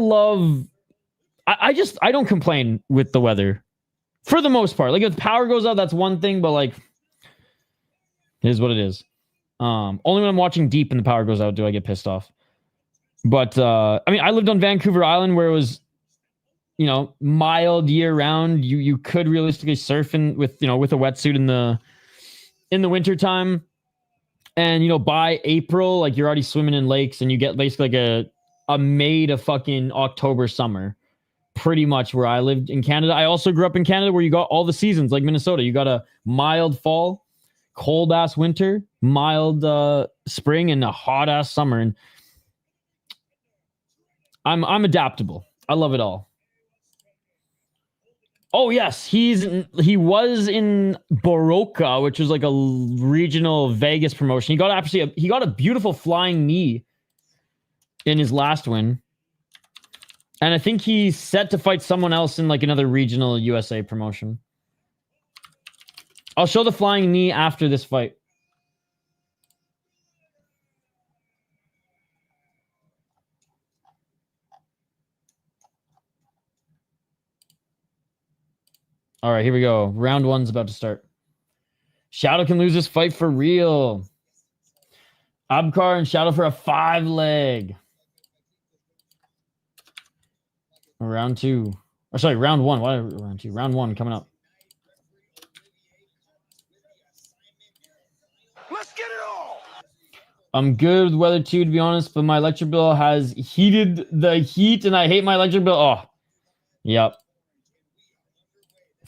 Speaker 1: don't complain with the weather for the most part. Like, if the power goes out, that's one thing, but like, it is what it is. Only when I'm watching Deep and the power goes out do I get pissed off. But I mean, I lived on Vancouver Island where it was, mild year round. You could realistically surf with a wetsuit in the wintertime. And, by April, like, you're already swimming in lakes and you get basically like a May to fucking October summer, pretty much where I lived in Canada. I also grew up in Canada where you got all the seasons, like Minnesota. You got a mild fall, cold ass winter, mild spring, and a hot ass summer. And I'm adaptable. I love it all. Oh yes, he was in Baroka, which was like a regional Vegas promotion. He got a beautiful flying knee in his last win. And I think he's set to fight someone else in like another regional USA promotion. I'll show the flying knee after this fight. All right, here we go. Round one's about to start. Shadow can lose this fight for real. Akbar and Shadow for a 5-leg. Round two. Or sorry, round one. Why round two? Round one coming up.
Speaker 4: Let's get it on.
Speaker 1: I'm good with weather too, to be honest, but my electric bill has heated the heat, and I hate my electric bill. Oh, yep.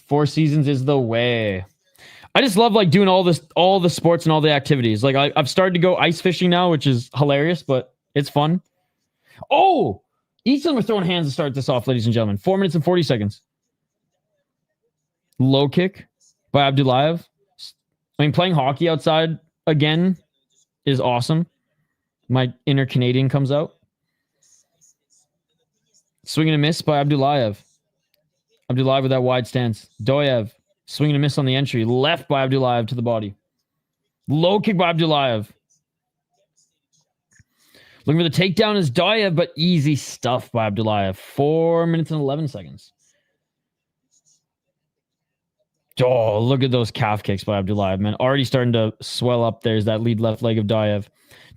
Speaker 1: 4 seasons is the way. I just love like doing all the sports and all the activities. Like I've started to go ice fishing now, which is hilarious, but it's fun. Oh, each of them are throwing hands to start this off, ladies and gentlemen. 4 minutes and 40 seconds. Low kick by Abdullaev. I mean, playing hockey outside again is awesome. My inner Canadian comes out. Swing and a miss by Abdullaev. Abdullaev with that wide stance. Dauev. Swing and a miss on the entry. Left by Abdullaev to the body. Low kick by Abdullaev. Looking for the takedown is Dauev, but easy stuff by Abdullaev. 4 minutes and 11 seconds. Oh, look at those calf kicks by Abdullaev, man. Already starting to swell up. There's that lead left leg of Dauev.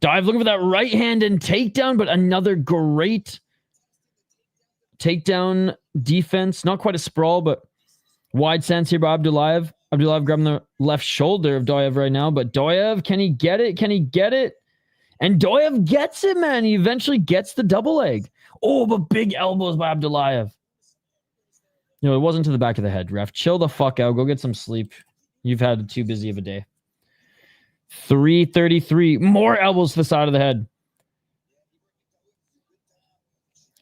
Speaker 1: Dauev looking for that right hand and takedown, but another great takedown defense. Not quite a sprawl, but wide stance here by Abdullaev. Abdullaev grabbing the left shoulder of Dauev right now, but Dauev, can he get it? Can he get it? And Dauev gets it, man. He eventually gets the double leg. Oh, but big elbows by Abdullaev. You know, it wasn't to the back of the head, ref. Chill the fuck out. Go get some sleep. You've had too busy of a day. 3:33. More elbows to the side of the head.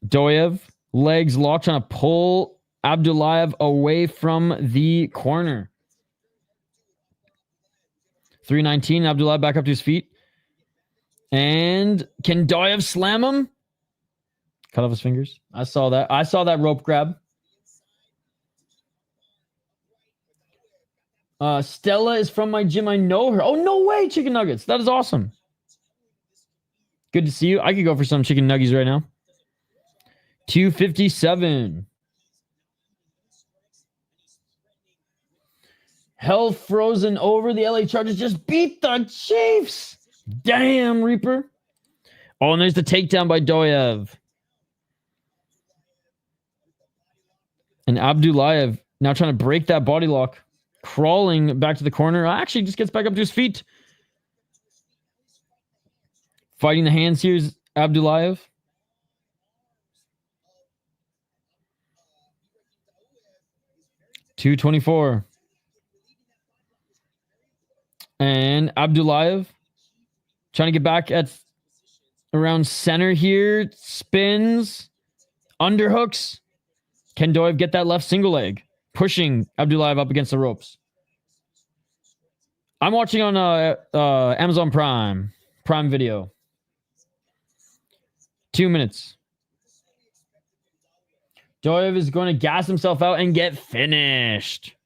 Speaker 1: Dauev, legs locked, trying to pull Abdullaev away from the corner. 3:19. Abdullaev back up to his feet. And can Dauev slam him? Cut off his fingers. I saw that. I saw that rope grab. Stella is from my gym. I know her. Oh, no way, chicken nuggets. That is awesome. Good to see you. I could go for some chicken nuggets right now. 2:57. Hell frozen over. The LA Chargers just beat the Chiefs. Damn, Reaper. Oh, and there's the takedown by Dauev. And Abdullaev now trying to break that body lock. Crawling back to the corner. Actually, just gets back up to his feet. Fighting the hands here is Abdullaev. .224. And Abdullaev trying to get back at around center here. Spins. Underhooks. Can Dauev get that left single leg? Pushing Abdullaev up against the ropes. I'm watching on Amazon Prime Video. 2 minutes. Dauev is going to gas himself out and get finished.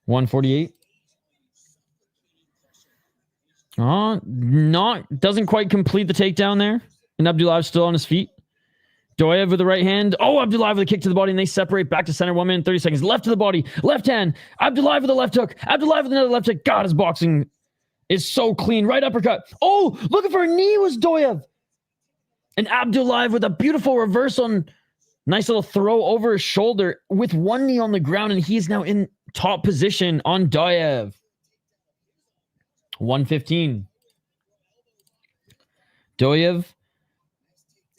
Speaker 1: 148. Doesn't quite complete the takedown there. And Abdullaev still on his feet. Dauev with the right hand. Oh, Abdullaev with a kick to the body, and they separate back to center. 1 minute, 30 seconds. Left to the body. Left hand. Abdullaev with a left hook. Abdullaev with another left hook. God, his boxing is so clean. Right uppercut. Oh, looking for a knee was Dauev. And Abdullaev with a beautiful reversal. Nice little throw over his shoulder with one knee on the ground, and he's now in top position on Dauev. 115. Dauev.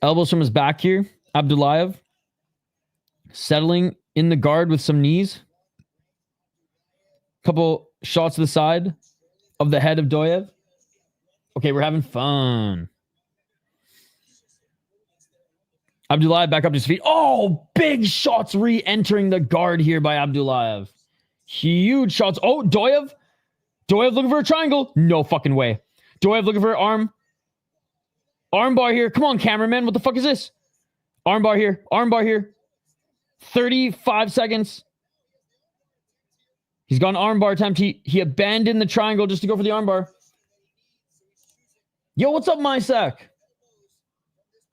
Speaker 1: Elbows from his back here. Abdullaev settling in the guard with some knees. Couple shots to the side of the head of Dauev. Okay, we're having fun. Abdullaev back up to his feet. Oh, big shots re-entering the guard here by Abdullaev. Huge shots. Oh, Dauev. Dauev looking for a triangle. No fucking way. Dauev looking for an arm. Arm bar here. Come on, cameraman. What the fuck is this? Arm bar here. Arm bar here. 35 seconds. He's got an arm bar attempt. He abandoned the triangle just to go for the arm bar. Yo, what's up, Mysak?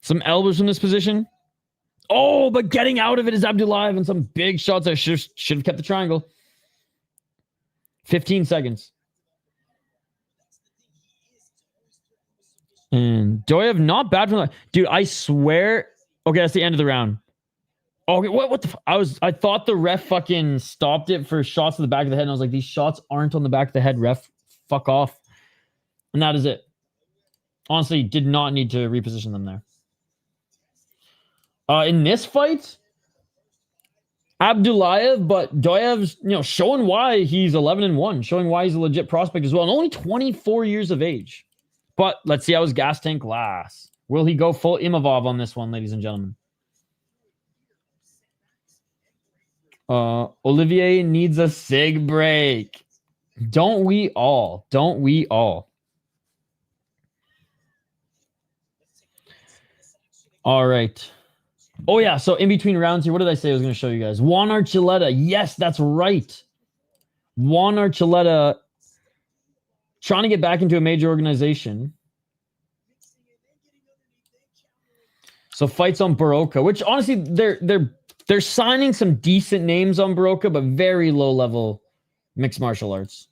Speaker 1: Some elbows from this position. Oh, but getting out of it is Abdullaev, and some big shots. I should have kept the triangle. 15 seconds. And Dauev, not bad from that. Dude, I swear. Okay, that's the end of the round. Okay, what the I thought the ref fucking stopped it for shots to the back of the head, and I was like, these shots aren't on the back of the head, ref. Fuck off. And that is it. Honestly, did not need to reposition them there. In this fight, Abdullaev, but Dauev's, showing why he's 11-1, showing why he's a legit prospect as well, and only 24 years of age. But let's see how his gas tank lasts. Will he go full Imavov on this one, ladies and gentlemen? Olivier needs a sig break. Don't we all? Don't we all? All right. Oh, yeah. So in between rounds here, what did I say I was going to show you guys? Juan Archuleta. Yes, that's right. Juan Archuleta trying to get back into a major organization. So fights on Baroka, which honestly, they're signing some decent names on Baroka, but very low level mixed martial arts.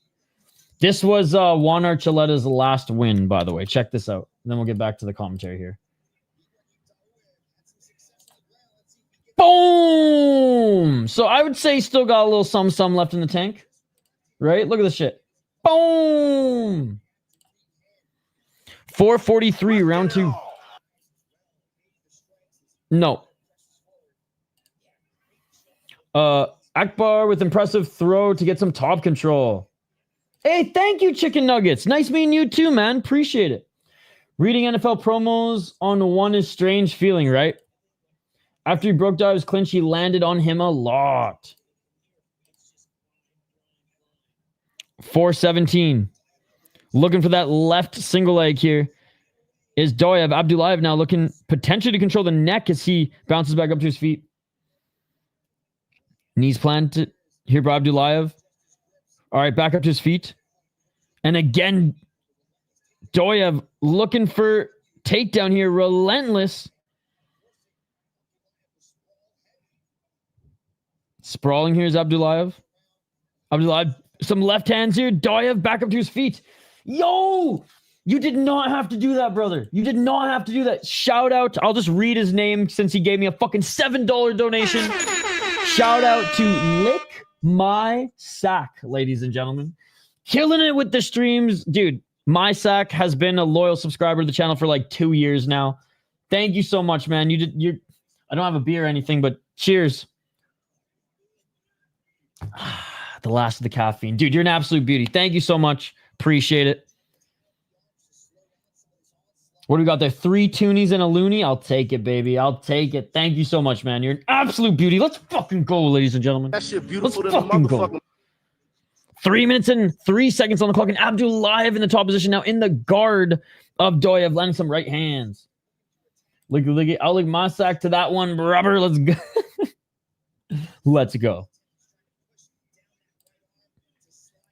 Speaker 1: This was Juan Archuleta's last win, by the way. Check this out. And then we'll get back to the commentary here. Boom! So I would say still got a little some left in the tank. Right? Look at this shit. Boom! 4:43, round 2. No. Akbar with impressive throw to get some top control. Hey, thank you, Chicken Nuggets. Nice meeting you too, man. Appreciate it. Reading NFL promos on one is strange feeling, right? After he broke Dauev's clinch, he landed on him a lot. 4:17. Looking for that left single leg here is Dauev. Abdullaev now looking potentially to control the neck as he bounces back up to his feet. Knees planted here by Abdullaev. All right, back up to his feet. And again, Dauev looking for takedown here. Relentless. Sprawling here is Abdullaev. Abdullaev, some left hands here. Dauev back up to his feet. Yo! You did not have to do that, brother. You did not have to do that. Shout out. I'll just read his name since he gave me a fucking $7 donation. Shout out to Lick My Sack, ladies and gentlemen. Killing it with the streams. Dude, My Sack has been a loyal subscriber to the channel for like 2 years now. Thank you so much, man. I don't have a beer or anything, but cheers. The last of the caffeine. Dude, you're an absolute beauty. Thank you so much. Appreciate it. What do we got there? 3 toonies and a loony? I'll take it, baby. I'll take it. Thank you so much, man. You're an absolute beauty. Let's fucking go, ladies and gentlemen.
Speaker 4: That shit beautiful.
Speaker 1: Let's fucking go. 3 minutes and 3 seconds on the clock. And Abdullaev in the top position now in the guard of Dauev, landing some right hands. Look, I'll lick my sack to that one, brother. Let's go. Let's go.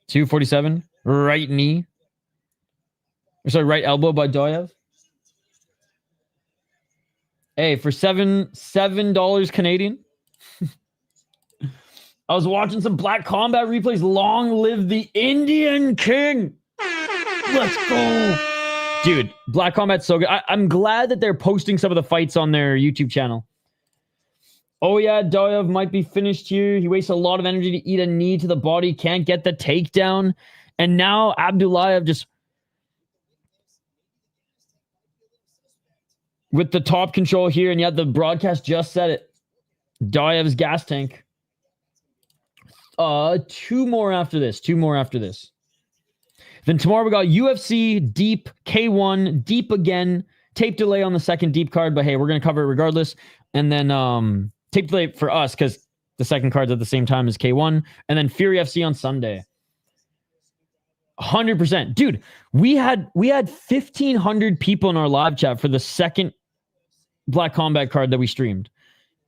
Speaker 1: 2:47. Right knee. Sorry, right elbow by Dauev. Hey, for $7 Canadian. I was watching some Black Combat replays. Long live the Indian King. Let's go. Dude, Black Combat's so good. I'm glad that they're posting some of the fights on their YouTube channel. Oh, yeah, Dauev might be finished here. He wastes a lot of energy to eat a knee to the body. Can't get the takedown. And now Abdullaev just... with the top control here. And yet the broadcast just said it. Dauev's gas tank. 2 more after this. 2 more after this. Then tomorrow we got UFC, Deep, K1, Deep again, tape delay on the second Deep card, but hey, we're going to cover it regardless. And then tape delay for us because the second card's at the same time as K1. And then Fury FC on Sunday. 100%. Dude, we had 1,500 people in our live chat for the second Black Combat card that we streamed.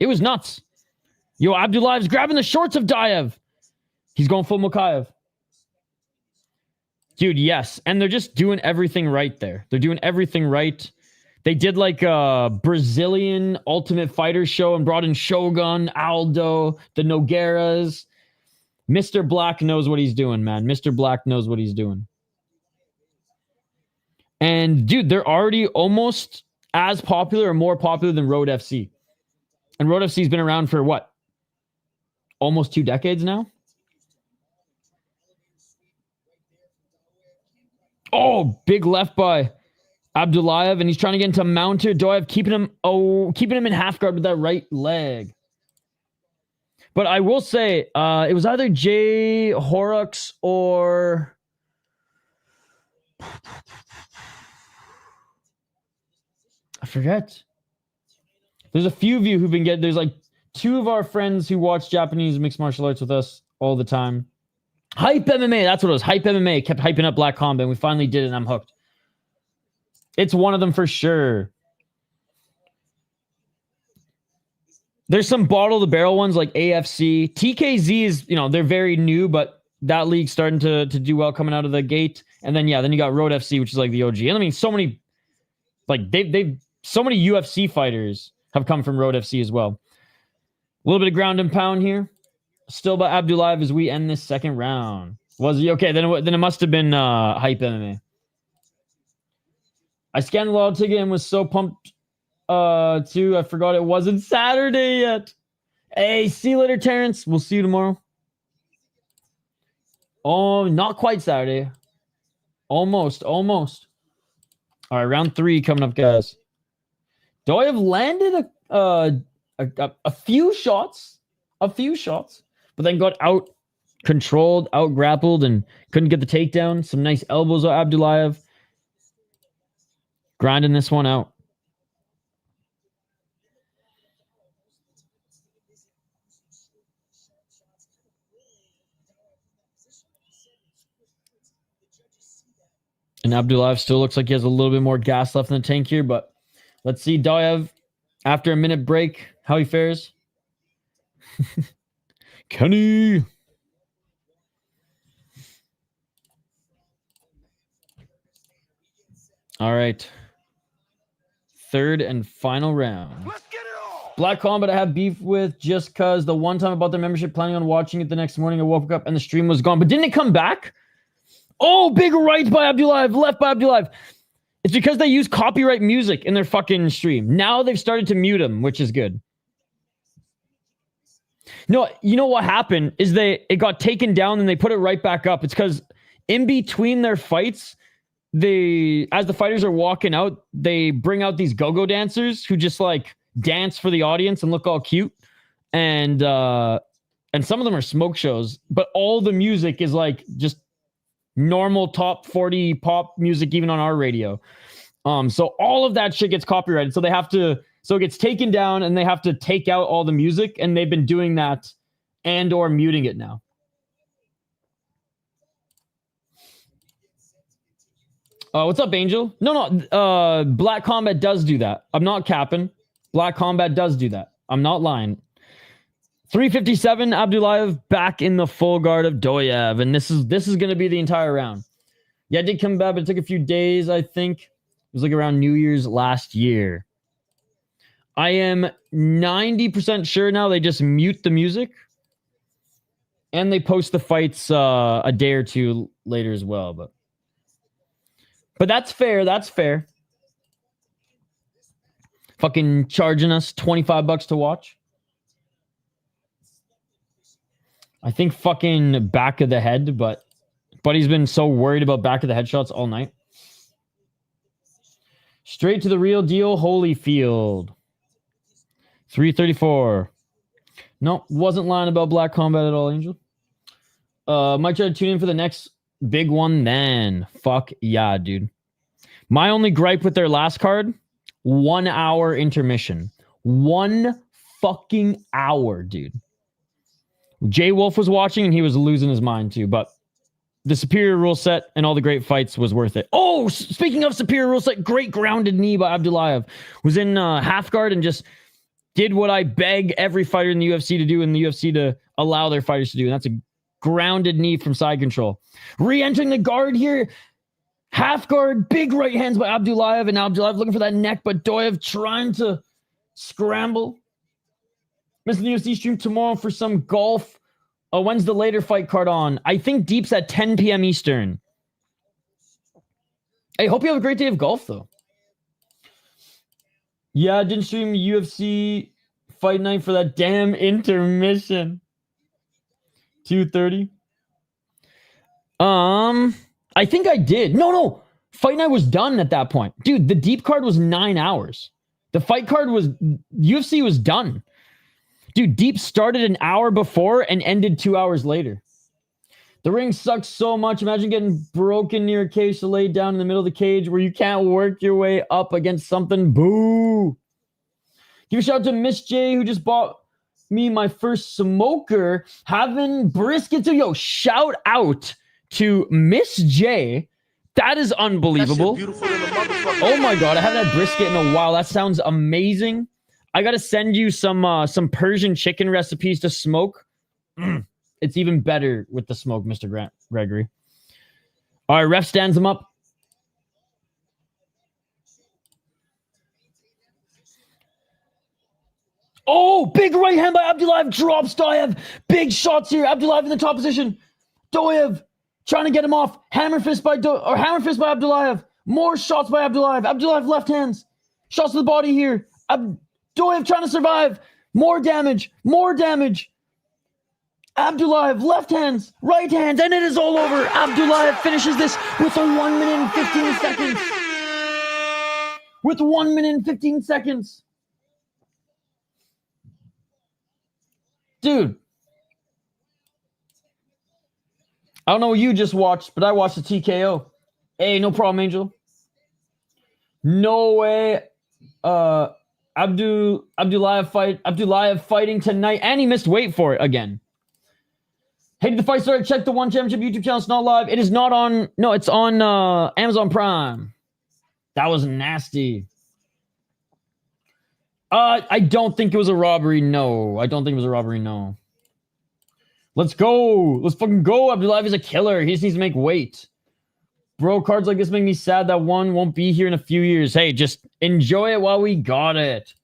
Speaker 1: It was nuts. Yo, Abdullaev's grabbing the shorts of Dauev. He's going full Mukayev. Dude, yes. And they're just doing everything right there. They're doing everything right. They did like a Brazilian Ultimate Fighter show and brought in Shogun, Aldo, the Nogueiras. Mr. Black knows what he's doing, man. Mr. Black knows what he's doing. And, dude, they're already almost as popular or more popular than Road FC. And Road FC's been around for what? Almost 2 decades now? Oh, big left by Abdullaev, and he's trying to get into mounter. Dauev keeping him in half guard with that right leg. But I will say, it was either Jay Horrocks or I forget. There's a few of you who've been getting. There's like 2 of our friends who watch Japanese mixed martial arts with us all the time. Hype MMA, that's what it was. Hype MMA kept hyping up Black Combat, and we finally did it, and I'm hooked. It's one of them for sure. There's some bottle the barrel ones like AFC. TKZ is, they're very new, but that league's starting to do well coming out of the gate. And then, then you got Road FC, which is like the OG. And I mean, so many, so many UFC fighters have come from Road FC as well. A little bit of ground and pound here. Still by Abdullaev as we end this second round. Was he okay? Then it must have been Hype MMA. I scanned the log ticket and was so pumped too. I forgot it wasn't Saturday yet. Hey, see you later, Terrence. We'll see you tomorrow. Oh, not quite Saturday. Almost. All right, round 3 coming up, guys. Dauev landed a few shots. But then got out-controlled, out-grappled, and couldn't get the takedown. Some nice elbows on Abdullaev. Grinding this one out. And Abdullaev still looks like he has a little bit more gas left in the tank here, but let's see Dauev, after a minute break, how he fares. Kenny. All right. Third and final round.
Speaker 4: Let's get it on.
Speaker 1: Black Combat I have beef with just because the one time I bought their membership, planning on watching it the next morning, I woke up and the stream was gone. But didn't it come back? Oh, big right by Abdullaev, left by Abdullaev. It's because they use copyright music in their fucking stream. Now they've started to mute them, which is good. No, you know what happened is it got taken down and they put it right back up. It's because in between their fights, as the fighters are walking out, they bring out these go-go dancers who just like dance for the audience and look all cute. And some of them are smoke shows, but all the music is like just normal top 40 pop music, even on our radio. So all of that shit gets copyrighted. So it gets taken down and they have to take out all the music, and they've been doing that and or muting it now. What's up, Angel? No, Black Combat does do that. I'm not capping. Black Combat does do that. I'm not lying. 357, Abdullaev back in the full guard of Dauev, and this is going to be the entire round. Yeah, it did come back, but it took a few days, I think. It was like around New Year's last year. I am 90% sure now they just mute the music, and they post the fights a day or two later as well, but that's fair. That's fair. Fucking charging us $25 to watch. I think fucking back of the head, but he's been so worried about back of the head shots all night. Straight to the real deal, Holyfield. 334. No, wasn't lying about Black Combat at all, Angel. Might try to tune in for the next Big one then. Fuck yeah, dude. My only gripe with their last card, 1 hour intermission. 1 fucking hour, dude. Jay Wolf was watching and he was losing his mind too, but the superior rule set and all the great fights was worth it. Oh, speaking of superior rule set, great grounded knee by Abdullaev. Was in half guard and just did what I beg every fighter in the UFC to do in the UFC to allow their fighters to do, and that's a grounded knee from side control. Re-entering the guard here. Half guard, big right hands by Abdullaev, and Abdullaev looking for that neck, but Dauev trying to scramble. Missing the UFC stream tomorrow for some golf. When's the later fight card on? I think Deep's at 10 p.m. Eastern. Hey, hope you have a great day of golf, though. Yeah, I didn't stream UFC fight night for that damn intermission. 2:30. I think I did. No. Fight night was done at that point. Dude, the Deep card was 9 hours. The fight card was... UFC was done. Dude, Deep started an hour before and ended 2 hours later. The ring sucks so much. Imagine getting broken near a cage to lay down in the middle of the cage where you can't work your way up against something. Boo. Give a shout out to Miss J who just bought me my first smoker. Having brisket too. Yo, shout out to Miss J. That is unbelievable. Oh my God, I haven't had brisket in a while. That sounds amazing. I got to send you some Persian chicken recipes to smoke. It's even better with the smoke, Mr. Gregory. All right, ref stands him up. Oh, big right hand by Abdullaev. Drops Dauev. Big shots here. Abdullaev in the top position. Dauev trying to get him off. Hammer fist by Abdullaev. More shots by Abdullaev. Abdullaev left hands. Shots to the body here. Dauev trying to survive. More damage. Abdullaev, left hands, right hands, and it is all over. Abdullaev finishes this with a 1 minute and 15 seconds. With 1 minute and 15 seconds. Dude. I don't know what you just watched, but I watched the TKO. Hey, no problem, Angel. No way. Abdullaev fighting tonight, and he missed weight for it again. Hey, did the fight start? Check the One Championship YouTube channel. It's not live. It is not on. No, it's on Amazon Prime. That was nasty. I don't think it was a robbery. No, I don't think it was a robbery. No. Let's go. Let's fucking go. Abdullaev is a killer. He just needs to make weight. Bro, cards like this make me sad that one won't be here in a few years. Hey, just enjoy it while we got it.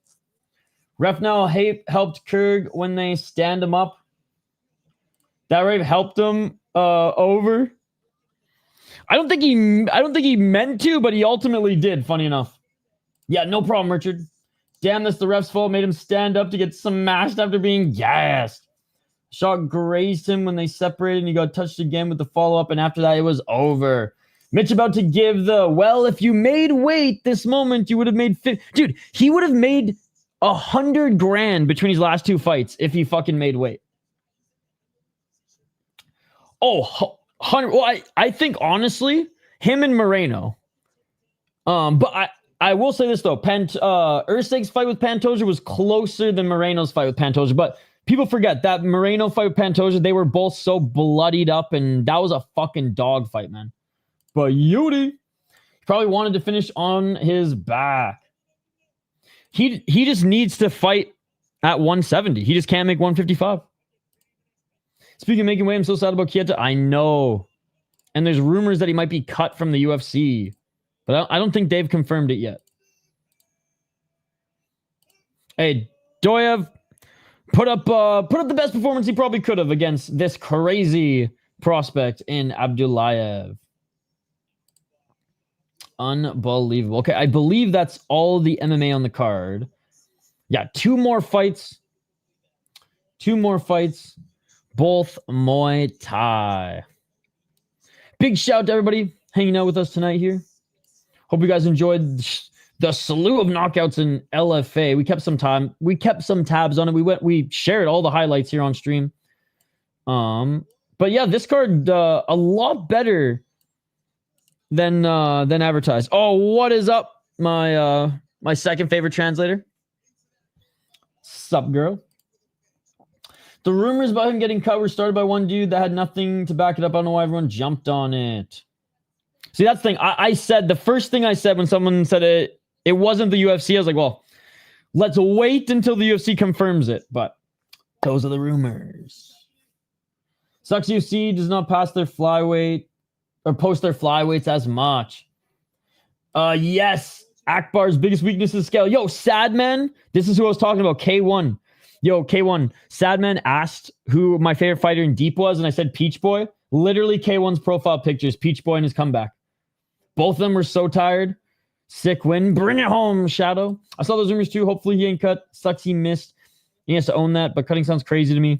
Speaker 1: Ref now helped Kurg when they stand him up. That rave helped him over. I don't think he meant to, but he ultimately did, funny enough. Yeah, no problem, Richard. Damn, that's the ref's fault. Made him stand up to get smashed after being gassed. Shot grazed him when they separated, and he got touched again with the follow-up, and after that, it was over. Mitch about to give the, well, if you made weight this moment, you would have made... Dude, he would have made $100,000 between his last two fights if he fucking made weight. Oh, 100. Well, I think, honestly, him and Moreno. But I will say this, though. Urseg's fight with Pantoja was closer than Moreno's fight with Pantoja. But people forget that Moreno fight with Pantoja, they were both so bloodied up, and that was a fucking dog fight, man. But Yudi probably wanted to finish on his back. He just needs to fight at 170. He just can't make 155. Speaking of making weight, I'm so sad about Kouyate. I know. And there's rumors that he might be cut from the UFC. But I don't think they've confirmed it yet. Hey, Dauev put up the best performance he probably could have against this crazy prospect in Abdullaev. Unbelievable. Okay, I believe that's all the MMA on the card. Yeah, two more fights. Both Muay Thai. Big shout out to everybody hanging out with us tonight here. Hope you guys enjoyed the slew of knockouts in LFA. We kept some tabs on it. We shared all the highlights here on stream. But yeah, this card a lot better than advertised. Oh, what is up, my my second favorite translator? Sup, girl? The rumors about him getting cut were started by one dude that had nothing to back it up. I don't know why everyone jumped on it. See, that's the thing. I said, the first thing I said when someone said it wasn't the UFC, I was like, well, let's wait until the UFC confirms it. But those are the rumors. Sucks UFC does not pass their flyweight or post their flyweights as much. Yes. Akbar's biggest weakness is scale. Yo, Sadman. This is who I was talking about. K1. Yo, K1. Sadman asked who my favorite fighter in Deep was, and I said Peach Boy. Literally, K1's profile pictures, Peach Boy and his comeback. Both of them were so tired. Sick win. Bring it home, Shadow. I saw those rumors too. Hopefully he ain't cut. Sucks he missed. He has to own that, but cutting sounds crazy to me.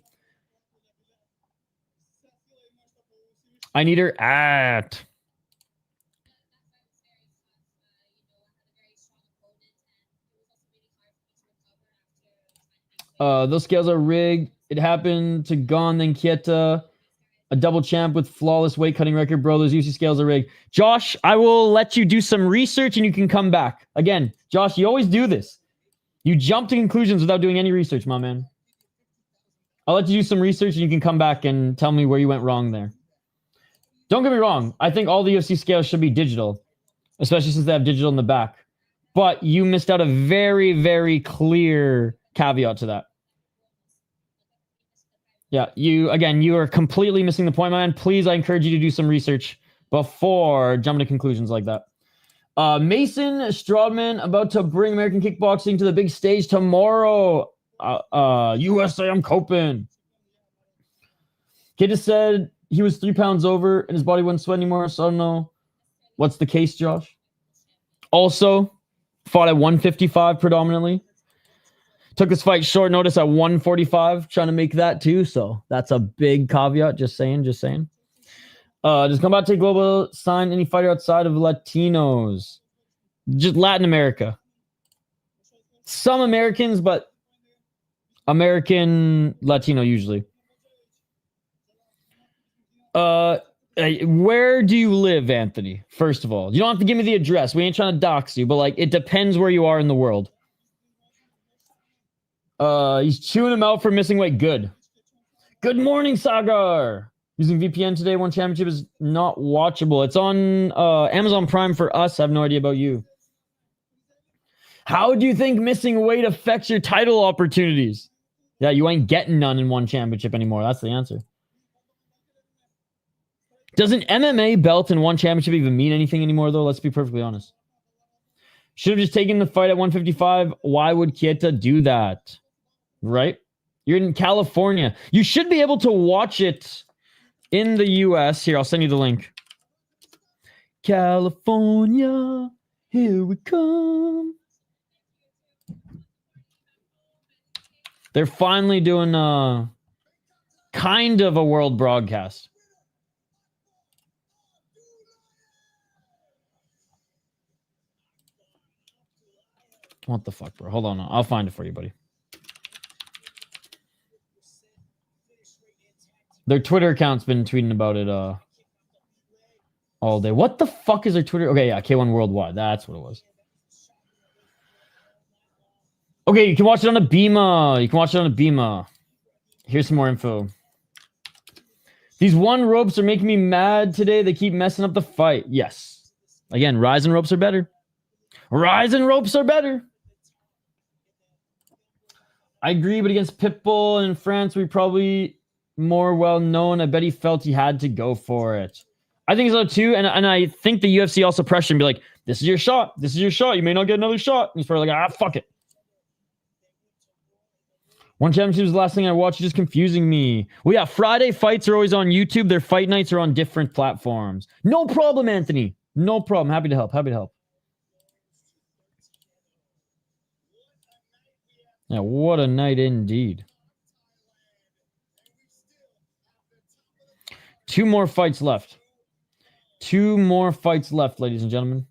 Speaker 1: I need her at. Those scales are rigged. It happened to Gon, then Kieta. A double champ with flawless weight cutting record, bro. Those UC scales are rigged. Josh, I will let you do some research and you can come back. Again, Josh, you always do this. You jump to conclusions without doing any research, my man. I'll let you do some research and you can come back and tell me where you went wrong there. Don't get me wrong. I think all the UFC scales should be digital, especially since they have digital in the back. But you missed out a very, very clear caveat to that. Yeah, you are completely missing the point, man. Please, I encourage you to do some research before jumping to conclusions like that. Mason Strawman about to bring American kickboxing to the big stage tomorrow. USA, I'm coping. Kid just said he was 3 pounds over and his body wouldn't sweat anymore, so I don't know what's the case, Josh. Also, fought at 155 predominantly. Took this fight short notice at 145, trying to make that too. So that's a big caveat. Just saying. Does Combat Take Global sign any fighter outside of Latinos? Just Latin America. Some Americans, but American Latino usually. Where do you live, Anthony? First of all, you don't have to give me the address. We ain't trying to dox you, but like it depends where you are in the world. He's chewing him out for missing weight. Good morning, Sagar. Using VPN today. One championship is not watchable. It's on Amazon Prime for us. I have no idea about you. How do you think missing weight affects your title opportunities? Yeah, you ain't getting none in one championship anymore. That's the answer. Does an MMA belt in one championship even mean anything anymore, though? Let's be perfectly honest. Should have just taken the fight at 155. Why would Kieta do that? Right? You're in California. You should be able to watch it in the US. Here, I'll send you the link. California, here we come. They're finally doing kind of a world broadcast. What the fuck, bro? Hold on. I'll find it for you, buddy. Their Twitter account's been tweeting about it all day. What the fuck is their Twitter? Okay, yeah, K1 Worldwide. That's what it was. Okay, you can watch it on a Beema. Here's some more info. These one ropes are making me mad today. They keep messing up the fight. Yes. Again, Ryzen ropes are better. I agree, but against Pitbull in France, we probably more well-known. I bet he felt he had to go for it. I think so too, and I think the UFC also pressured him, be like, this is your shot. You may not get another shot. And he's probably like, fuck it. One championship is the last thing I watched. It's just confusing me. Well, yeah, Friday fights are always on YouTube. Their fight nights are on different platforms. No problem, Anthony. No problem. Happy to help. Yeah, what a night indeed. 2 more fights left. 2 more fights left, ladies and gentlemen.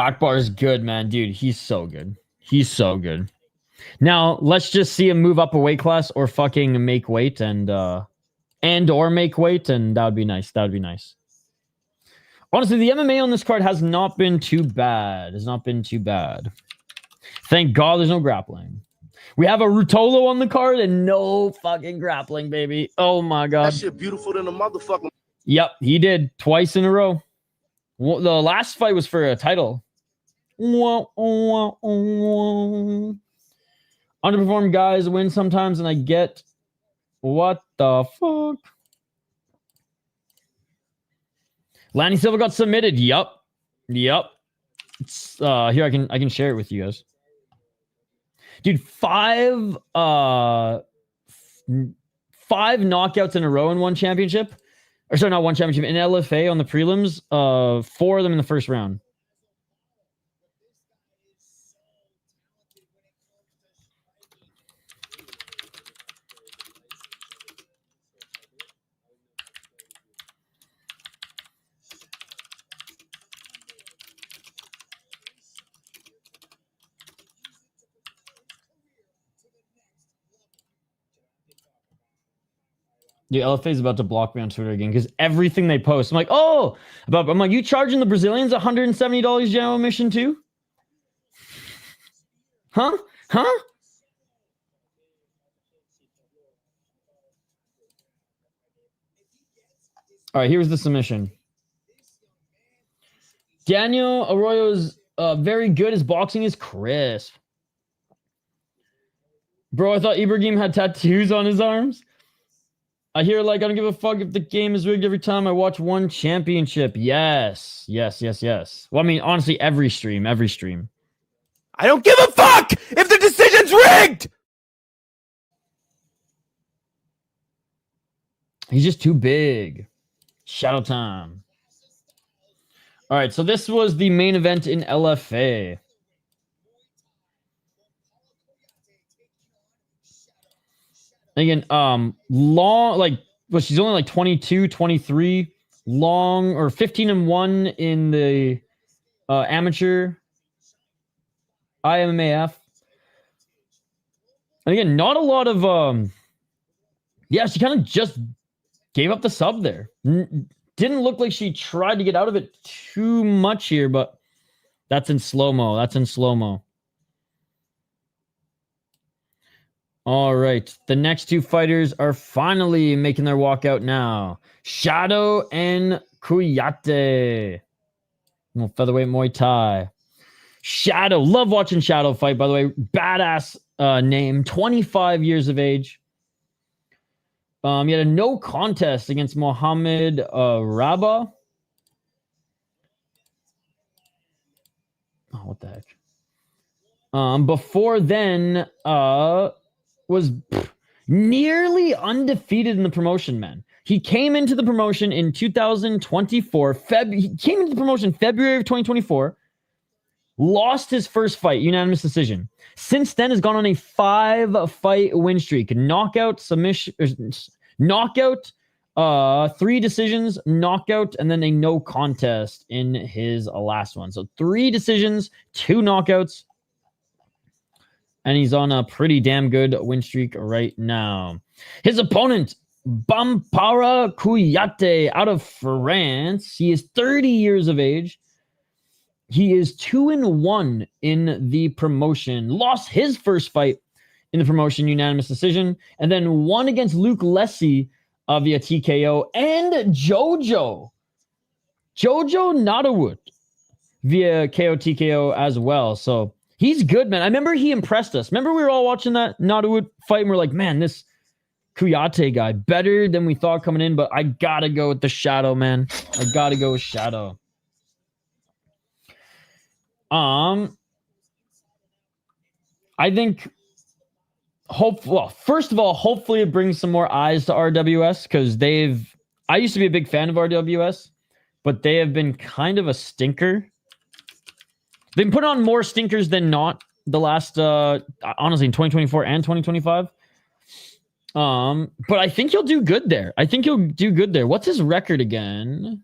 Speaker 1: Akbar is good, man. Dude, he's so good. He's so good. Now, let's just see him move up a weight class or fucking make weight and or make weight, and that would be nice. That would be nice. Honestly, the MMA on this card has not been too bad. Has not been too bad. Thank God there's no grappling. We have a Ruotolo on the card and no fucking grappling, baby. Oh my God.
Speaker 4: That shit beautiful than a motherfucker.
Speaker 1: Yep, he did twice in a row. Well, the last fight was for a title. Underperformed guys win sometimes, and I get what the fuck. Lanny Silva got submitted. Yup. It's, here I can share it with you guys. Dude, five knockouts in a row in one championship. Or sorry, not one championship, in LFA on the prelims. 4 of them in the first round. The LFA is about to block me on Twitter again because everything they post, I'm like, oh, I'm like, you charging the Brazilians $170 general admission too? Huh? All right, here's the submission. Daniel Arroyo's very good. His boxing is crisp. Bro, I thought Ibragim had tattoos on his arms. I hear, like, I don't give a fuck if the game is rigged every time I watch one championship. Yes. Well, I mean, honestly, every stream.
Speaker 5: I don't give a fuck if the decision's rigged!
Speaker 1: He's just too big. Shadow time. All right, so this was the main event in LFA. Again, long, like, well, she's only like 22, 23, long, or 15-1 in the amateur IMMAF. And again, not a lot of, yeah, she kind of just gave up the sub there. Didn't look like she tried to get out of it too much here, but that's in slow-mo. All right, the next 2 fighters are finally making their walkout now. Shadow and Kouyate. Featherweight Muay Thai. Shadow, love watching Shadow fight, by the way. Badass name, 25 years of age. He had a no contest against Mohammed Rabah. Oh, what the heck? Before then, was nearly undefeated in the promotion, man. He came into the promotion in 2024. He came into the promotion February of 2024. Lost his first fight, unanimous decision. Since then, has gone on a 5-fight win streak. Knockout, submission, knockout, 3 decisions, knockout, and then a no contest in his last one. So 3 decisions, 2 knockouts. And he's on a pretty damn good win streak right now. His opponent, Bampara Kouyate, out of France. He is 30 years of age. He is 2-1 in the promotion. Lost his first fight in the promotion, unanimous decision. And then won against Luke Lessie via TKO. And Jojo Nadawood via KO TKO as well. So he's good, man. I remember he impressed us. Remember we were all watching that Nadawood fight and we're like, man, this Kouyate guy, better than we thought coming in, but I gotta go with the Shadow, man. I gotta go with Shadow. I think first of all, hopefully it brings some more eyes to RWS, because I used to be a big fan of RWS, but they have been kind of a stinker. They've been putting on more stinkers than not the last, honestly, in 2024 and 2025. But I think he'll do good there. What's his record again?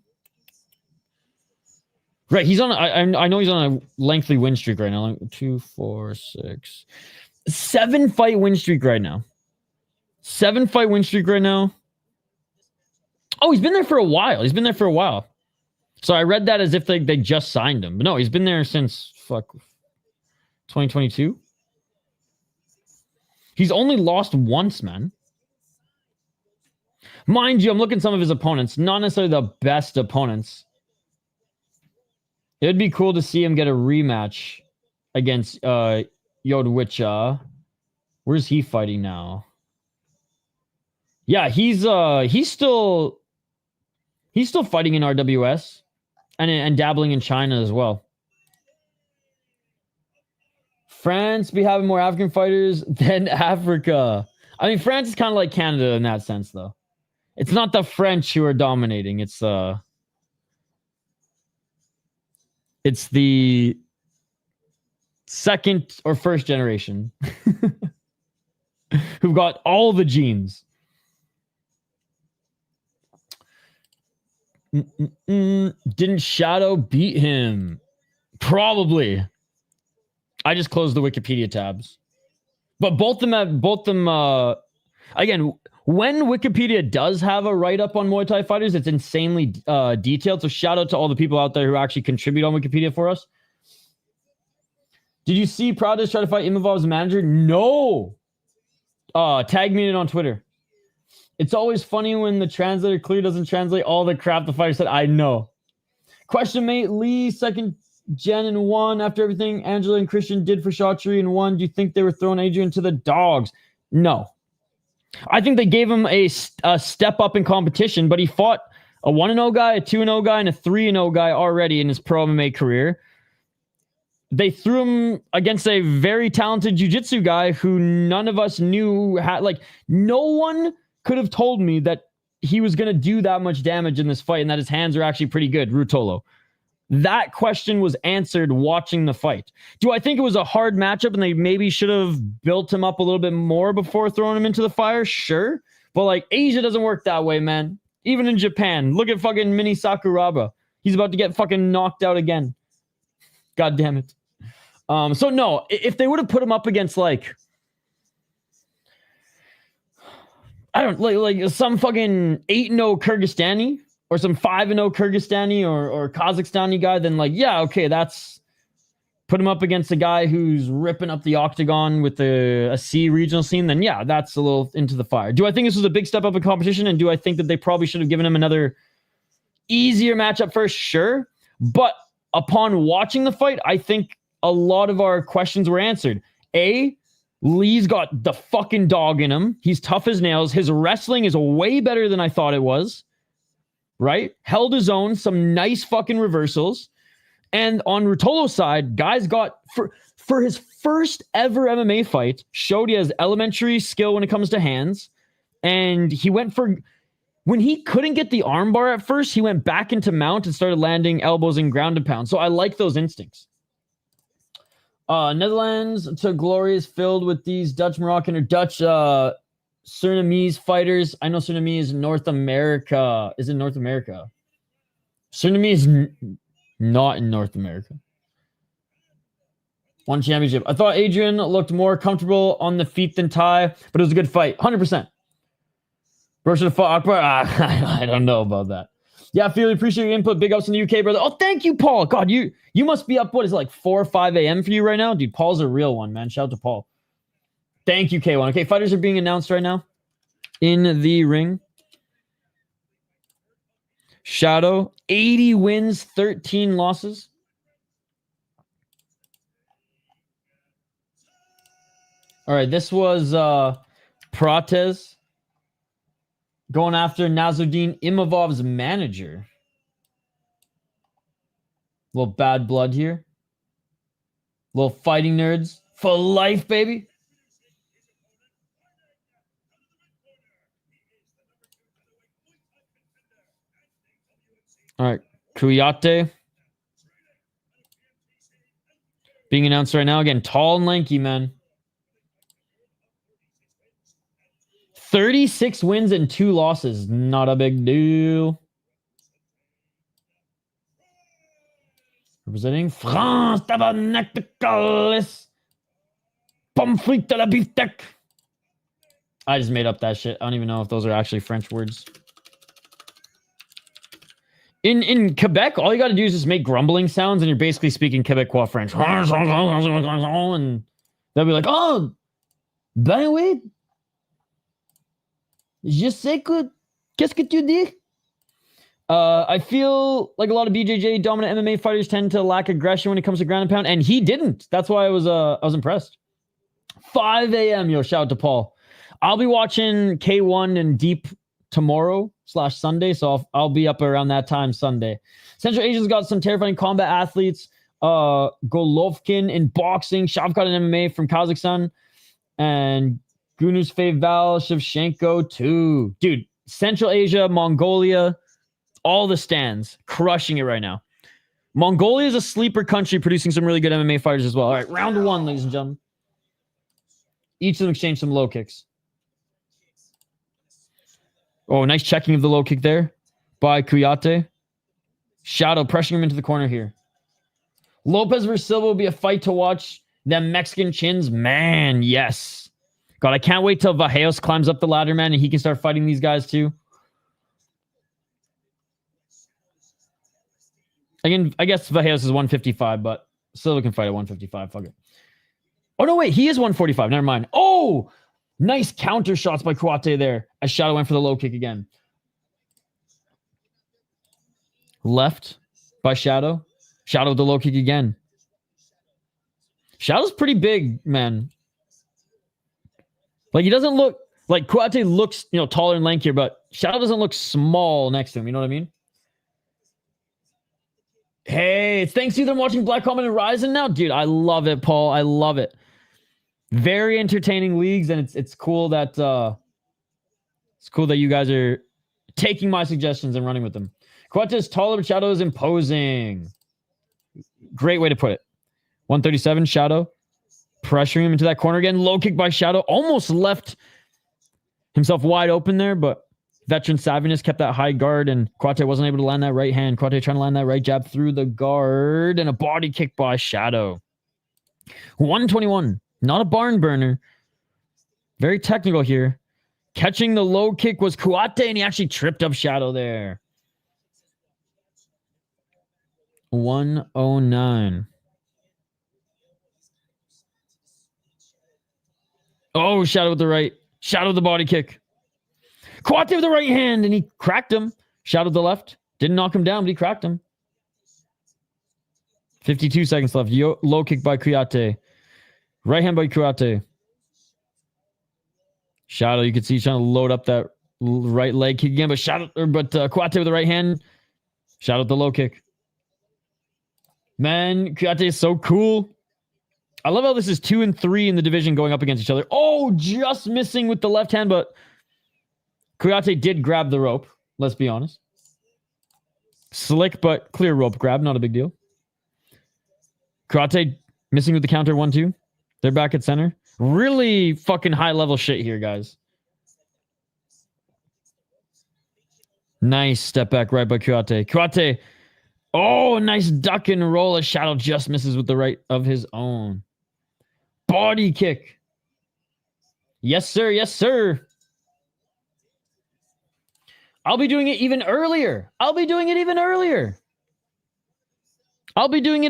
Speaker 1: Right, he's on. I know he's on a lengthy win streak right now. 2, 4, 6, 7 fight win streak right now. 7 fight win streak right now. Oh, he's been there for a while. He's been there for a while. So I read that as if they just signed him. But no, he's been there since 2022. He's only lost once, man. Mind you, I'm looking at some of his opponents. Not necessarily the best opponents. It would be cool to see him get a rematch against Yodwicha. Where's he fighting now? Yeah, he's still fighting in RWS and dabbling in China as well. France be having more African fighters than Africa. I mean, France is kind of like Canada in that sense, though. It's not the French who are dominating. It's the second or first generation who've got all the genes. Didn't Shadow beat him? Probably. I just closed the Wikipedia tabs. But both them again, when Wikipedia does have a write-up on Muay Thai fighters, it's insanely detailed. So shout out to all the people out there who actually contribute on Wikipedia for us. Did you see Prowders try to fight Imavov's manager? No. Tag me in it on Twitter. It's always funny when the translator clearly doesn't translate all the crap the fighter said. I know. Question mate, Lee, second gen and 1 after everything Angela and Christian did for Chaudhry in 1. Do you think they were throwing Adrian to the dogs? No. I think they gave him a step up in competition, but he fought a 1-0 guy, a 2-0 guy, and a 3-0 guy already in his pro MMA career. They threw him against a very talented jiu-jitsu guy who none of us knew had, like, no one could have told me that he was going to do that much damage in this fight and that his hands are actually pretty good, Ruotolo. That question was answered watching the fight. Do I think it was a hard matchup and they maybe should have built him up a little bit more before throwing him into the fire? Sure. But like Asia doesn't work that way, man. Even in Japan, look at fucking Mini Sakuraba. He's about to get fucking knocked out again. God damn it. So no, if they would have put him up against like, I don't like some fucking 8-0 Kyrgyzstani or some 5-0 Kyrgyzstani or Kazakhstani guy, then like, yeah, okay, that's put him up against a guy who's ripping up the octagon with a C regional scene, then yeah, that's a little into the fire. Do I think this was a big step up in competition? And do I think that they probably should have given him another easier matchup first? Sure. But upon watching the fight, I think a lot of our questions were answered. Lee's got the fucking dog in him. He's tough as nails. His wrestling is way better than I thought it was. Right? Held his own. Some nice fucking reversals. And on Ruotolo's side, guys got, for his first ever MMA fight, showed he has elementary skill when it comes to hands. And he went for, when he couldn't get the armbar at first, he went back into mount and started landing elbows and ground and pound. So I like those instincts. Netherlands to glory is filled with these Dutch, Moroccan, or Dutch Surinamese fighters. I know Suriname is North America. Is in North America. Suriname is not in North America. One championship. I thought Adrian looked more comfortable on the feet than Tye, but it was a good fight. 100%. Bro should have fought Akbar. I don't know about that. Yeah, Feely, appreciate your input. Big ups in the UK, brother. Oh, thank you, Paul. God, you must be up, what is it, like 4 or 5 a.m. for you right now? Dude, Paul's a real one, man. Shout out to Paul. Thank you, K1. Okay, fighters are being announced right now in the ring. Shadow, 80 wins, 13 losses. All right, this was Prates going after Nazuddin Imavov's manager. Little bad blood here. Little fighting nerds for life, baby. All right, Kouyate being announced right now. Again, tall and lanky, man. 36 wins and 2 losses. Not a big deal. Representing France, Tabernacle, Pomme frite de la beefsteak. I just made up that shit. I don't even know if those are actually French words. In Quebec, all you got to do is just make grumbling sounds, and you're basically speaking Quebecois French. And they'll be like, oh, ben oui. Je sais que... Qu'est-ce que tu dis? I feel like a lot of BJJ dominant MMA fighters tend to lack aggression when it comes to ground and pound, and he didn't. That's why I was impressed. 5 a.m. Yo, shout out to Paul. I'll be watching K1 and Deep tomorrow/Sunday, so I'll be up around that time Sunday. Central Asia's got some terrifying combat athletes. Golovkin in boxing, Shavkat in MMA from Kazakhstan, and Gunus Feval Shevchenko too. Dude, Central Asia, Mongolia, all the stands crushing it right now. Mongolia is a sleeper country producing some really good MMA fighters as well. All right, round one, ladies and gentlemen. Each of them exchange some low kicks. Oh, nice checking of the low kick there by Kouyate. Shadow pressuring him into the corner here. Lopez versus Silva will be a fight to watch. Them Mexican chins, man, yes. God, I can't wait till Vallejos climbs up the ladder, man, and he can start fighting these guys too. Again, I guess Vallejos is 155, but Silva can fight at 155. Fuck it. Oh, no, wait. He is 145. Never mind. Oh, nice counter shots by Kouyate there as Shadow went for the low kick again. Left by Shadow. Shadow with the low kick again. Shadow's pretty big, man. Like, he doesn't look... Like, Kouyate looks, taller and lankier, but Shadow doesn't look small next to him. You know what I mean? Hey, it's thanks to them watching Black Comet and Ryzen now. Dude, I love it, Paul. I love it. Very entertaining leagues, and it's cool that you guys are taking my suggestions and running with them. Kouyate is taller, but Shadow is imposing. Great way to put it. 137, Shadow. Pressuring him into that corner again. Low kick by Shadow. Almost left himself wide open there, but veteran savviness kept that high guard, and Kouyate wasn't able to land that right hand. Kouyate trying to land that right jab through the guard, and a body kick by Shadow. 121. Not a barn burner. Very technical here. Catching the low kick was Kouyate, and he actually tripped up Shadow there. 109. Oh, Shadow with the right. Shadow with the body kick. Kouyate with the right hand, and he cracked him. Shadow with the left. Didn't knock him down, but he cracked him. 52 seconds left. Low kick by Kouyate. Right hand by Kouyate. Shadow, you can see he's trying to load up that right leg kick again, but Kouyate with the right hand. Shadow with the low kick. Man, Kouyate is so cool. I love how this is 2 and 3 in the division going up against each other. Oh, just missing with the left hand, but Kouyate did grab the rope. Let's be honest. Slick, but clear rope grab. Not a big deal. Kouyate missing with the counter 1-2. They're back at center. Really fucking high level shit here, guys. Nice step back right by Kouyate. Kouyate. Oh, nice duck and roll. A Shadow just misses with the right of his own. Body kick. Yes, sir. Yes, sir. I'll be doing it even earlier. I'll be doing it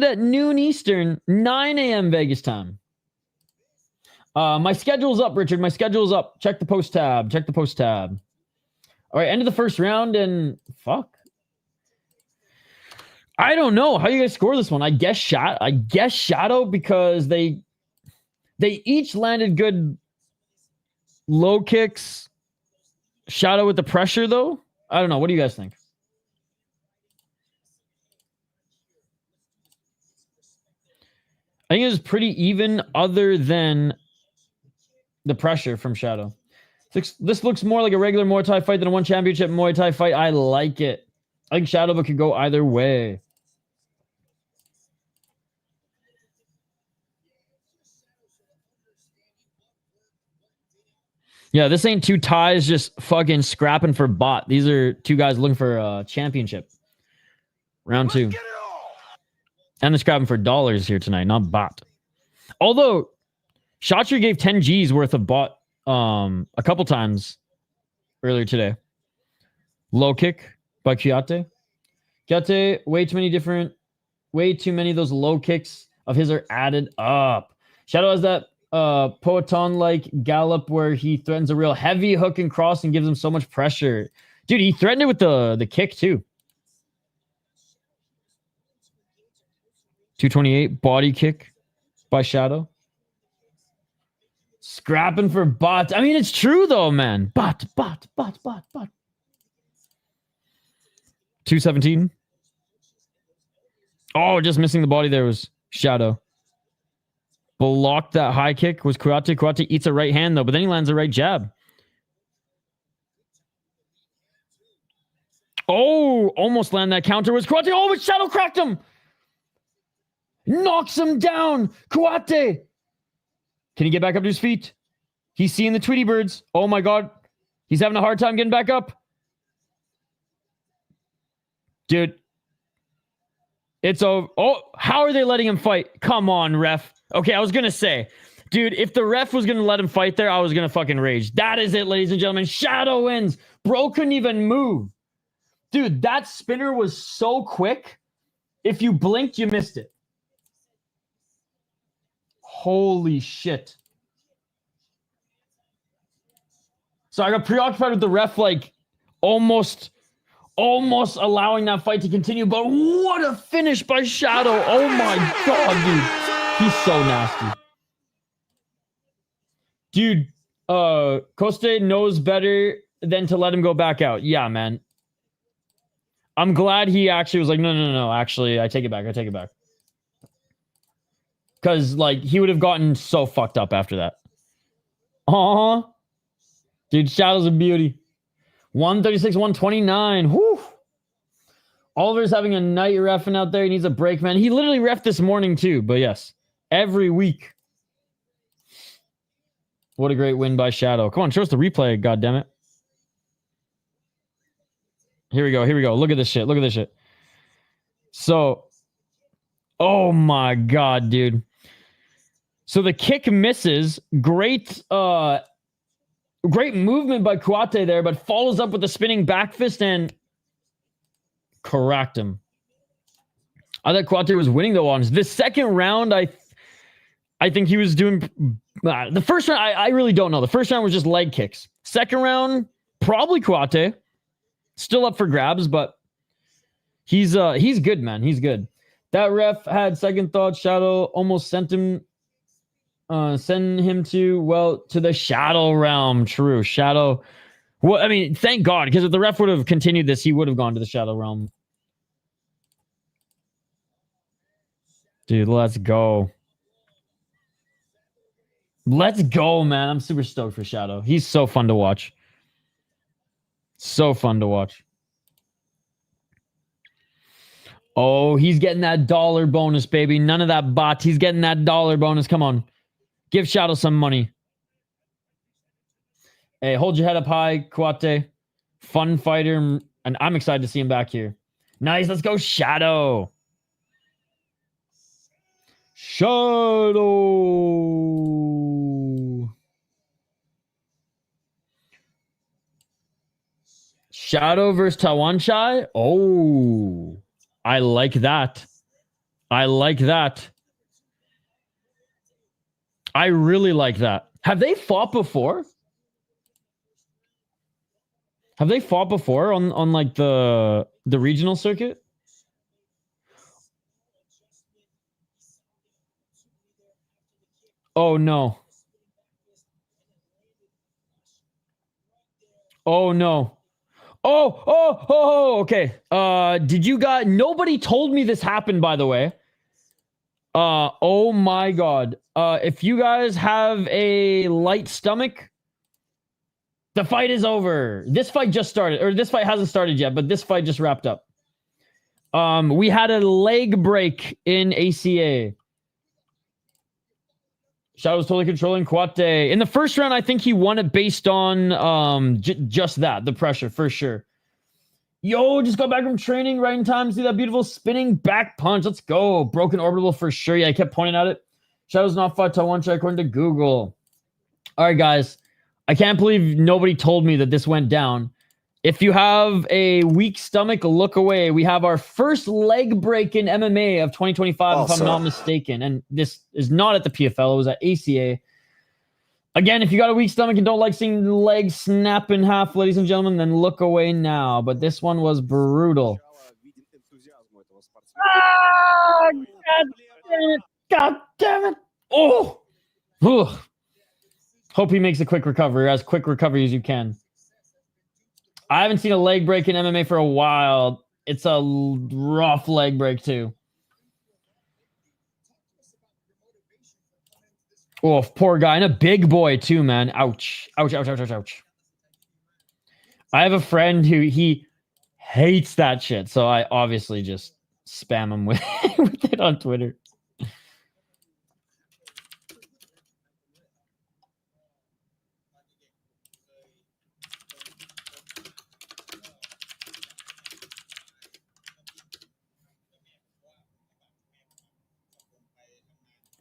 Speaker 1: at noon Eastern, 9 a.m. Vegas time. My schedule's up, Richard. My schedule's up. Check the post tab. All right, end of the first round, and fuck. I don't know how you guys score this one. I guess Shadow because they each landed good low kicks. Shadow with the pressure, though. I don't know. What do you guys think? I think it was pretty even other than the pressure from Shadow. This looks more like a regular Muay Thai fight than a one championship Muay Thai fight. I like it. I think Shadow could go either way. Yeah, this ain't two ties just fucking scrapping for bot. These are two guys looking for a championship. Round 2. And they're scrapping for dollars here tonight, not bot. Although, Shatri gave 10 G's worth of bot a couple times earlier today. Low kick by Kouyate. Kouyate, way too many of those low kicks of his are added up. Shadow has that Poeton-like gallop where he threatens a real heavy hook and cross and gives him so much pressure. Dude, he threatened it with the kick too. 228 body kick by Shadow. Scrapping for bot. I mean, it's true though, man. Bot. 217. Oh, just missing the body there was Shadow. Blocked that high kick was Kouyate. Kouyate eats a right hand though, but then he lands a right jab. Oh, almost land that counter was Kouyate. Oh, but Shadow cracked him. Knocks him down. Kouyate. Can he get back up to his feet? He's seeing the Tweety Birds. Oh my God. He's having a hard time getting back up. Dude. It's over. Oh, how are they letting him fight? Come on, ref. Okay, I was going to say, dude, if the ref was going to let him fight there, I was going to fucking rage. That is it, ladies and gentlemen. Shadow wins. Bro couldn't even move. Dude, that spinner was so quick. If you blinked, you missed it. Holy shit. So I got preoccupied with the ref, like, almost allowing that fight to continue. But what a finish by Shadow. Oh my God, dude. He's so nasty. Dude, Coste knows better than to let him go back out. Yeah, man. I'm glad he actually was like, no. Actually, I take it back. Because, like, he would have gotten so fucked up after that. Dude, Shadow's a beauty. 136, 129. Whew. Oliver's having a night reffing out there. He needs a break, man. He literally reffed this morning, too. But, yes. Every week. What a great win by Shadow. Come on, show us the replay, goddammit. Here we go. Look at this shit. So, oh my God, dude. So the kick misses. Great movement by Kouyate there, but follows up with the spinning back fist and cracked him. I thought Kouyate was winning though on the second round. I think he was doing the first round. I really don't know. The first round was just leg kicks. Second round, probably Kouyate. Still up for grabs, but he's good, man. He's good. That ref had second thoughts. Shadow almost send him to the Shadow realm. True. Shadow. Well, I mean, thank God, because if the ref would have continued this, he would have gone to the Shadow realm. Dude, let's go. Let's go, man. I'm super stoked for Shadow. He's so fun to watch. So fun to watch. Oh, he's getting that dollar bonus, baby. None of that bot. He's getting that dollar bonus. Come on. Give Shadow some money. Hey, hold your head up high, Kouyate. Fun fighter. And I'm excited to see him back here. Nice. Let's go, Shadow. Shadow versus Tawan Chai. Oh, I like that. I really like that. Have they fought before? On like the regional circuit? Oh no. Oh, okay. Did you guys... Nobody told me this happened, by the way. Oh my God. If you guys have a light stomach, the fight is over. This fight just started. Or this fight hasn't started yet, but this fight just wrapped up. We had a leg break in ACA. Shadow's totally controlling Kouyate. In the first round, I think he won it based on just that, the pressure, for sure. Yo, just got back from training right in time to see that beautiful spinning back punch. Let's go. Broken orbital for sure. Yeah, I kept pointing at it. Shadow's not fought till one check according to Google. All right, guys. I can't believe nobody told me that this went down. If you have a weak stomach, look away. We have our first leg break in MMA of 2025, if I'm not mistaken. And this is not at the PFL. It was at ACA. Again, if you got a weak stomach and don't like seeing the legs snap in half, ladies and gentlemen, then look away now. But this one was brutal. Ah, God damn it. God damn it. Oh. Ugh. Hope he makes a quick recovery, as quick recovery as you can. I haven't seen a leg break in MMA for a while. It's a rough leg break, too. Oh, poor guy. And a big boy, too, man. Ouch. Ouch, ouch, ouch, ouch, ouch. I have a friend who he hates that shit, so I obviously just spam him with, with it on Twitter.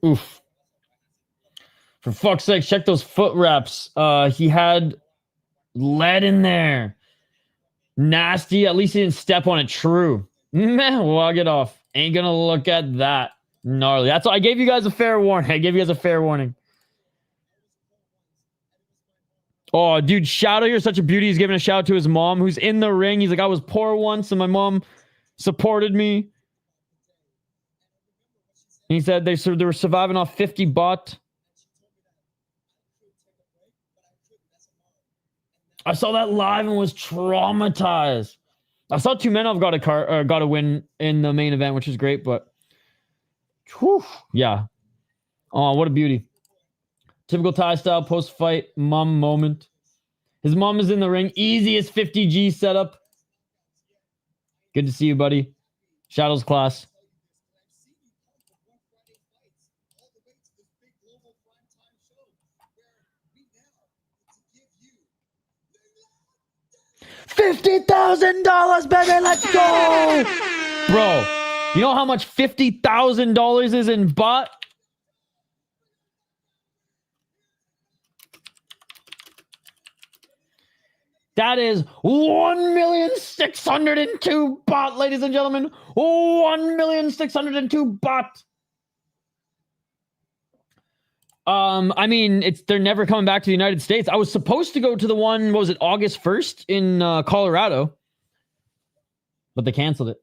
Speaker 1: Oof. For fuck's sake, check those foot wraps. He had lead in there. Nasty. At least he didn't step on it. True. Meh, walk it off. Ain't gonna look at that. Gnarly. That's all. I gave you guys a fair warning. I gave you guys a fair warning. Oh, dude, Shadow, you're such a beauty. He's giving a shout out to his mom, who's in the ring. He's like, I was poor once, and my mom supported me. He said they were surviving off 50 baht. I saw that live and was traumatized. I saw Tumenov got a win in the main event, which is great, but whew, yeah. Oh, what a beauty. Typical Tye style post-fight mom moment. His mom is in the ring. Easiest 50G setup. Good to see you, buddy. Shadow's class. $50,000, baby, let's go! Bro, you know how much $50,000 is in baht? That is 1,602 baht, ladies and gentlemen. 1,602 baht. I mean, they're never coming back to the United States. I was supposed to go to the one, what was it, August 1st in Colorado, but they canceled it.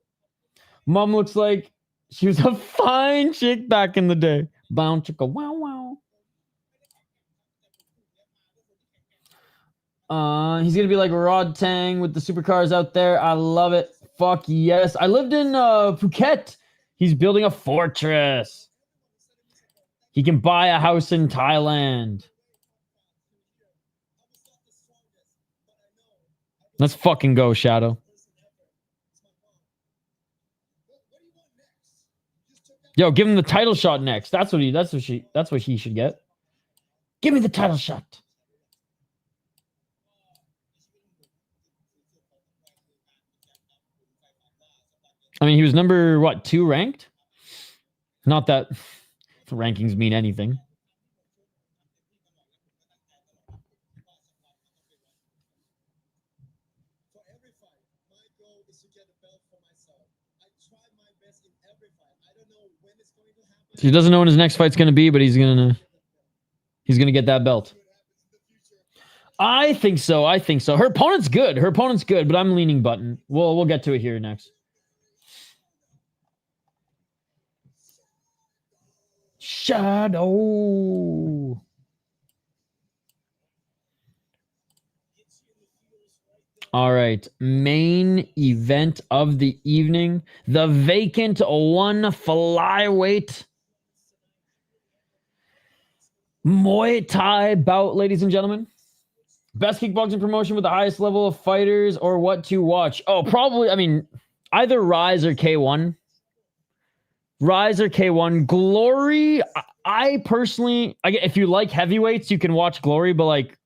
Speaker 1: Mom looks like she was a fine chick back in the day. Bow chicka wow wow. He's gonna be like Rod Tang with the supercars out there. I love it. Fuck yes. I lived in Phuket. He's building a fortress. He can buy a house in Thailand. Let's fucking go, Shadow. Yo, give him the title shot next. That's what he should get. Give me the title shot. I mean, he was number, what, 2 ranked? Not that rankings mean anything. He doesn't know when his next fight's going to be, but he's going to get that belt. I think so. Her opponent's good, but I'm leaning Button. We'll get to it here next. Shadow. All right. Main event of the evening. The vacant 1 flyweight Muay Thai bout, ladies and gentlemen. Best kickboxing promotion with the highest level of fighters, or what to watch? Oh, probably, I mean, either Rise or K1. Rise or K1. Glory, I personally, if you like heavyweights, you can watch Glory, but like,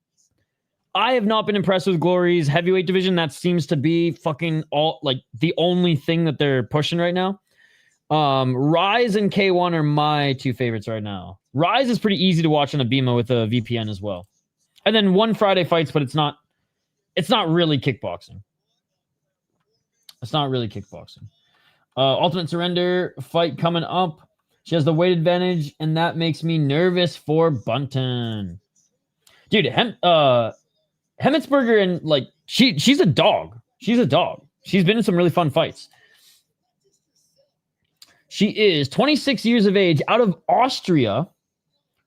Speaker 1: I have not been impressed with Glory's heavyweight division. That seems to be fucking all like the only thing that they're pushing right now. Rise and K1 are my two favorites right now. Rise is pretty easy to watch on a Bima with a VPN as well. And then one Friday fights, but it's not really kickboxing. It's not really kickboxing. Ultimate Surrender fight coming up. She has the weight advantage, and that makes me nervous for Buntan. Dude, Hemetsberger and like she's a dog. She's a dog. She's been in some really fun fights. She is 26 years of age, out of Austria.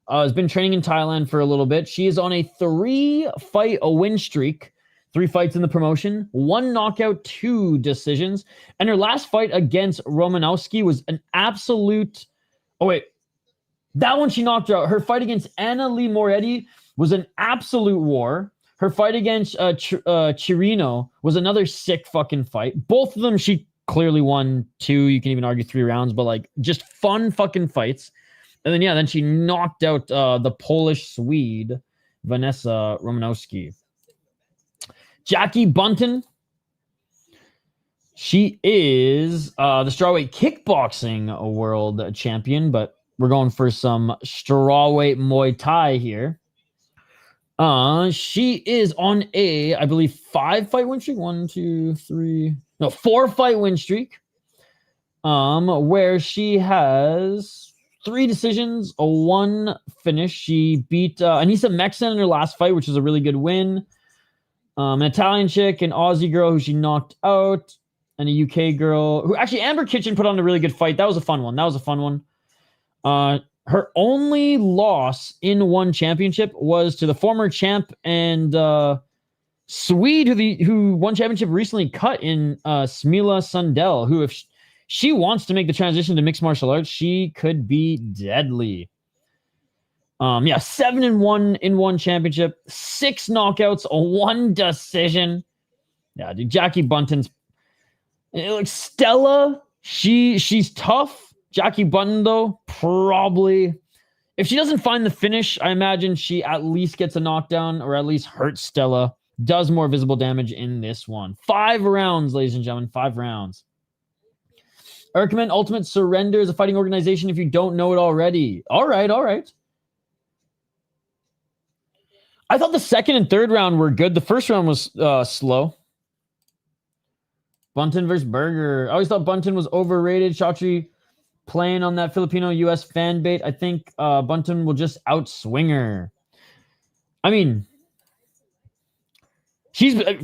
Speaker 1: Has been training in Thailand for a little bit. She is on a 3-fight win streak. 3 fights in the promotion, 1 knockout, 2 decisions. And her last fight against Romanowski was an absolute... Oh, wait. That one she knocked her out. Her fight against Anna Lee Moretti was an absolute war. Her fight against Chirino was another sick fucking fight. Both of them, she clearly won 2. You can even argue 3 rounds, but like just fun fucking fights. And then, yeah, then she knocked out the Polish Swede, Vanessa Romanowski. Jackie Buntan. She is the strawweight kickboxing world champion, but we're going for some strawweight Muay Thai here. She is on a, I believe, 5-fight win streak. 4-fight win streak. Where she has 3 decisions, a 1 finish. She beat Anissa Meksen in her last fight, which was a really good win. An Italian chick, an Aussie girl who she knocked out, and a UK girl who actually Amber Kitchen put on a really good fight. That was a fun one. Her only loss in one championship was to the former champ and Swede who won championship recently cut in Smila Sundell, who if she wants to make the transition to mixed martial arts, she could be deadly. 7-1 in one championship, 6 knockouts, a 1 decision. Yeah, dude, Jackie Buntan's like Stella. She's tough. Jackie Buntan, though, probably if she doesn't find the finish, I imagine she at least gets a knockdown or at least hurts Stella. Does more visible damage in this one. 5 rounds, ladies and gentlemen, 5 rounds. I recommend Ultimate Surrender as a fighting organization if you don't know it already. All right. I thought the second and third round were good. The first round was slow. Buntan versus Berger. I always thought Buntan was overrated. Chaudhry playing on that Filipino-US fan bait. I think Buntan will just outswing her. I mean,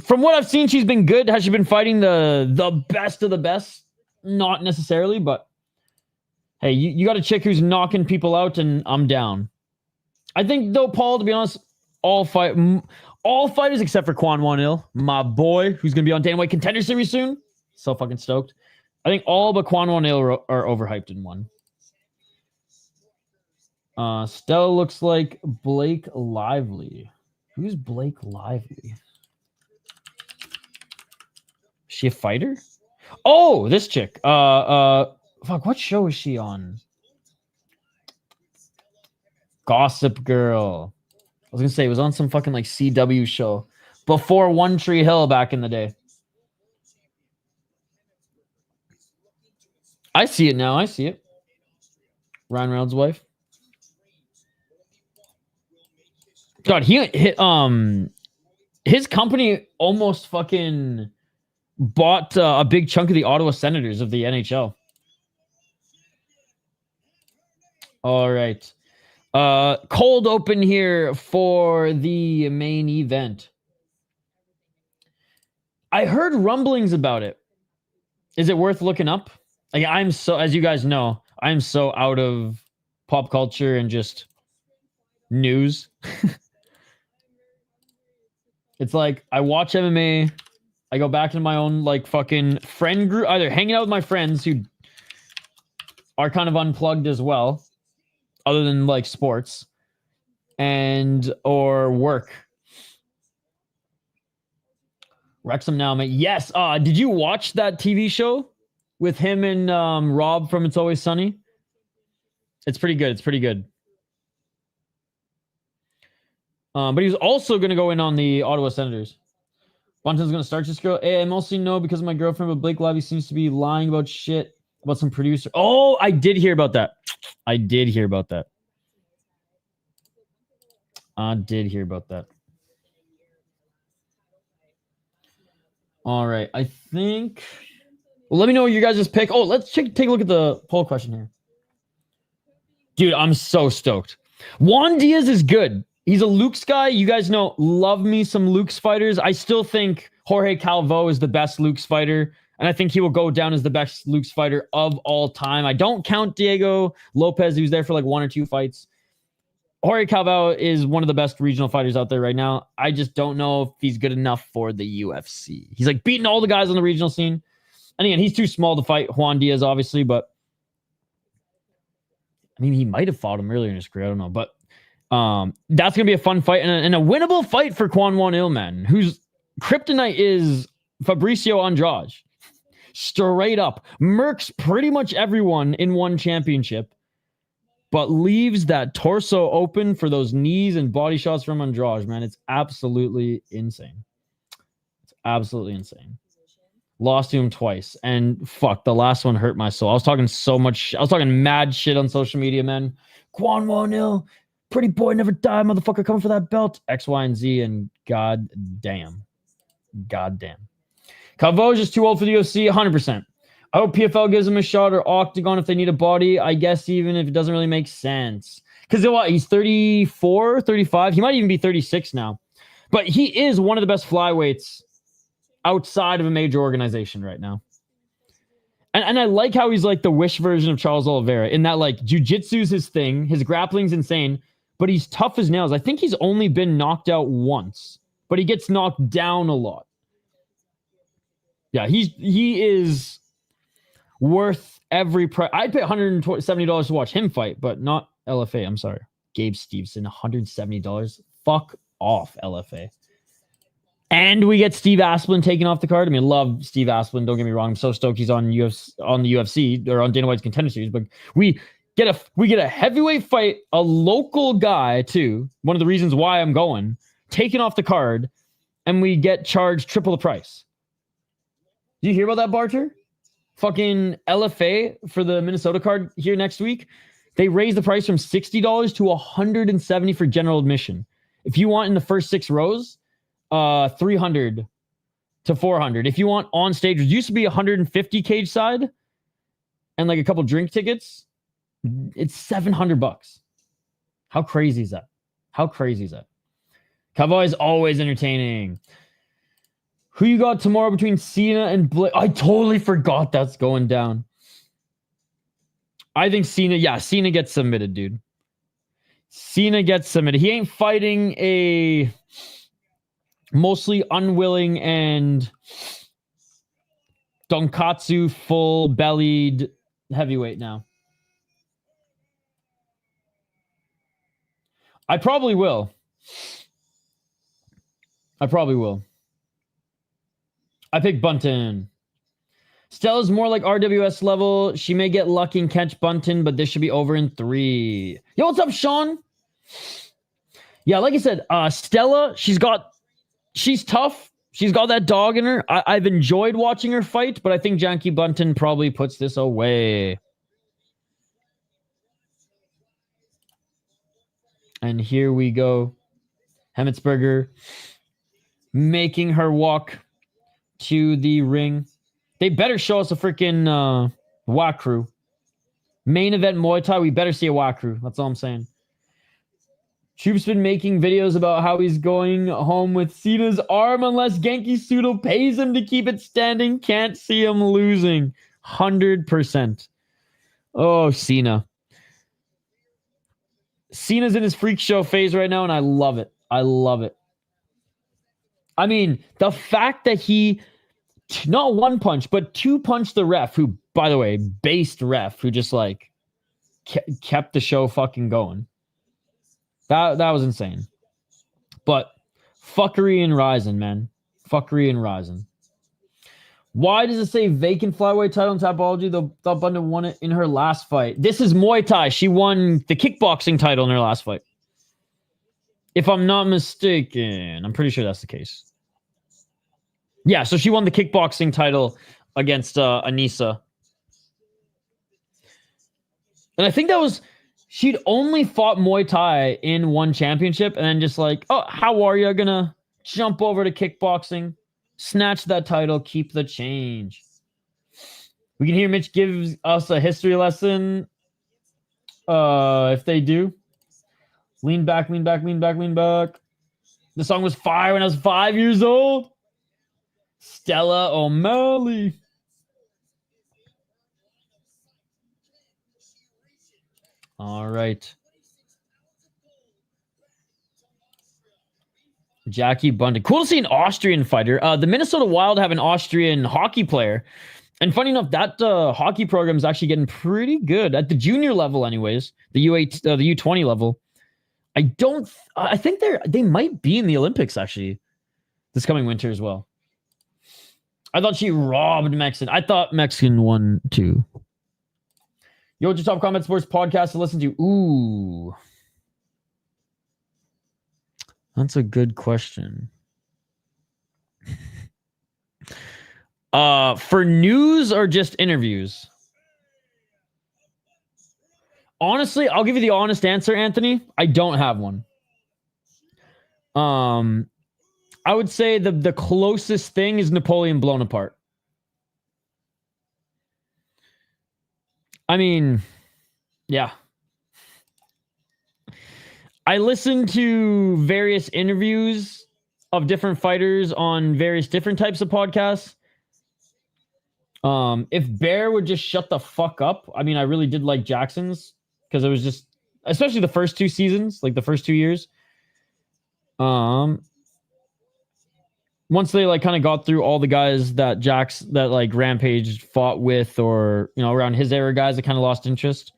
Speaker 1: from what I've seen, she's been good. Has she been fighting the best of the best? Not necessarily, but hey, you got a chick who's knocking people out, and I'm down. I think, though, Paul, to be honest, all fighters except for Kwan Won-Il, my boy, who's going to be on Dana White Contender Series soon. So fucking stoked. I think all but Kwan Won-Il are overhyped in one. Stella looks like Blake Lively. Who's Blake Lively? Is she a fighter? Oh, this chick. Fuck, what show is she on? Gossip Girl. I was gonna say it was on some fucking like CW show before One Tree Hill back in the day. I see it now. I see it. Ryan Reynolds' wife. God, his company almost fucking bought a big chunk of the Ottawa Senators of the NHL. All right. Cold open here for the main event. I heard rumblings about it. Is it worth looking up? Like, as you guys know, I'm so out of pop culture and just news. It's like I watch MMA, I go back into my own like fucking friend group, either hanging out with my friends who are kind of unplugged as well, other than like sports, and or work. Wrexham now, mate. Yes. Did you watch that TV show with him and Rob from It's Always Sunny? It's pretty good. But he was also going to go in on the Ottawa Senators. Buntan's going to start this girl. Hey, I mostly know because of my girlfriend, but Blake Lively seems to be lying about shit about some producer. Oh, I did hear about that. I did hear about that. All right. I think... Well, let me know your guys' pick. Oh, let's take a look at the poll question here. Dude, I'm so stoked. Juan Diaz is good. He's a Luke's guy. You guys know, love me some Luke's fighters. I still think Jorge Calvo is the best Luke's fighter, and I think he will go down as the best Luke's fighter of all time. I don't count Diego Lopez, who's there for like 1 or 2 fights. Jorge Calvo is one of the best regional fighters out there right now. I just don't know if he's good enough for the UFC. He's like beating all the guys on the regional scene. And again, he's too small to fight Juan Diaz, obviously, but I mean, he might have fought him earlier in his career. I don't know, but that's going to be a fun fight and a winnable fight for Kwan Won Il, man, whose kryptonite is Fabricio Andrade. Straight up. Murks pretty much everyone in one championship, but leaves that torso open for those knees and body shots from Andrade, man. It's absolutely insane. It's absolutely insane. Lost to him twice. And fuck, the last one hurt my soul. I was talking mad shit on social media, man. Kwan Won Il, pretty boy never die, motherfucker, coming for that belt. X, Y, and Z, and god damn. Calvo is just too old for the UFC, 100%. I hope PFL gives him a shot or Octagon if they need a body. I guess even if it doesn't really make sense. Because he's 34, 35. He might even be 36 now. But he is one of the best flyweights outside of a major organization right now. And I like how he's like the Wish version of Charles Oliveira in that like jiu-jitsu's his thing. His grappling's insane, but he's tough as nails. I think he's only been knocked out once, but he gets knocked down a lot. Yeah, he is worth every price. I'd pay $170 to watch him fight, but not LFA. I'm sorry. Gabe Stevenson, $170. Fuck off, LFA. And we get Steve Asplin taken off the card. I mean, love Steve Asplin. Don't get me wrong. I'm so stoked he's on the UFC or on Dana White's Contender Series. But we get a heavyweight fight, a local guy too. One of the reasons why I'm going, taken off the card, and we get charged triple the price. Did you hear about that, Barter? Fucking LFA for the Minnesota card here next week. They raised the price from $60 to $170 for general admission. If you want in the first 6 rows, $300 to $400. If you want on stage, it used to be $150 cage side and like a couple drink tickets. It's $700. How crazy is that? Cowboy is always entertaining. Who you got tomorrow between Cena and Blake? I totally forgot that's going down. I think Cena gets submitted, dude. Cena gets submitted. He ain't fighting a mostly unwilling and Donkatsu full-bellied heavyweight now. I probably will. I pick Buntan. Stella's more like RWS level. She may get lucky and catch Buntan, but this should be over in 3. Yo, what's up, Sean? Yeah, like I said, Stella, she's tough. She's got that dog in her. I've enjoyed watching her fight, but I think Janky Buntan probably puts this away. And here we go. Hemetsberger making her walk to the ring. They better show us a freaking Wakru. Main event Muay Thai, we better see a Wakru. That's all I'm saying. Troop's been making videos about how he's going home with Cena's arm unless Genki Sudo pays him to keep it standing. Can't see him losing. 100%. Oh, Cena. Cena's in his freak show phase right now, and I love it. I mean, the fact that he not one punch, but 2 punch the ref, who, by the way, based ref, who just like kept the show fucking going. That was insane. But fuckery and rising, man. Fuckery and rising. Why does it say vacant flyweight title in Tapology? The Buntan won it in her last fight. This is Muay Thai. She won the kickboxing title in her last fight. If I'm not mistaken. I'm pretty sure that's the case. Yeah, so she won the kickboxing title against Anissa. And I think that was... She'd only fought Muay Thai in one championship and then just like, oh, how are you gonna jump over to kickboxing, snatch that title, keep the change. We can hear Mitch gives us a history lesson. If they do. Lean back, lean back, lean back, lean back. The song was fire when I was 5 years old. Stella O'Malley. All right. Jackie Buntan. Cool to see an Austrian fighter. The Minnesota Wild have an Austrian hockey player. And funny enough, that hockey program is actually getting pretty good at the junior level anyways. The U20 level. I think they might be in the Olympics actually this coming winter as well. I thought she robbed Mexican. I thought Mexican won too. Yo, what's your top combat sports podcast to listen to? Ooh. That's a good question. For news or just interviews? Honestly, I'll give you the honest answer, Anthony. I don't have one. I would say the closest thing is Napoleon blown apart. I mean, yeah. I listened to various interviews of different fighters on various different types of podcasts. If Bear would just shut the fuck up, I mean, I really did like Jackson's because it was just, especially the first 2 seasons, like the first 2 years. Once they like kind of got through all the guys that like Rampage fought with, or around his era guys, I kind of lost interest.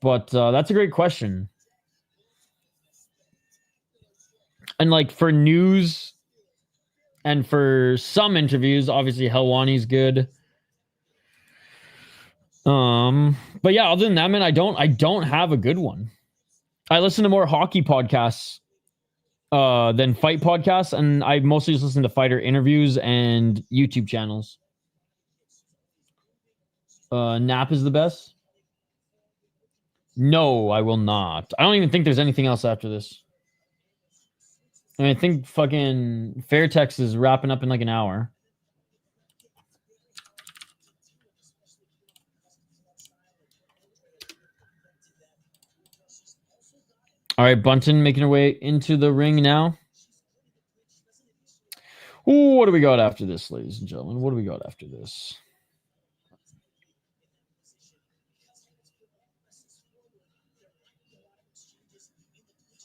Speaker 1: But that's a great question. And like for news and for some interviews, obviously Helwani's good. But yeah, other than that, man, I don't have a good one. I listen to more hockey podcasts than fight podcasts, and I mostly just listen to fighter interviews and YouTube channels. Nap is the best. No, I will not. I don't even think there's anything else after this. I think fucking Fairtex is wrapping up in like an hour. All right, Buntan making her way into the ring now. Ooh, what do we got after this, ladies and gentlemen? What do we got after this?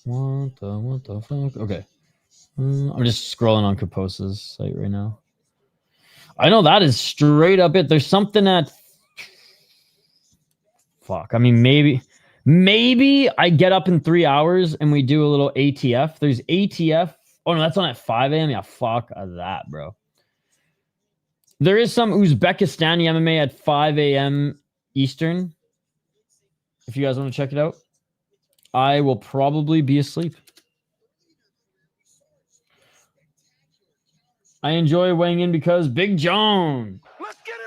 Speaker 1: What the fuck? Okay. I'm just scrolling on Kaposa's site right now. I know that is straight up it. There's something at... Fuck. I mean, maybe I get up in 3 hours and we do a little ATF. There's ATF. Oh, no, that's on at 5 a.m. Yeah, fuck that, bro. There is some Uzbekistani MMA at 5 a.m. Eastern. If you guys want to check it out. I will probably be asleep. I enjoy weighing in because Big John.
Speaker 4: Let's get it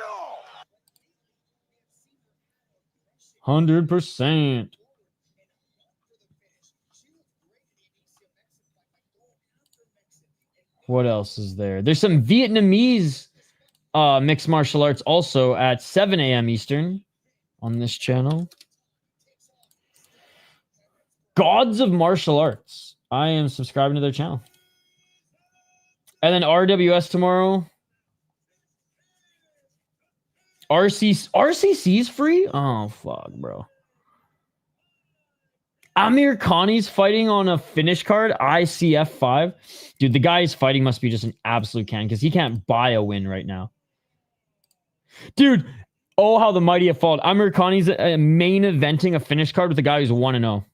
Speaker 4: all.
Speaker 1: 100%. What else is there? There's some Vietnamese mixed martial arts also at 7 a.m. Eastern on this channel. Gods of Martial Arts. I am subscribing to their channel. And then RWS tomorrow. RCC's free? Oh, fuck, bro. Amir Khani's fighting on a finish card, ICF 5. Dude, the guy's fighting must be just an absolute can because he can't buy a win right now. Dude, oh, how the mighty have fallen. Amir Khani's main eventing a finish card with a guy who's 1-0.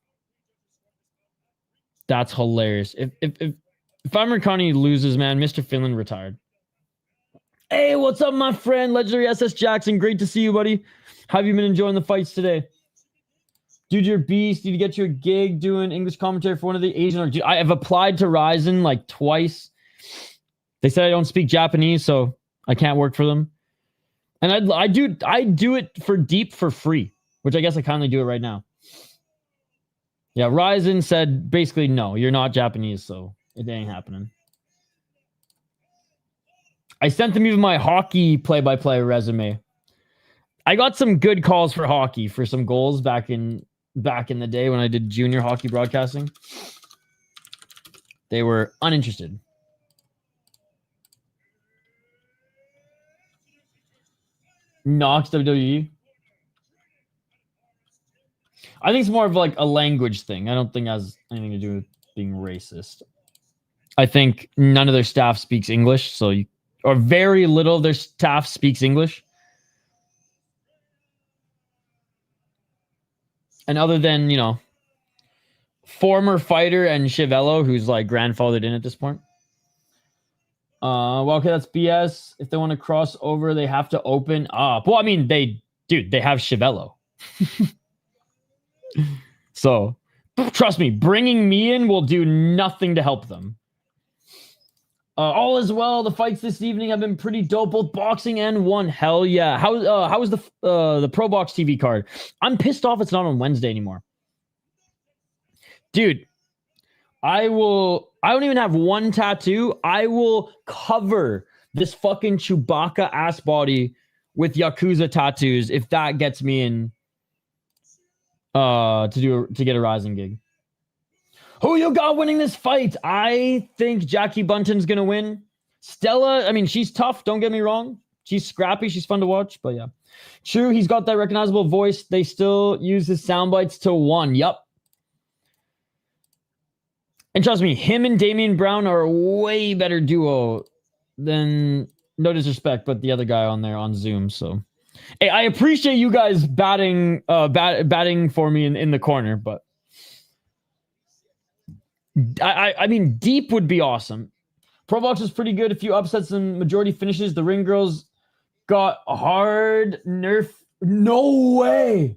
Speaker 1: That's hilarious. If Amir Khani loses, man, Mr. Finland retired. Hey, what's up, my friend? Legendary SS Jackson. Great to see you, buddy. How have you been enjoying the fights today? Dude, you're a beast. Need to get you a gig doing English commentary for one of the Asian. Dude, I have applied to Ryzen like twice. They said I don't speak Japanese, so I can't work for them. And I do it for deep for free, which I guess I kindly do it right now. Yeah, Ryzen said basically no, you're not Japanese, so it ain't happening. I sent them even my hockey play-by-play resume. I got some good calls for hockey for some goals back in the day when I did junior hockey broadcasting. They were uninterested. Knox WWE. I think it's more of like a language thing. I don't think it has anything to do with being racist. I think none of their staff speaks English, or very little of their staff speaks English. And other than, former fighter and Chivello, who's like grandfathered in at this point. Well, okay, that's BS. If they want to cross over, they have to open up. Well, I mean, they have Chivello. So, trust me, bringing me in will do nothing to help them. All is well. The fights this evening have been pretty dope, both boxing and one. Hell yeah. How was the Pro Box TV card? I'm pissed off it's not on Wednesday anymore. Dude, I don't even have one tattoo. I will cover this fucking Chewbacca ass body with Yakuza tattoos if that gets me in to get a Rising gig. Who you got winning this fight? I think Jackie Buntan's gonna win. Stella, I mean, she's tough, don't get me wrong. She's scrappy, she's fun to watch, but yeah. True, he's got that recognizable voice. They still use his sound bites to one. Yup. And trust me, him and Damian Brown are a way better duo than, no disrespect, but the other guy on there on Zoom. So, hey, I appreciate you guys batting for me in the corner, but I mean, deep would be awesome. Pro Box is pretty good. A few upsets and majority finishes. The Ring Girls got a hard nerf. No way.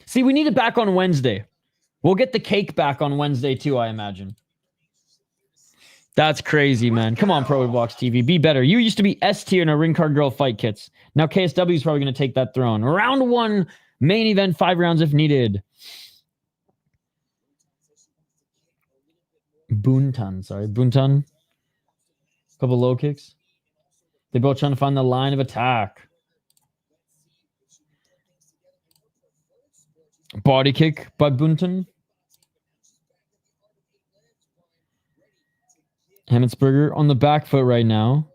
Speaker 1: See, we need it back on Wednesday. We'll get the cake back on Wednesday too, I imagine. That's crazy, man. Come on, Pro Box TV. Be better. You used to be S tier in a Ring Card Girl fight kits. Now KSW is probably going to take that throne. Round 1, main event, 5 rounds if needed. Buntan. Couple low kicks. They're both trying to find the line of attack. Body kick by Buntan. Hemetsberger on the back foot right now.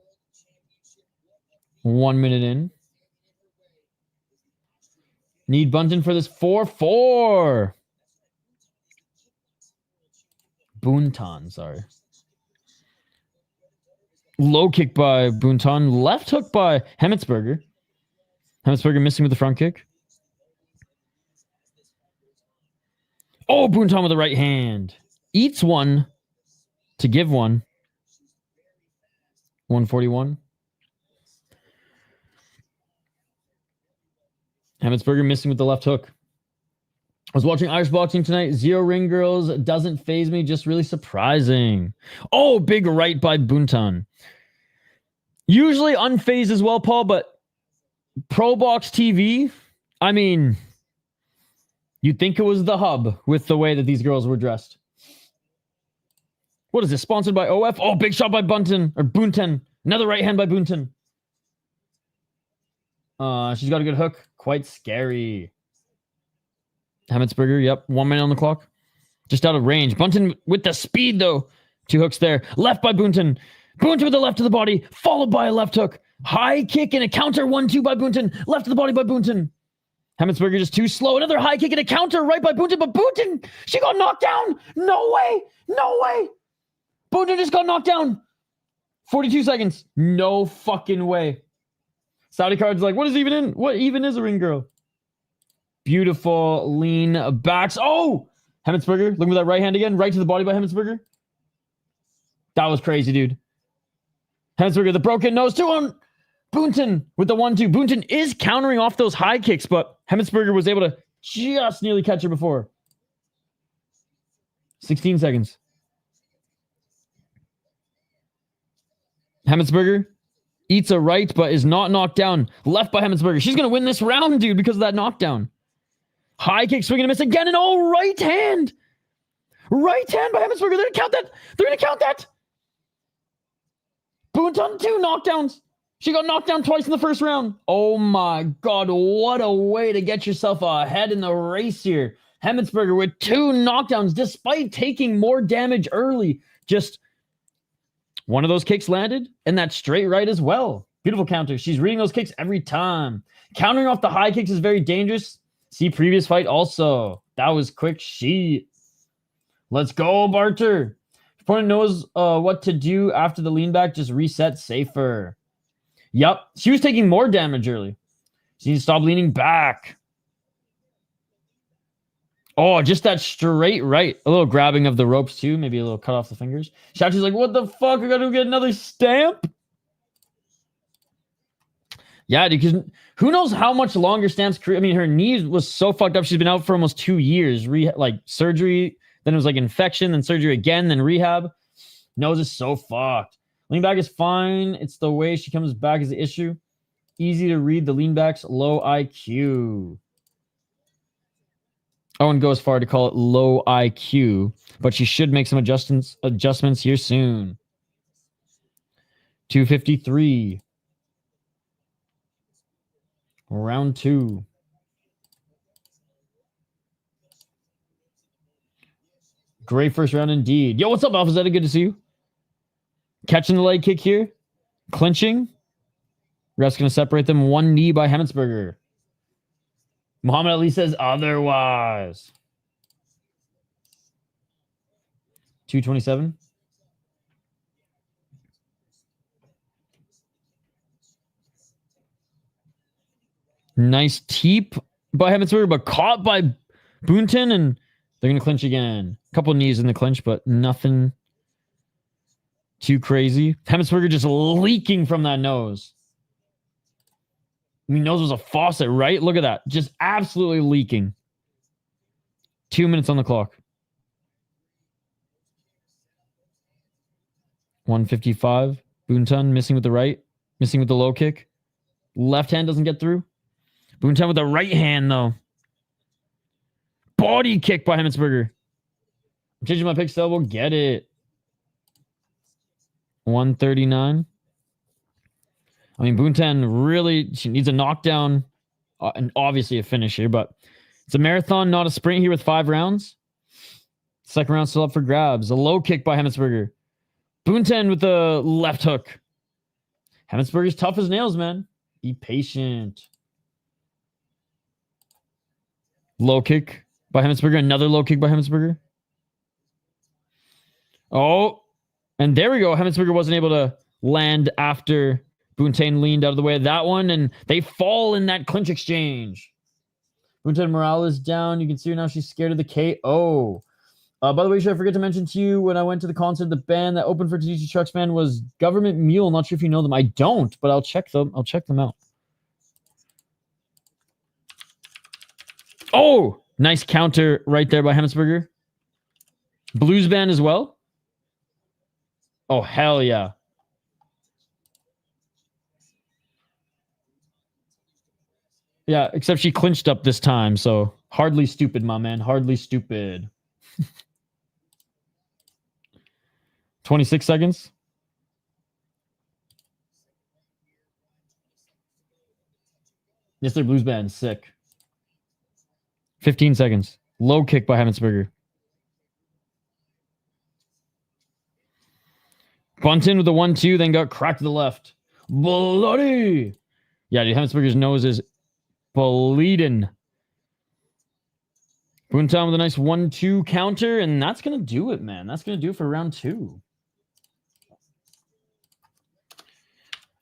Speaker 1: 1 minute in. Need Buntan for this 4-4. Buntan, sorry. Low kick by Buntan. Left hook by Hemetsberger. Hemetsberger missing with the front kick. Oh, Buntan with the right hand. Eats one to give one. 141. Hemetsberger missing with the left hook. I was watching Irish boxing tonight. 0 Ring Girls doesn't faze me. Just really surprising. Oh, big right by Buntan. Usually unfazed as well, Paul, but Pro Box TV, I mean, you'd think it was the hub with the way that these girls were dressed. What is this? Sponsored by OF? Oh, big shot by Buntan. Another right hand by Buntan. She's got a good hook. Quite scary. Hemetsberger, yep. 1 minute on the clock. Just out of range. Buntan with the speed, though. 2 hooks there. Left by Buntan. Buntan with the left to the body, followed by a left hook. High kick and a counter. 1-2 by Buntan. Left to the body by Buntan. Hemetsberger just too slow. Another high kick and a counter right by Buntan. But Buntan, she got knocked down. No way. Buntan just got knocked down. 42 seconds. No fucking way. Saudi card's like, what even is a ring girl? Beautiful lean backs. Oh! Hemetsberger, looking for that right hand again. Right to the body by Hemetsberger. That was crazy, dude. Hemetsberger, the broken nose. 2 on. Buntan with the 1-2. Buntan is countering off those high kicks, but Hemetsberger was able to just nearly catch her before. 16 seconds. Hemetsberger eats a right, but is not knocked down. Left by Hemetsberger. She's going to win this round, dude, because of that knockdown. High kick, swing and a miss again, and oh, right hand. Right hand by Hemetsberger. They're going to count that. They're going to count that. Buntan, 2 knockdowns. She got knocked down twice in the first round. Oh my God, what a way to get yourself ahead in the race here. Hemetsberger with 2 knockdowns despite taking more damage early. Just one of those kicks landed and that straight right as well. Beautiful counter. She's reading those kicks every time. Countering off the high kicks is very dangerous. See previous fight also. That was quick sheet. Let's go, Barter. If opponent knows what to do after the lean back, just reset safer. Yep. She was taking more damage early. She needs to stop leaning back. Oh, just that straight right. A little grabbing of the ropes too. Maybe a little cut off the fingers. Shachi's like, what the fuck? I got to get another stamp? Yeah, dude, because who knows how much longer Stamp's career. I mean, her knee was so fucked up. She's been out for almost 2 years. Like surgery, then it was like infection, then surgery again, then rehab. Nose is so fucked. Lean back is fine. It's the way she comes back is the issue. Easy to read. The lean back's low IQ. I wouldn't go as far to call it low IQ, but she should make some adjustments here soon. 253. Round 2. Great first round indeed. Yo, what's up, Alpha Zeta? Good to see you. Catching the leg kick here. Clinching. Ref's going to separate them. 1 knee by Hemetsberger. Muhammad Ali says otherwise. 227. Nice teep by Hemetsberger, but caught by Buntan, and they're going to clinch again. A couple knees in the clinch, but nothing too crazy. Hemetsberger just leaking from that nose. I mean, nose was a faucet, right? Look at that. Just absolutely leaking. 2 minutes on the clock. 155. Buntan missing with the right. Missing with the low kick. Left hand doesn't get through. Buntan with the right hand, though. Body kick by Hemetsberger. I'm changing my pick, still. We'll get it. 139. I mean, Buntan really, she needs a knockdown and obviously a finish here, but it's a marathon, not a sprint here with 5 rounds. Second round still up for grabs. A low kick by Hemetsberger. Buntan with the left hook. Hemetsberger's tough as nails, man. Be patient. Low kick by Hemetsberger. Another low kick by Hemetsberger. Oh, and there we go. Hemetsberger wasn't able to land after Buntan leaned out of the way of that one, and they fall in that clinch exchange. Buntan morale is down. You can see her now. She's scared of the KO. By the way, should I forget to mention to you, when I went to the concert, the band that opened for Tadishi Trucks band was Government Mule. Not sure if you know them. I don't, but I'll check them. I'll check them out. Oh, nice counter right there by Hemetsberger. Blues band as well. Oh, hell yeah. Yeah, except she clinched up this time, so hardly stupid, my man. Hardly stupid. 26 seconds. Yes, their blues band. Sick. 15 seconds. Low kick by Hemetsberger. Buntan with the 1-2, then got cracked to the left. Bloody! Yeah, dude, Hemetsberger's nose is bleeding. Buntan with a nice 1-2 counter, and that's going to do it, man. That's going to do it for round 2.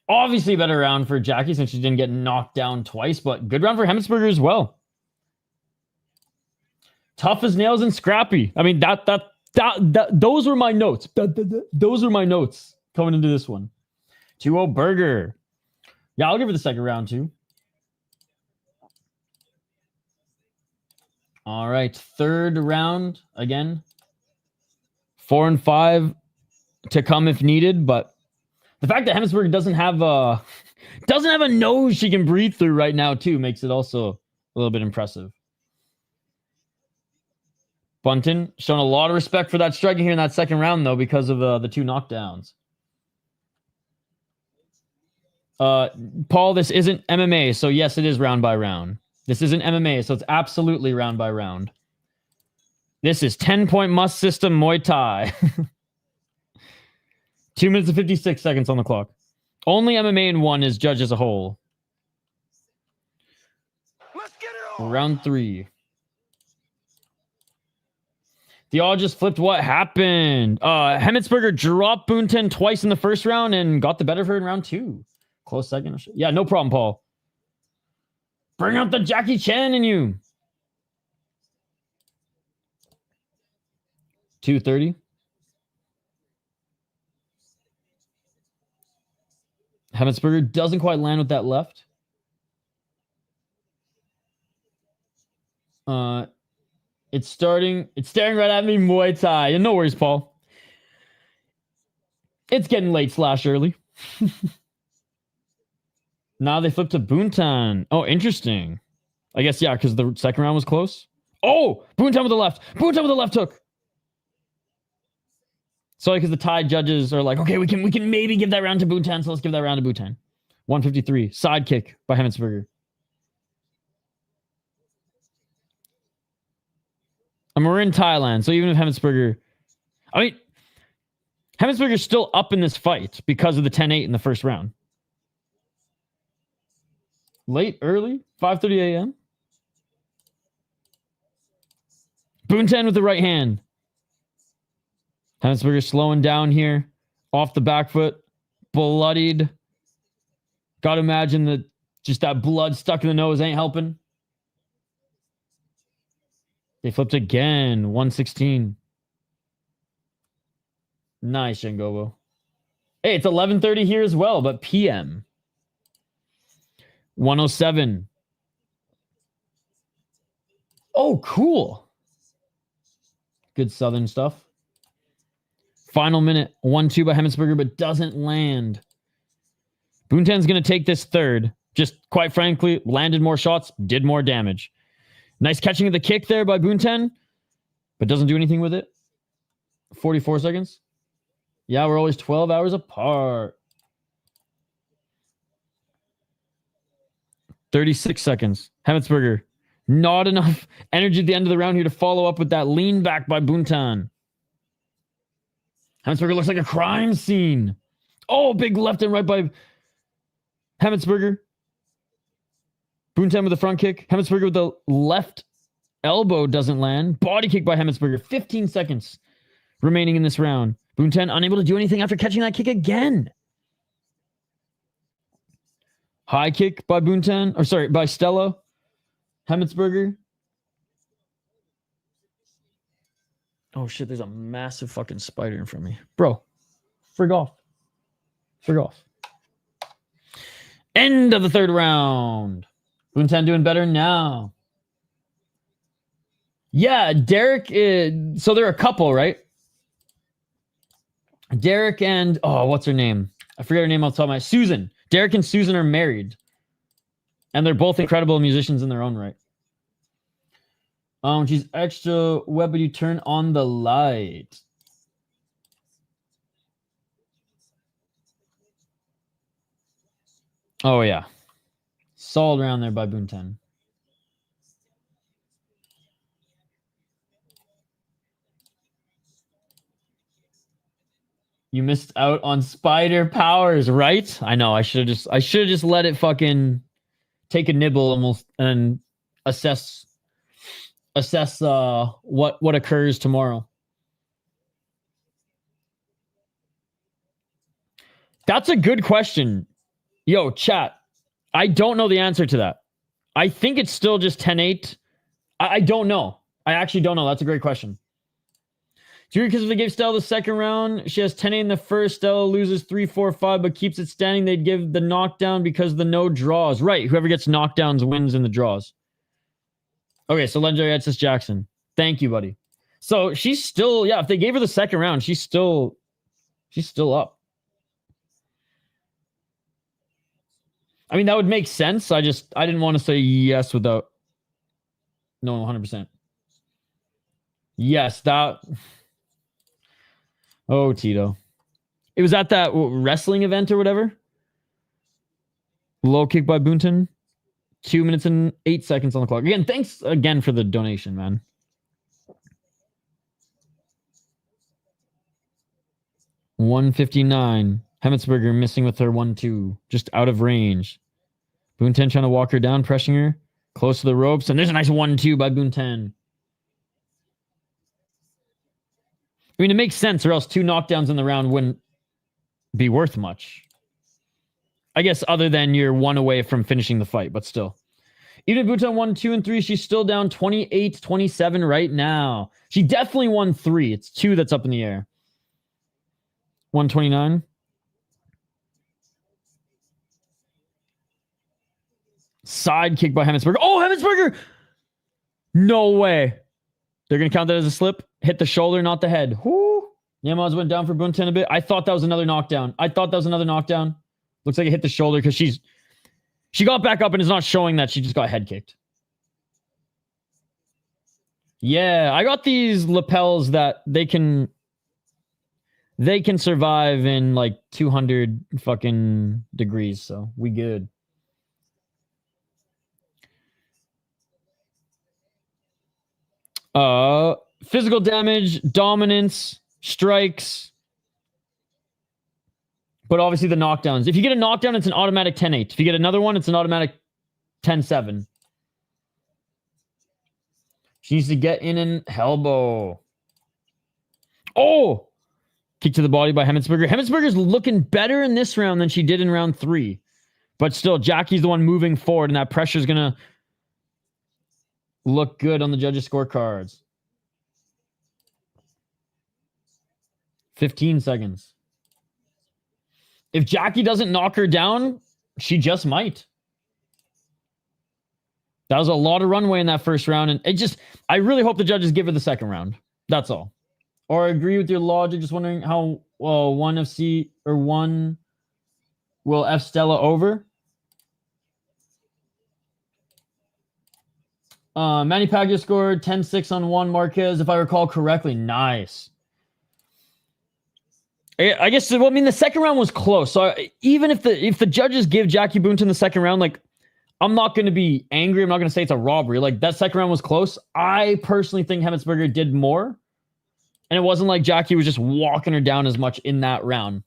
Speaker 1: Obviously, better round for Jackie since she didn't get knocked down twice, but good round for Hemetsberger as well. Tough as nails and scrappy. I mean, those were my notes. Those were my notes coming into this one. 2-0 Burger. Yeah, I'll give her the second round too. All right, third round again. 4 and 5 to come if needed, but the fact that Hemetsberger doesn't have a nose she can breathe through right now too makes it also a little bit impressive. Buntan showing a lot of respect for that striking here in that second round though because of the 2 knockdowns. Paul, this isn't MMA, so yes, it is round by round. This isn't MMA, so it's absolutely round by round. This is 10-point must system Muay Thai. 2 minutes and 56 seconds on the clock. Only MMA in 1 is judged as a whole.
Speaker 5: Let's get it on.
Speaker 1: Round 3. The all just flipped. What happened? Hemetsberger dropped Buntan twice in the first round and got the better of her in round 2. Close second. Yeah, no problem, Paul. Bring out the Jackie Chan in you. 2:30. Hemetsberger doesn't quite land with that left. It's staring right at me, Muay Thai. And no worries, Paul. It's getting late / early. Now they flip to Buntan. Oh, interesting. I guess, yeah, because the second round was close. Oh, Buntan with the left. Buntan with the left hook. Sorry, because the Thai judges are like, okay, we can maybe give that round to Buntan, so let's give that round to Buntan. 153. Side kick by Hemetsberger. And we're in Thailand, so even if Hemetsberger... I mean, Hemetsberger's still up in this fight because of the 10-8 in the first round. Late, early, 5:30 a.m. Buntan with the right hand. Hemetsberger slowing down here. Off the back foot. Bloodied. Gotta imagine that just that blood stuck in the nose ain't helping. They flipped again. 116. Nice, Shengobo. Hey, it's 11:30 here as well, but PM. 107. Oh, cool. Good Southern stuff. Final minute. 1-2 by Hemetsberger, but doesn't land. Buntan's going to take this third. Just, quite frankly, landed more shots, did more damage. Nice catching of the kick there by Buntan, but doesn't do anything with it. 44 seconds. Yeah, we're always 12 hours apart. 36 seconds. Hemetsberger. Not enough energy at the end of the round here to follow up with that lean back by Buntan. Hemetsberger looks like a crime scene. Oh, big left and right by Hemetsberger. Buntan with the front kick. Hemetsberger with the left elbow doesn't land. Body kick by Hemetsberger. 15 seconds remaining in this round. Buntan unable to do anything after catching that kick again. High kick by Buntan. Or sorry, by Stella. Hemetsberger. Oh shit, there's a massive fucking spider in front of me. Bro, frig off. Frig off. End of the third round. Buntan doing better now. Yeah, Derek is... So they're a couple, right? Derek and... Oh, what's her name? I forget her name off the top of my... Susan. Derek and Susan are married. And they're both incredible musicians in their own right. She's extra web, but you turn on the light. Oh, yeah. Solid round there by Buntan. You missed out on spider powers, right? I know. I should have just let it fucking take a nibble and assess what occurs tomorrow. That's a good question. Yo, chat. I don't know the answer to that. I think it's still just 10-8. I don't know. I actually don't know. That's a great question. Because if they gave Stella the second round, she has 10-8 in the first. Stella loses 3-4-5, but keeps it standing. They'd give the knockdown because the no draws. Right. Whoever gets knockdowns wins in the draws. Okay, so Legendary Edsus Jackson. Thank you, buddy. So she's still, yeah, if they gave her the second round, she's still up. I mean, that would make sense. I didn't want to say yes without knowing 100%. Yes, that. Oh, Tito. It was at that wrestling event or whatever. Low kick by Buntan. 2 minutes and 8 seconds on the clock. Again, thanks again for the donation, man. $159. Hemetsberger missing with her 1-2. Just out of range. Buntan trying to walk her down, pressing her. Close to the ropes. And there's a nice 1-2 by Buntan. I mean, it makes sense, or else 2 knockdowns in the round wouldn't be worth much. I guess other than you're 1 away from finishing the fight, but still. Even if Buntan won 2 and 3, she's still down 28-27 right now. She definitely won 3. It's 2 that's up in the air. 129. Side kick by Hemetsberger. Oh, Hemetsberger! No way. They're going to count that as a slip. Hit the shoulder, not the head. Whoo! Yamaz went down for Buntan a bit. I thought that was another knockdown. Looks like it hit the shoulder because she got back up and is not showing that she just got head kicked. Yeah, I got these lapels that they can survive in like 200 fucking degrees, so we good. Physical damage, dominance, strikes. But obviously the knockdowns. If you get a knockdown, it's an automatic 10-8. If you get another one, it's an automatic 10-7. She needs to get in an elbow. Oh! Kick to the body by Hemetsberger. Hemetsberger's looking better in this round than she did in round 3. But still, Jackie's the one moving forward, and that pressure's going to look good on the judges' scorecards. 15 seconds. If Jackie doesn't knock her down, she just might. That was a lot of runway in that first round. And I really hope the judges give her the second round. That's all. Or I agree with your logic. Just wondering how one FC or one will F Stella over. Manny Pacquiao scored 10-6 on Juan Marquez, if I recall correctly. Nice. I guess, well, I mean, the second round was close. So even if the judges give Jackie Buntan the second round, like, I'm not going to be angry. I'm not going to say it's a robbery. Like, that second round was close. I personally think Hemetsberger did more. And it wasn't like Jackie was just walking her down as much in that round.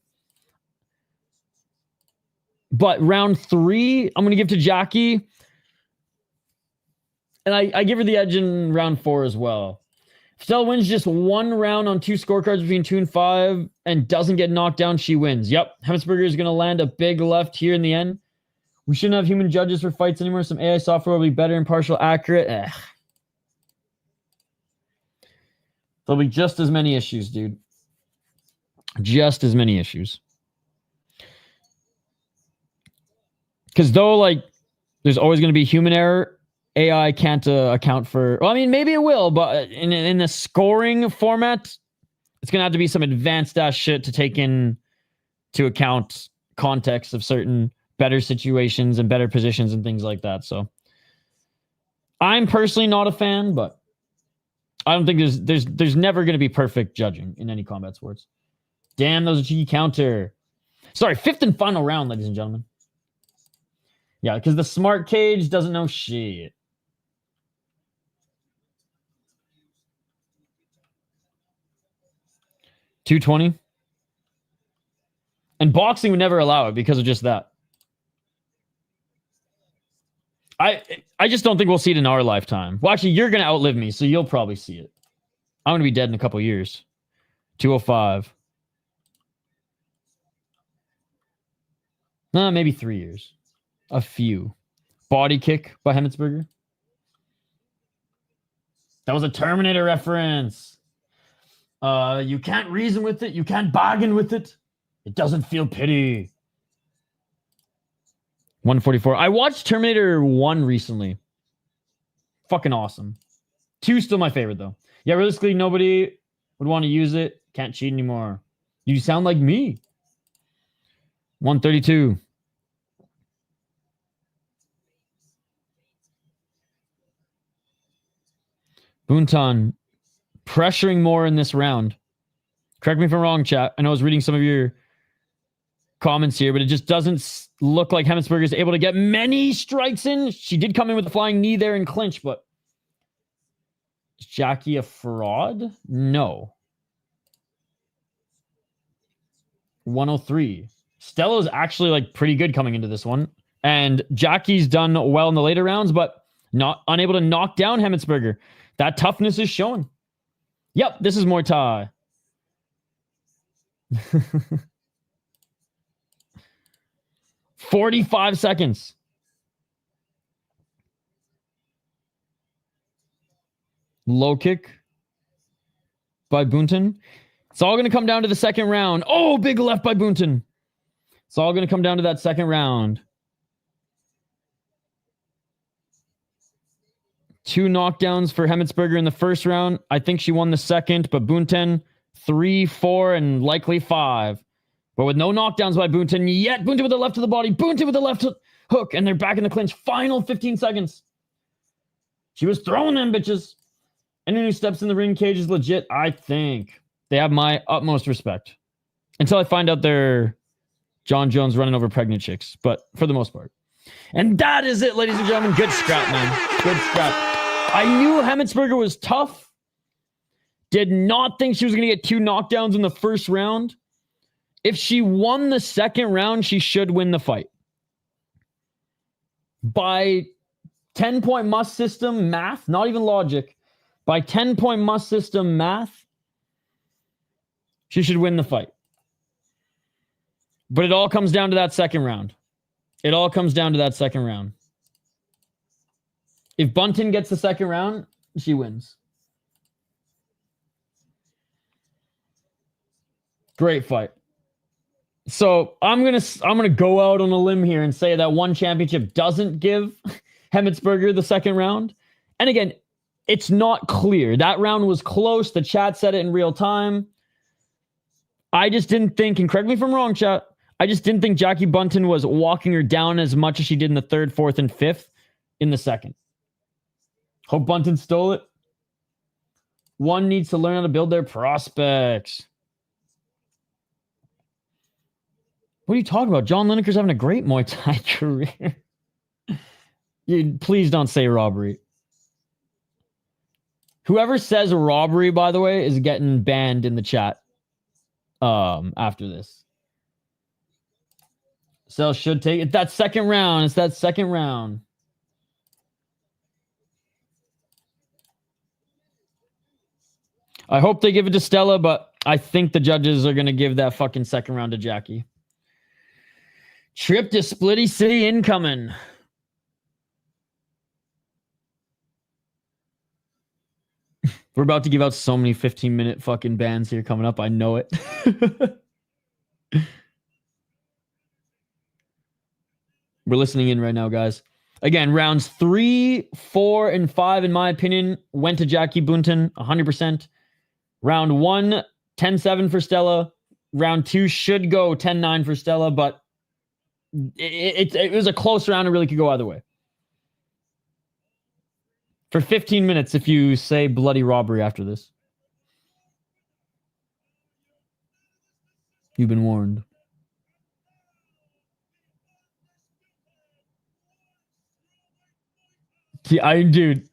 Speaker 1: But round 3, I'm going to give to Jackie. And I give her the edge in round 4 as well. If Stella wins just 1 round on 2 scorecards between 2 and 5 and doesn't get knocked down, she wins. Yep. Hemetsberger is going to land a big left here in the end. We shouldn't have human judges for fights anymore. Some AI software will be better, impartial, accurate. There'll be just as many issues, dude. Just as many issues. Because though, like, there's always going to be human error, AI can't account for... Well, I mean, maybe it will, but in the scoring format, it's going to have to be some advanced-ass shit to take into account context of certain better situations and better positions and things like that. So I'm personally not a fan, but I don't think there's never going to be perfect judging in any combat sports. Damn, that was a cheeky counter. Sorry, 5th and final round, ladies and gentlemen. Yeah, because the smart cage doesn't know shit. $220. And boxing would never allow it because of just that. I just don't think we'll see it in our lifetime. Well, actually, you're going to outlive me, so you'll probably see it. I'm going to be dead in a couple years. 205. Maybe 3 years. A few. Body kick by Hemetsberger. That was a Terminator reference. You can't reason with it. You can't bargain with it. It doesn't feel pity. 144. I watched Terminator 1 recently. Fucking awesome. 2 still my favorite, though. Yeah, realistically, nobody would want to use it. Can't cheat anymore. You sound like me. 132. Buntan pressuring more in this round. Correct me if I'm wrong, chat. I know I was reading some of your comments here, but it just doesn't look like Hemetsberger is able to get many strikes in. She did come in with a flying knee there and clinch, but is Jackie a fraud? No. 103. Stella's actually like pretty good coming into this one. And Jackie's done well in the later rounds, but not unable to knock down Hemetsberger. That toughness is showing. Yep, this is Muay Thai. 45 seconds. Low kick by Buntan. It's all going to come down to the second round. Oh, big left by Buntan. It's all going to come down to that second round. 2 knockdowns for Hemetsberger in the first round. I think she won the second, but Buntan 3, 4, and likely 5. But with no knockdowns by Buntan yet. Buntan with the left to the body. Buntan with the left hook. And they're back in the clinch. Final 15 seconds. She was throwing them bitches. Anyone who steps in the ring cage is legit. I think they have my utmost respect. Until I find out they're John Jones running over pregnant chicks. But for the most part. And that is it, ladies and gentlemen. Good scrap, man. Good scrap. I knew Hemetsberger was tough. Did not think she was going to get 2 knockdowns in the first round. If she won the second round, she should win the fight. By 10-point must system math, not even logic, by 10-point must system math, she should win the fight. But it all comes down to that second round. It all comes down to that second round. If Buntan gets the second round, she wins. Great fight. So I'm gonna go out on a limb here and say that one championship doesn't give Hemetsberger the second round. And again, it's not clear. That round was close. The chat said it in real time. I just didn't think, and correct me if I'm wrong, chat, I just didn't think Jackie Buntan was walking her down as much as she did in the third, fourth, and fifth in the second. Hope Buntan stole it. One needs to learn how to build their prospects. What are you talking about? John Lineker's having a great Muay Thai career. Please don't say robbery. Whoever says robbery, by the way, is getting banned in the chat after this. So should take it. That second round. It's that second round. I hope they give it to Stella, but I think the judges are going to give that fucking second round to Jackie. Trip to Splitty City incoming. We're about to give out so many 15-minute fucking bans here coming up. I know it. We're listening in right now, guys. Again, rounds 3, 4, and 5, in my opinion, went to Jackie Buntan 100%. Round 1, 10-7 for Stella. Round 2 should go 10-9 for Stella, but it was a close round. It really could go either way. For 15 minutes, if you say bloody robbery after this. You've been warned. Yeah, dude.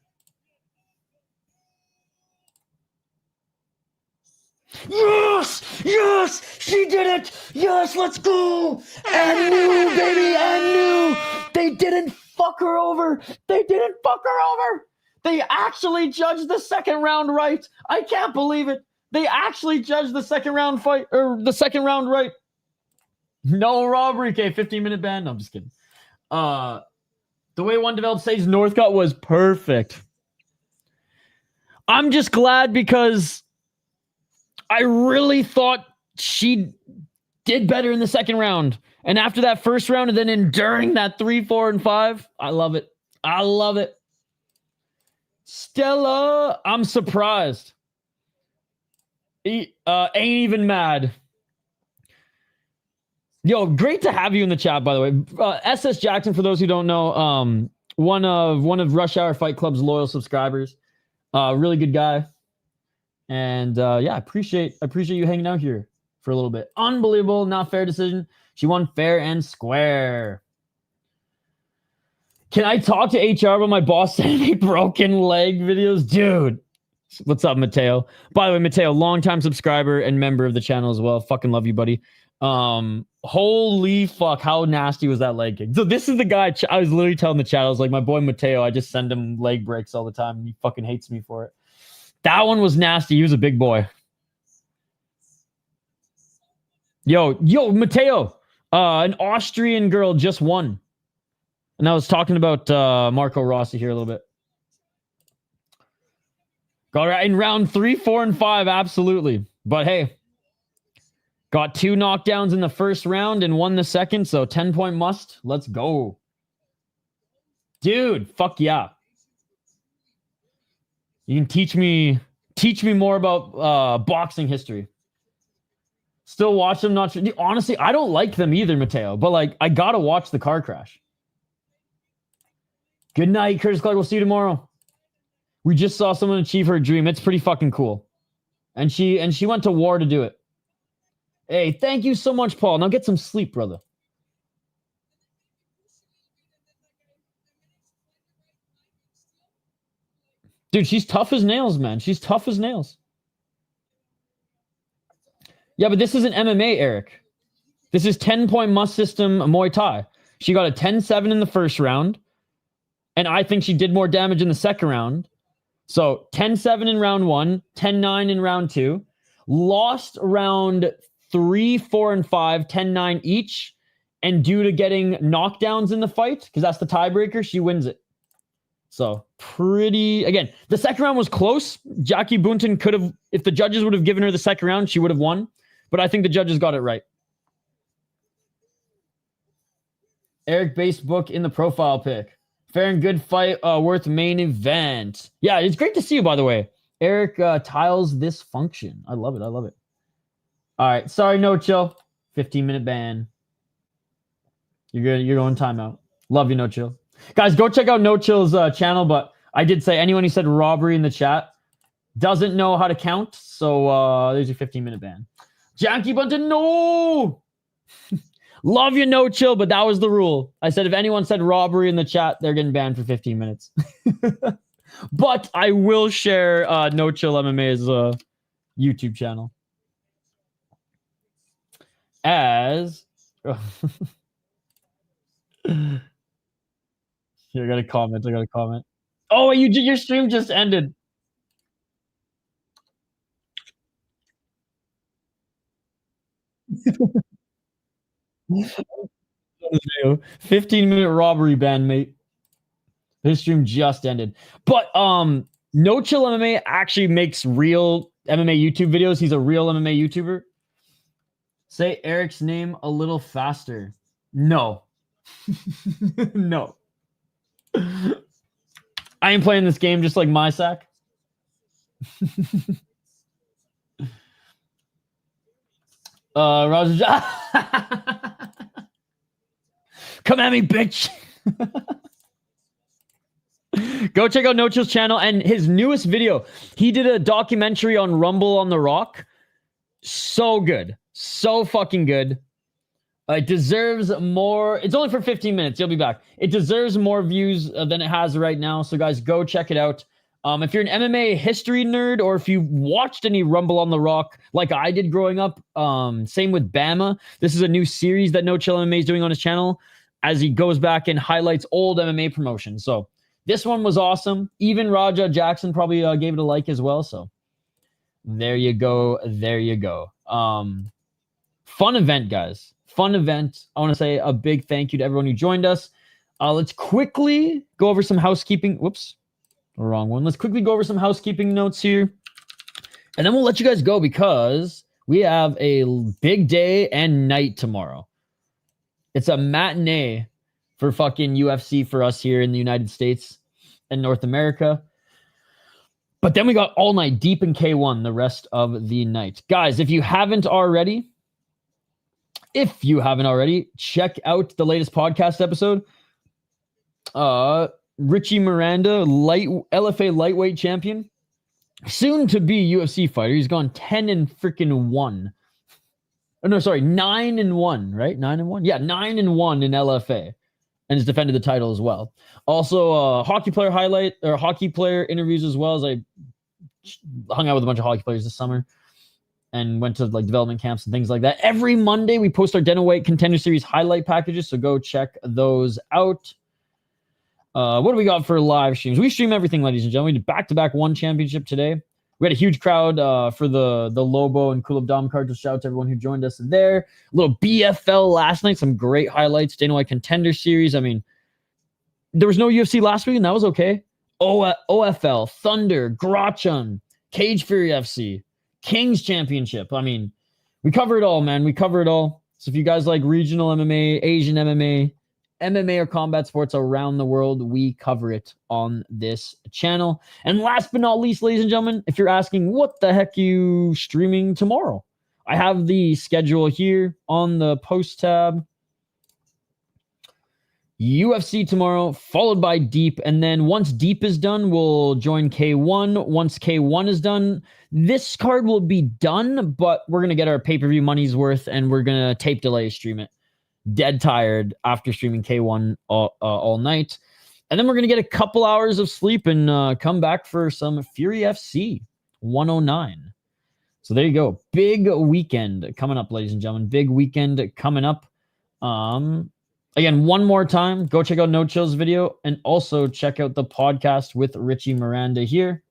Speaker 1: Yes! Yes! She did it! Yes, let's go! I knew, baby, I knew! They didn't fuck her over! They didn't fuck her over! They actually judged the second round right! I can't believe it! They actually judged the second round fight, or the second round right! No robbery, okay, 15-minute ban? No, I'm just kidding. The way one developed Sage Northcutt was perfect. I'm just glad because I really thought she did better in the second round. And after that first round and then enduring that 3, 4, and 5, I love it. I love it. Stella, I'm surprised. Ain't even mad. Yo, great to have you in the chat, by the way. SS Jackson, for those who don't know, one of Rush Hour Fight Club's loyal subscribers. Really good guy. And yeah, I appreciate you hanging out here for a little bit. Unbelievable, not fair decision. She won fair and square. Can I talk to HR about my boss sending me broken leg videos? Dude, what's up, Mateo? By the way, Mateo, longtime subscriber and member of the channel as well. Fucking love you, buddy. Holy fuck, how nasty was that leg kick? So this is the guy I was literally telling the chat. I was like, my boy Mateo, I just send him leg breaks all the time, and he fucking hates me for it. That one was nasty. He was a big boy. Yo, Mateo, an Austrian girl just won. And I was talking about Marco Rossi here a little bit. Got right in round 3, 4, and 5, absolutely. But hey, got 2 knockdowns in the first round and 1 the second, so 10-point must. Let's go. Dude, fuck yeah. You can teach me more about boxing history. Still watch them, not sure. Honestly, I don't like them either, Mateo, but like I gotta watch the car crash. Good night, Curtis Clark. We'll see you tomorrow. We just saw someone achieve her dream. It's pretty fucking cool. And she went to war to do it. Hey, thank you so much, Paul. Now get some sleep, brother. Dude, she's tough as nails, man. She's tough as nails. Yeah, but this isn't MMA, Eric. This is 10-point must system Muay Thai. She got a 10-7 in the first round, and I think she did more damage in the second round. So 10-7 in round 1, 10-9 in round 2. Lost round 3, 4, and 5, 10-9 each. And due to getting knockdowns in the fight, because that's the tiebreaker, she wins it. So pretty, again, the second round was close. Jackie Buntan could have, if the judges would have given her the second round, she would have won. But I think the judges got it right. Eric based book in the profile pic. Fair and good fight, worth main event. Yeah, it's great to see you, by the way. Eric tiles this function. I love it. I love it. All right. Sorry, No Chill. 15-minute ban. You're good. You're going timeout. Love you, No Chill. Guys, go check out No Chill's channel. But I did say anyone who said robbery in the chat doesn't know how to count. So there's your 15-minute ban. Jackie Buntan, no! Love you, No Chill, but that was the rule. I said if anyone said robbery in the chat, they're getting banned for 15 minutes. But I will share No Chill MMA's YouTube channel. As... Here, I got a comment. Oh, your stream just ended. 15-minute robbery ban, mate. His stream just ended. But No Chill MMA actually makes real MMA YouTube videos. He's a real MMA YouTuber. Say Eric's name a little faster. No. No. I ain't playing this game just like my sack. Roger. Come at me, bitch. Go check out No Chill's channel and his newest video. He did a documentary on Rumble on the Rock. So good. So fucking good. It deserves more. It's only for 15 minutes. You'll be back. It deserves more views than it has right now. So guys, go check it out. If you're an MMA history nerd, or if you watched any Rumble on the Rock like I did growing up, same with Bama. This is a new series that No Chill MMA is doing on his channel as he goes back and highlights old MMA promotions. So this one was awesome. Even Raja Jackson probably gave it a like as well. So there you go. There you go. Fun event, guys. Fun event. I want to say a big thank you to everyone who joined us. Let's quickly go over some housekeeping. Whoops. Wrong one. Let's quickly go over some housekeeping notes here. And then we'll let you guys go because we have a big day and night tomorrow. It's a matinee for fucking UFC for us here in the United States and North America. But then we got all night deep in K1 the rest of the night. Guys, if you haven't already, check out the latest podcast episode. Richie Miranda, LFA lightweight champion, soon to be UFC fighter. He's gone 10-1. Oh, no, sorry, 9-1, right? 9-1? Yeah, 9-1 in LFA. And has defended the title as well. Also, hockey player highlight, or hockey player interviews as well, as I hung out with a bunch of hockey players this summer and went to like development camps and things like that. Every Monday, we post our Denaweight Contender Series highlight packages, so go check those out. What do we got for live streams? We stream everything, ladies and gentlemen. We did back-to-back one championship today. We had a huge crowd for the Lobo and Kulab Dom card. Just shout out to everyone who joined us there. A little BFL last night. Some great highlights. Dana White Contender Series. I mean, there was no UFC last week, and that was okay. OFL, Thunder, Grachun, Cage Fury FC, Kings Championship. I mean, we cover it all, man. We cover it all. So if you guys like regional MMA, Asian MMA, MMA or combat sports around the world, we cover it on this channel. And last but not least, ladies and gentlemen, if you're asking what the heck are you streaming tomorrow, I have the schedule here on the post tab. UFC tomorrow, followed by Deep. And then once Deep is done, we'll join K1. Once K1 is done, this card will be done, but we're going to get our pay-per-view money's worth, and we're going to tape delay stream it. Dead tired after streaming K1 all night. And then we're going to get a couple hours of sleep and come back for some Fury FC 109. So there you go. Big weekend coming up, ladies and gentlemen. Big weekend coming up. Again, one more time, go check out No Chill's video and also check out the podcast with Richie Miranda here.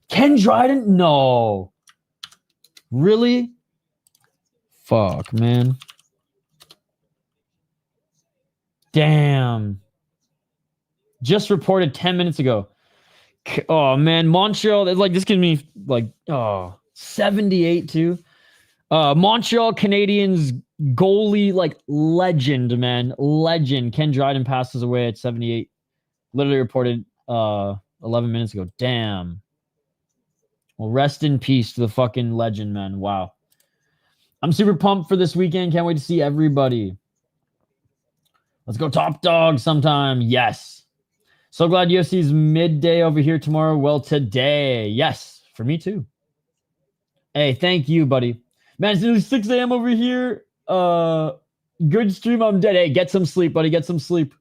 Speaker 1: Ken Dryden? No. Really? Fuck, man. Damn. Just reported 10 minutes ago. Oh, man. Montreal, like, this gives me, like, 78 too. Montreal Canadiens goalie, like, legend, man. Legend. Ken Dryden passes away at 78. Literally reported 11 minutes ago. Damn. Well, rest in peace to the fucking legend, man. Wow. I'm super pumped for this weekend. Can't wait to see everybody. Let's go Top Dog sometime. Yes. So glad UFC's midday over here tomorrow. Well, today. Yes. For me too. Hey, thank you, buddy. Man, it's nearly 6 a.m. over here. Good stream. I'm dead. Hey, get some sleep, buddy. Get some sleep.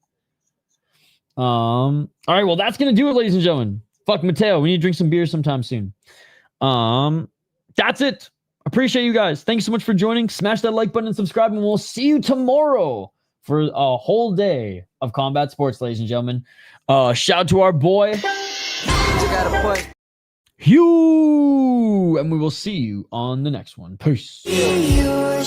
Speaker 1: All right. Well, that's going to do it, ladies and gentlemen. Fuck, Mateo. We need to drink some beer sometime soon. That's it. Appreciate you guys. Thanks so much for joining. Smash that like button and subscribe, and we'll see you tomorrow for a whole day of combat sports, ladies and gentlemen. Shout out to our boy, Hugh, and we will see you on the next one. Peace.
Speaker 6: Yeah.